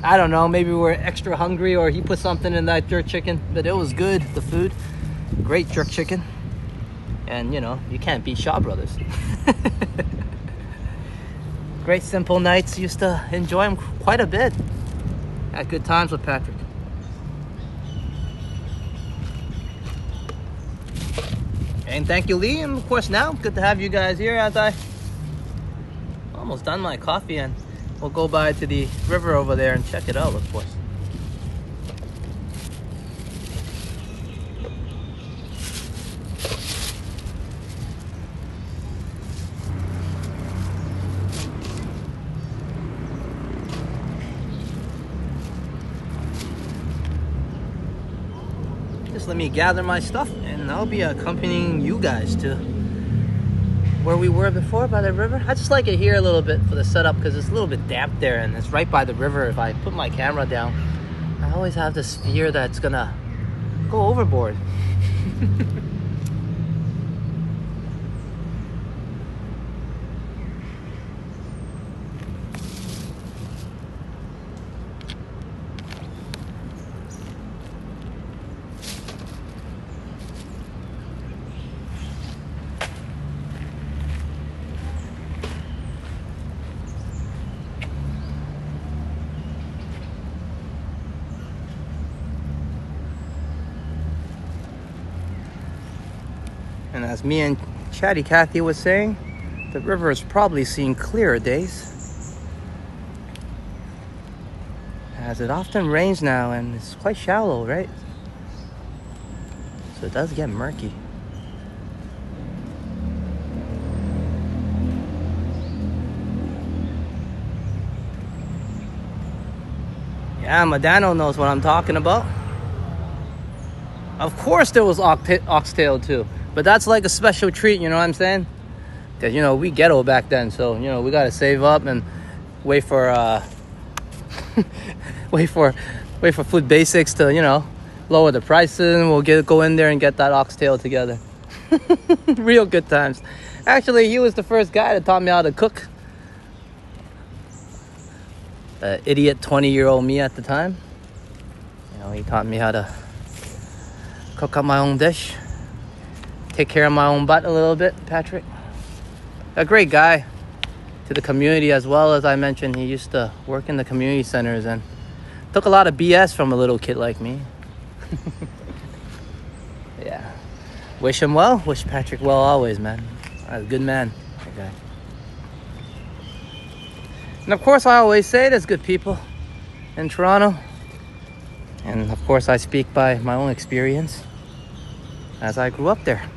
I don't know, maybe we were extra hungry or he put something in that jerk chicken, but it was good, the food. Great jerk chicken. And, you know, you can't beat Shaw Brothers. Great simple nights. Used to enjoy them quite a bit. Had good times with Patrick. And thank you, Lee. And of course, now good to have you guys here as I almost done my coffee, and we'll go by to the river over there and check it out, of course. Just let me gather my stuff and I'll be accompanying you guys to where we were before by the river. I just like it here a little bit for the setup because it's a little bit damp there and it's right by the river. If I put my camera down, I always have this fear that it's gonna go overboard. And as me and Chatty Cathy was saying, the river is probably seeing clearer days, as it often rains now and it's quite shallow, right? So it does get murky. Yeah, Madano knows what I'm talking about. Of course there was oxtail too. But that's like a special treat, you know what I'm saying? Because, you know, we ghetto back then. So, you know, we got to save up and wait for wait for food basics to, you know, lower the prices. And we'll go in there and get that oxtail together. Real good times. Actually, he was the first guy that taught me how to cook. Idiot 20-year-old me at the time. You know, he taught me how to cook up my own dish. Take care of my own butt a little bit, Patrick. A great guy to the community as well. As I mentioned, he used to work in the community centers and took a lot of BS from a little kid like me. Yeah. Wish him well. Wish Patrick well always, man. A good man. Okay. And of course, I always say there's good people in Toronto. And of course, I speak by my own experience as I grew up there.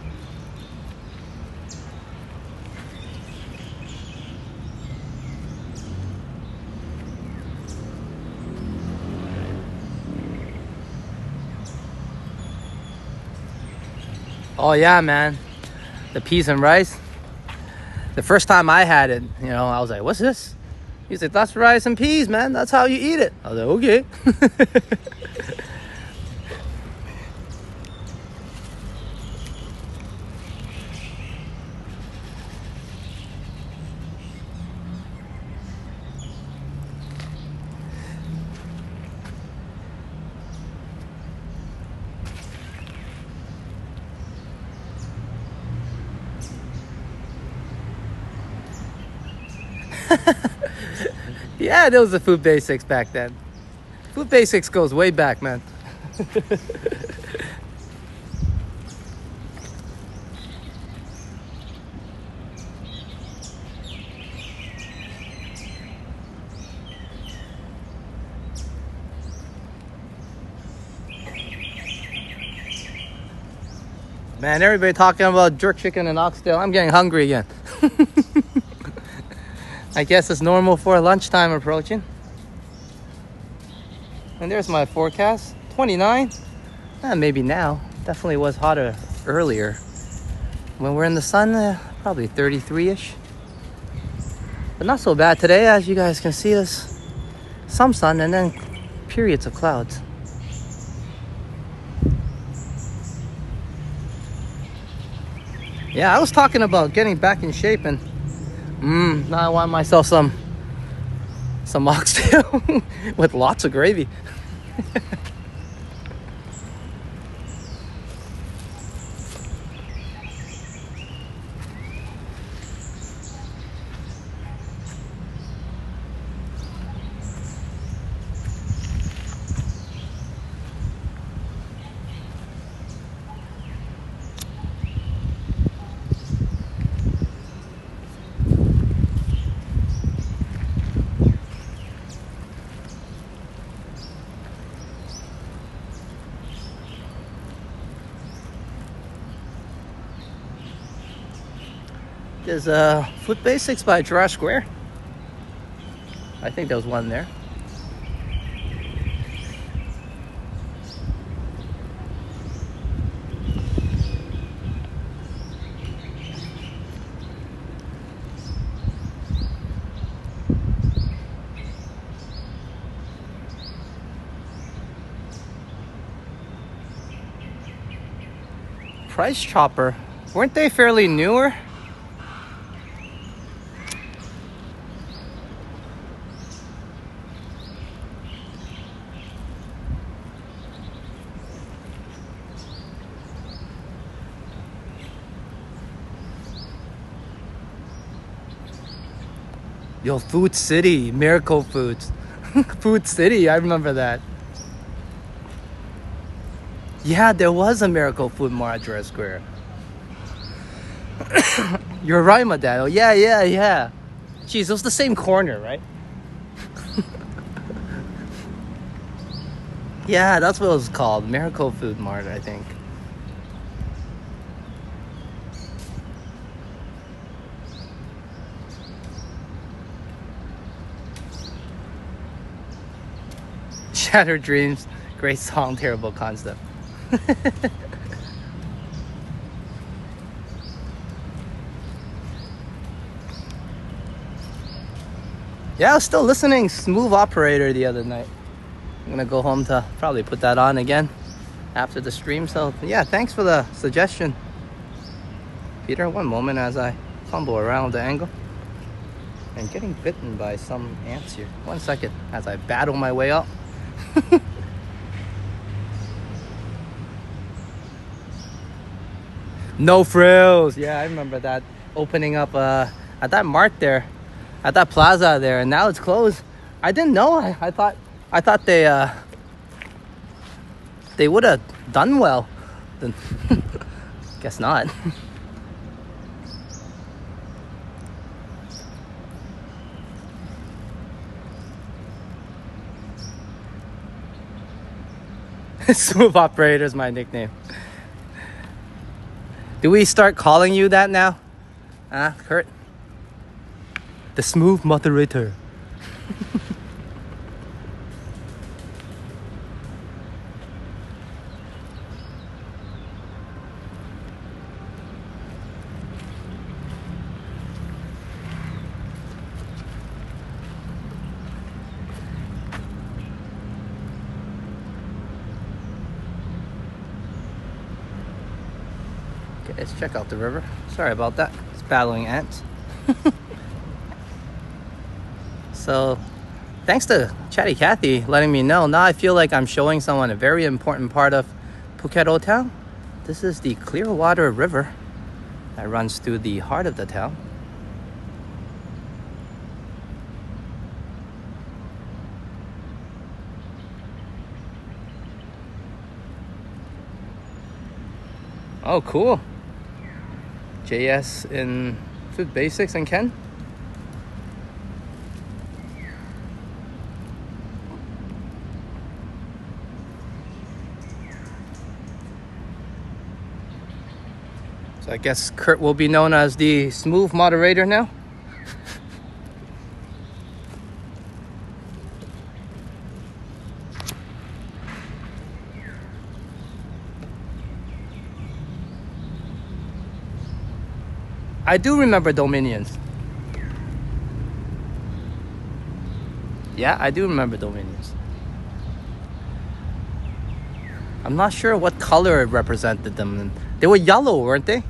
Oh yeah, man. The peas and rice. The first time I had it, you know, I was like, what's this? He's like, that's rice and peas, man. That's how you eat it. I was like, okay. Yeah, there was the food basics back then. Food basics goes way back, man. Man, everybody talking about jerk chicken and oxtail. I'm getting hungry again. I guess it's normal for lunchtime approaching. And there's my forecast. 29. Maybe now. Definitely was hotter earlier. When we're in the sun, probably 33-ish. But not so bad today. As you guys can see, there's some sun and then periods of clouds. Yeah, I was talking about getting back in shape, and Now I want myself some oxtail with lots of gravy. There's Food Basics by Girard Square. I think there was one there. Price Chopper. Weren't they fairly newer? Yo, Food City, Miracle Foods. Food City, I remember that. Yeah, there was a Miracle Food Mart at Girard Square. You're right, my dad. Oh, yeah. Jeez, it was the same corner, right? Yeah, that's what it was called. Miracle Food Mart, I think. Shattered Dreams. Great song, terrible concept. Yeah, I was still listening Smooth Operator the other night. I'm gonna go home to probably put that on again after the stream. So yeah, thanks for the suggestion, Peter. One moment as I fumble around the angle. And getting bitten by some ants here. 1 second as I battle my way up. No frills. Yeah, I remember that opening up at that mart there, at that plaza there, and now it's closed. I didn't know. I thought they would have done well. Then guess not. Smooth Operator is my nickname. Do we start calling you that now? Kurt? The Smooth Moderator. Let's check out the river. Sorry about that. It's battling ants. So, thanks to Chatty Cathy letting me know. Now I feel like I'm showing someone a very important part of Phuket Old Town. This is the Clearwater River that runs through the heart of the town. Oh, cool. JS in Food Basics and Ken. So I guess Kurt will be known as the Smooth Moderator now. I do remember Dominions. Yeah, I do remember Dominions. I'm not sure what color it represented them. They were yellow, weren't they?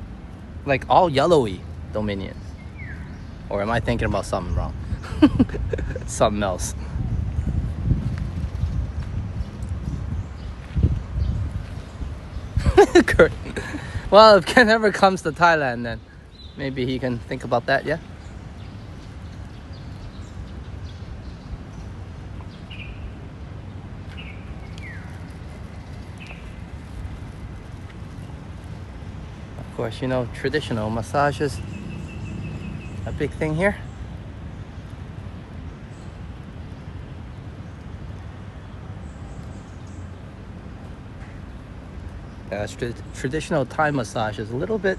Like all yellowy Dominions. Or am I thinking about something wrong? Something else. Kurt. Well, if Ken ever comes to Thailand, then maybe he can think about that, yeah? Of course, you know, traditional massages, a big thing here. Traditional Thai massage is a little bit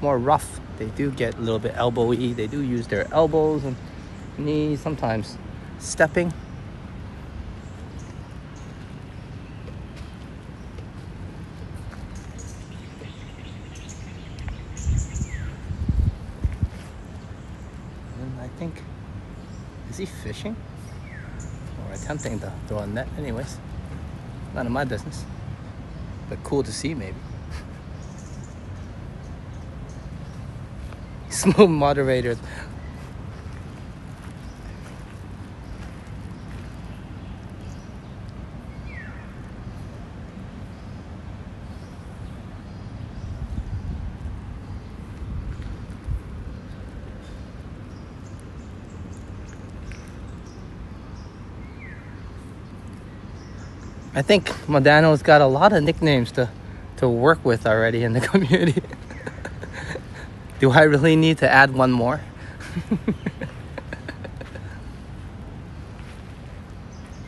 more rough. They do get a little bit elbowy. They do use their elbows and knees, sometimes stepping. And I think, is he fishing? Or attempting to throw a net anyways? None of my business. But cool to see, maybe. Smooth moderators. I think Modano's got a lot of nicknames to work with already in the community. Do I really need to add one more?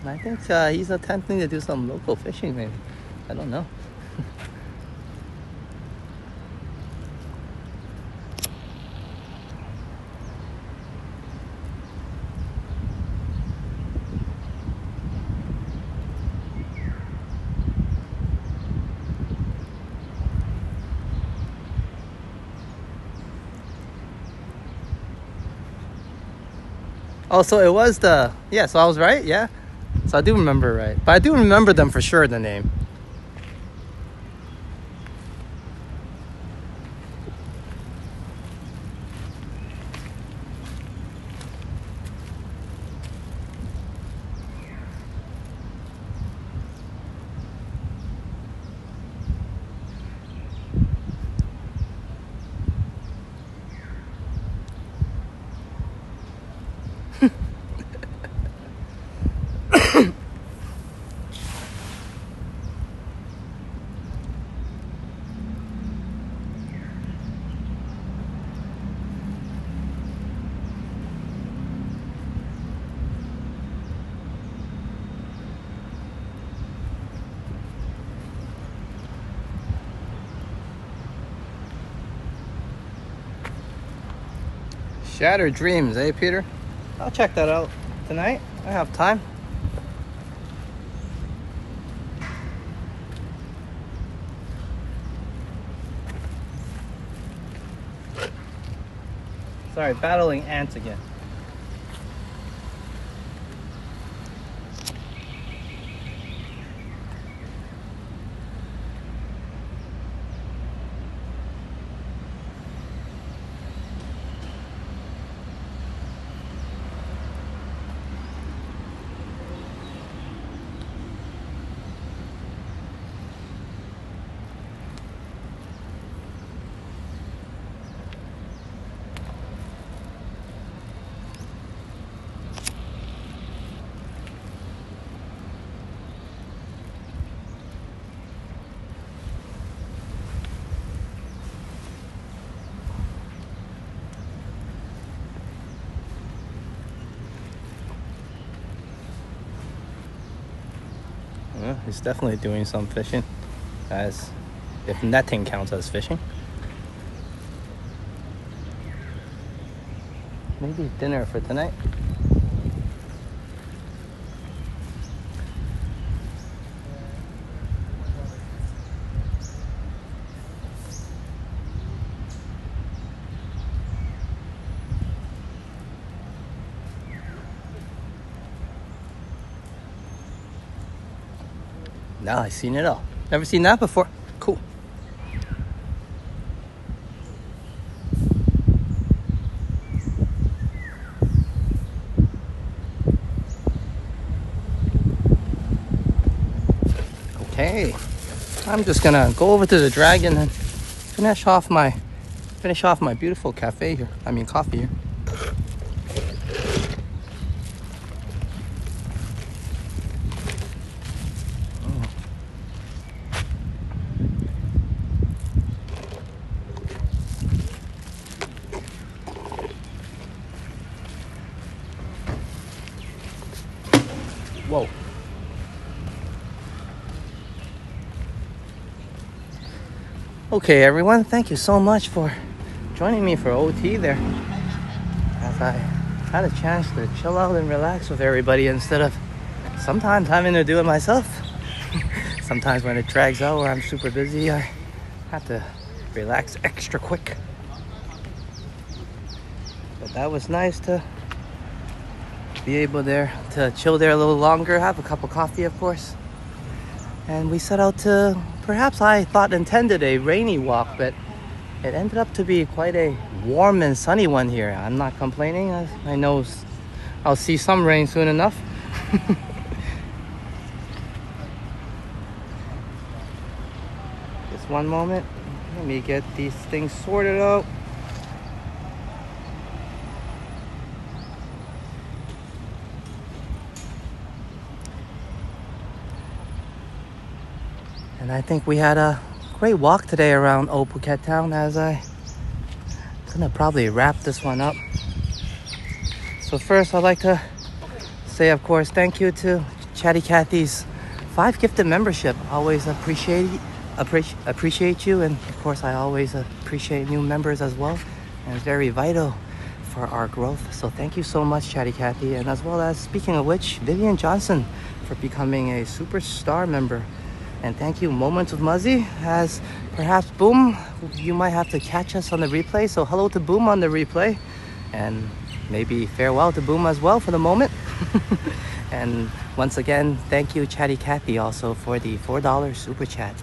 I think he's attempting to do some local fishing, maybe. I don't know. Oh, so it was so I was right, yeah. So I do remember right. But I do remember them for sure, the name. Shattered Dreams, eh, Peter? I'll check that out tonight. I have time. Sorry, battling ants again. Well, he's definitely doing some fishing, as if netting counts as fishing. Maybe dinner for tonight. Now I've seen it all. Never seen that before. Cool. hey, I'm just gonna go over to the Dragon and finish off my beautiful cafe here. I mean coffee here. Whoa. Okay, everyone, thank you so much for joining me for OT there. As I had a chance to chill out and relax with everybody instead of sometimes having to do it myself. Sometimes when it drags out or I'm super busy, I have to relax extra quick. But that was nice to be able there to chill there a little longer, have a cup of coffee, of course. And we set out to, perhaps I thought intended a rainy walk, but it ended up to be quite a warm and sunny one here. I'm not complaining. I know I'll see some rain soon enough. Just one moment. Let me get these things sorted out. And I think we had a great walk today around Old Phuket town, as I'm gonna probably wrap this one up. So first I'd like to say, of course, thank you to Chatty Cathy's 5 gifted membership. Always appreciate you, and of course I always appreciate new members as well, and it's very vital for our growth. So thank you so much, Chatty Cathy, and as well as, speaking of which, Vivian Johnson for becoming a superstar member. And thank you, Moments with Muzzy, as perhaps Boom, you might have to catch us on the replay. So hello to Boom on the replay, and maybe farewell to Boom as well for the moment. And once again, thank you, Chatty Cathy, also for the $4 super chat.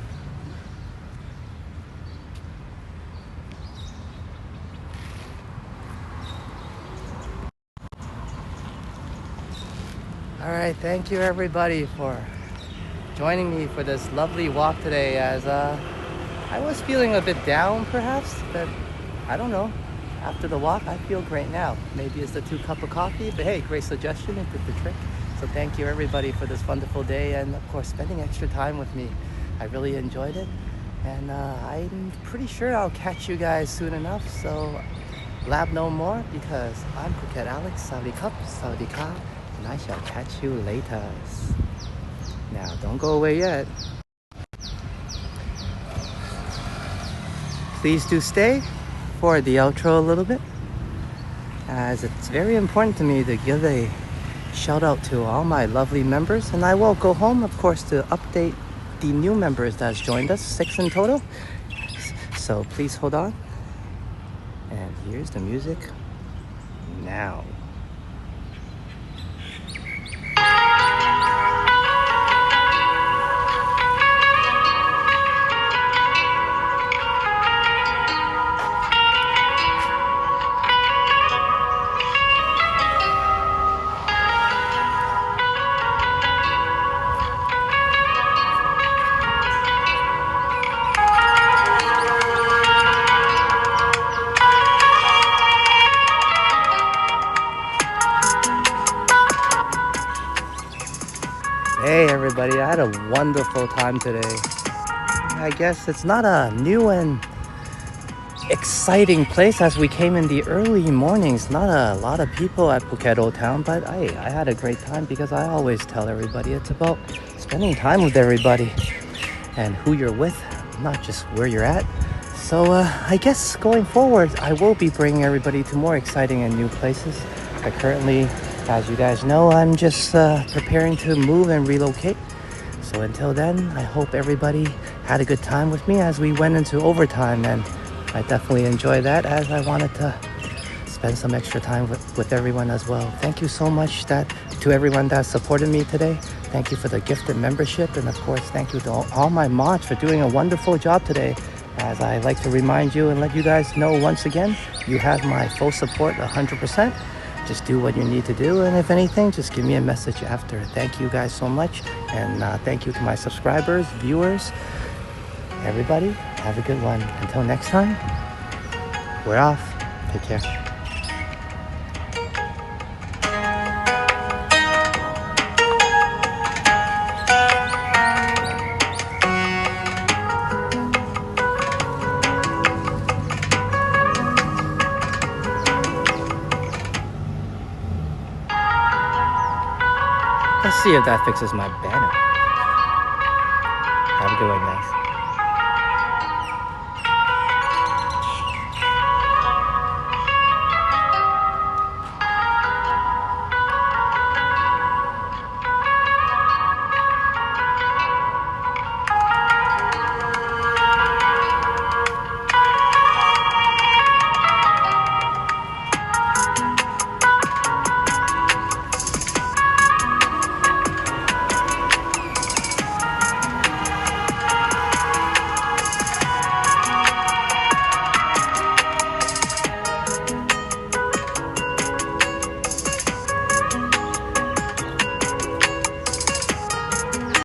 All right, thank you everybody for joining me for this lovely walk today, as I was feeling a bit down perhaps, but I don't know. After the walk, I feel great now. Maybe it's the 2 cups of coffee, but hey, great suggestion, it did the trick. So thank you everybody for this wonderful day, and of course spending extra time with me. I really enjoyed it, and I'm pretty sure I'll catch you guys soon enough. So lab no more, because I'm Phuket Alex, Saudi Cup, Saudi Ka, and I shall catch you later. Now, don't go away yet. Please do stay for the outro a little bit, as it's very important to me to give a shout out to all my lovely members. And I will go home, of course, to update the new members that's joined us, 6 in total. So please hold on. And here's the music now. Hey everybody, I had a wonderful time today. I guess it's not a new and exciting place, as we came in the early mornings. Not a lot of people at Phuket Old Town, but I had a great time, because I always tell everybody it's about spending time with everybody and who you're with, not just where you're at. So I guess going forward, I will be bringing everybody to more exciting and new places. I currently, as you guys know, I'm just preparing to move and relocate. So until then, I hope everybody had a good time with me as we went into overtime, and I definitely enjoy that, as I wanted to spend some extra time with everyone as well. Thank you so much to everyone that supported me today. Thank you for the gifted membership, and of course, thank you to all my mods for doing a wonderful job today. As I like to remind you and let you guys know once again, you have my full support 100%. just do what you need to do. And if anything, just give me a message after. Thank you guys so much. And thank you to my subscribers, viewers, everybody. Have a good one. Until next time, we're off. Take care. Let's see if that fixes my banner. Have a good one, guys.